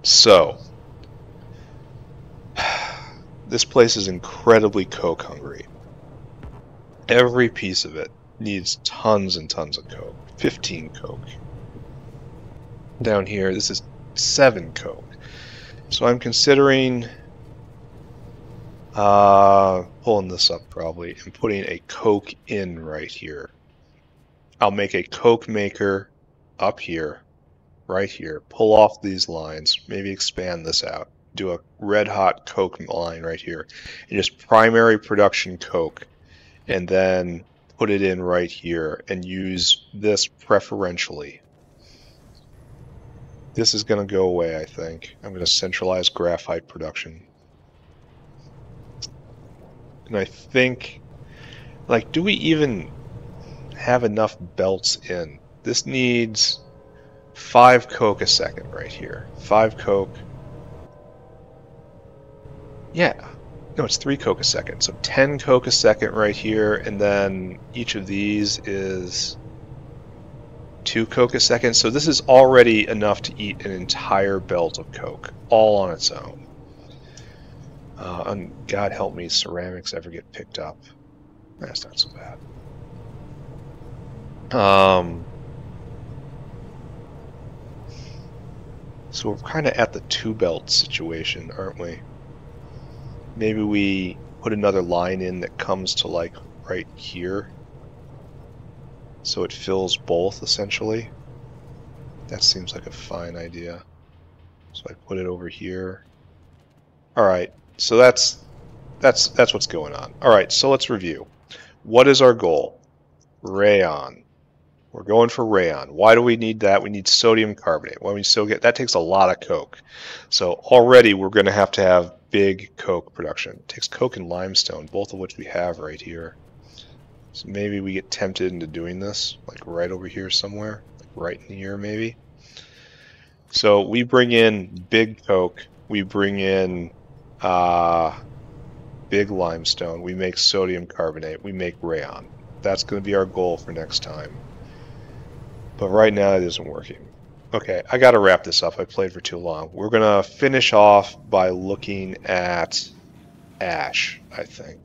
So This place is incredibly coke hungry. Every piece of it needs tons and tons of coke. 15 coke. Down here, this is 7 coke. So I'm considering pulling this up probably and putting a coke in right here. I'll make a coke maker up here, right here, pull off these lines, maybe expand this out, do a red hot coke line right here, and just primary production coke, and then put it in right here and use this preferentially. This is going to go away, I think. I'm going to centralize graphite production. And I think, like, do we even have enough belts in? This needs 5 coke a second right here. 5 coke. Yeah. No, it's 3 coke a second. So 10 coke a second right here, and then each of these is 2 coke a second. So this is already enough to eat an entire belt of coke, all on its own. And God help me, ceramics ever get picked up. That's not so bad. So we're kind of at the 2 belt situation, aren't we? Maybe we put another line in that comes to like right here, so it fills both essentially. That seems like a fine idea. So I put it over here. All right, so that's what's going on. All right, so let's review. What is our goal? Rayon. We're going for rayon. Why do we need that? We need sodium carbonate. Why we still get that takes a lot of coke. So already we're going to have big coke production. It takes coke and limestone, both of which we have right here. So maybe we get tempted into doing this, like right over here somewhere, like right in here maybe. So we bring in big coke. We bring in big limestone. We make sodium carbonate. We make rayon. That's going to be our goal for next time. But right now it isn't working. Okay, I got to wrap this up. I played for too long. We're going to finish off by looking at ash, I think.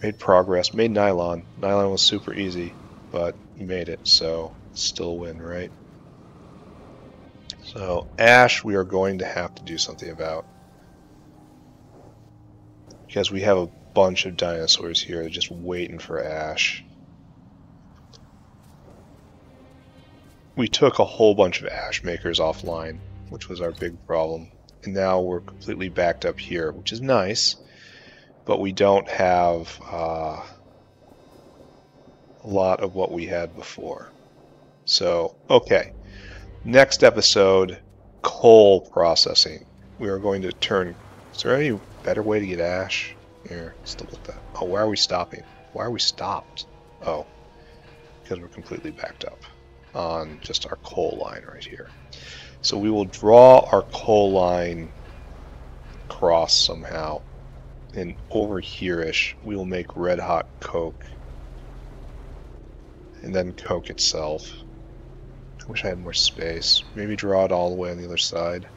Made progress. Made nylon. Nylon was super easy, but we made it, so still a win, right? So ash we are going to have to do something about. Because we have a bunch of dinosaurs here just waiting for ash. We took a whole bunch of ash makers offline, which was our big problem. And now we're completely backed up here, which is nice, but we don't have a lot of what we had before. So, okay. Next episode, coal processing. We are going to turn... Is there any better way to get ash? Here, let's look at that. Oh, why are we stopping? Why are we stopped? Oh, because we're completely backed up on just our coal line right here. So we will draw our coal line across somehow, and over here-ish we will make red hot coke, and then coke itself. I wish I had more space. Maybe draw it all the way on the other side.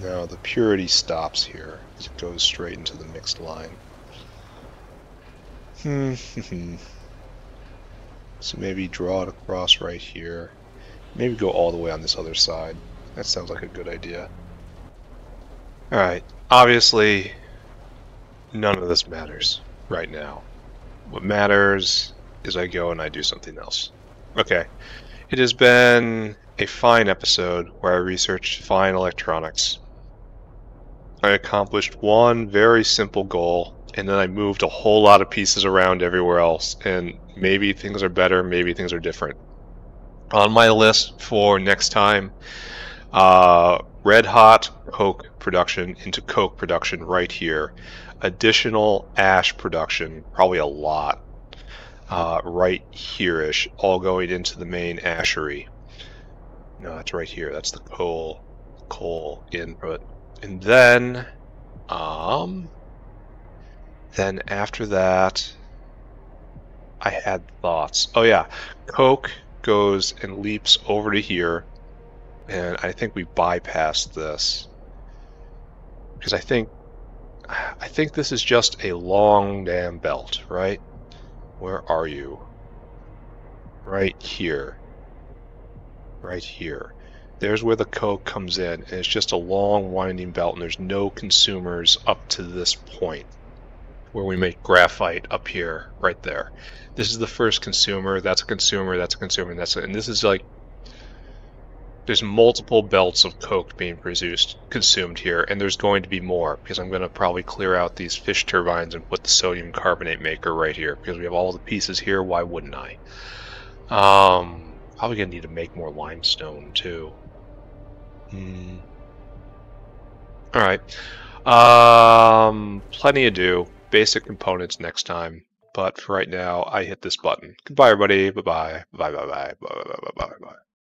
No, the purity stops here. It goes straight into the mixed line. So maybe draw it across right here. Maybe go all the way on this other side. That sounds like a good idea. Alright, obviously none of this matters right now. What matters is I go and I do something else. Okay, it has been a fine episode where I researched fine electronics. I accomplished one very simple goal, and then I moved a whole lot of pieces around everywhere else, and maybe things are better, maybe things are different. On my list for next time, red hot coke production into coke production right here. Additional ash production, probably a lot, right here-ish, all going into the main ashery. No, that's right here. That's the coal input. And then after that, I had thoughts. Oh yeah, coke goes and leaps over to here, And I think we bypassed this because I think this is just a long damn belt, right? Where are you? Right here. Right here. There's where the coke comes in, and it's just a long winding belt, and there's no consumers up to this point where we make graphite up here, right there. This is the first consumer, that's a consumer, that's a consumer, and that's it. And this is like, there's multiple belts of coke being consumed here, and there's going to be more, because I'm going to probably clear out these fish turbines and put the sodium carbonate maker right here, because we have all the pieces here, why wouldn't I? Probably going to need to make more limestone, too. Alright. Plenty to do. Basic components next time. But for right now, I hit this button. Goodbye, everybody. Bye-bye. Bye-bye-bye. Bye-bye-bye. Bye-bye.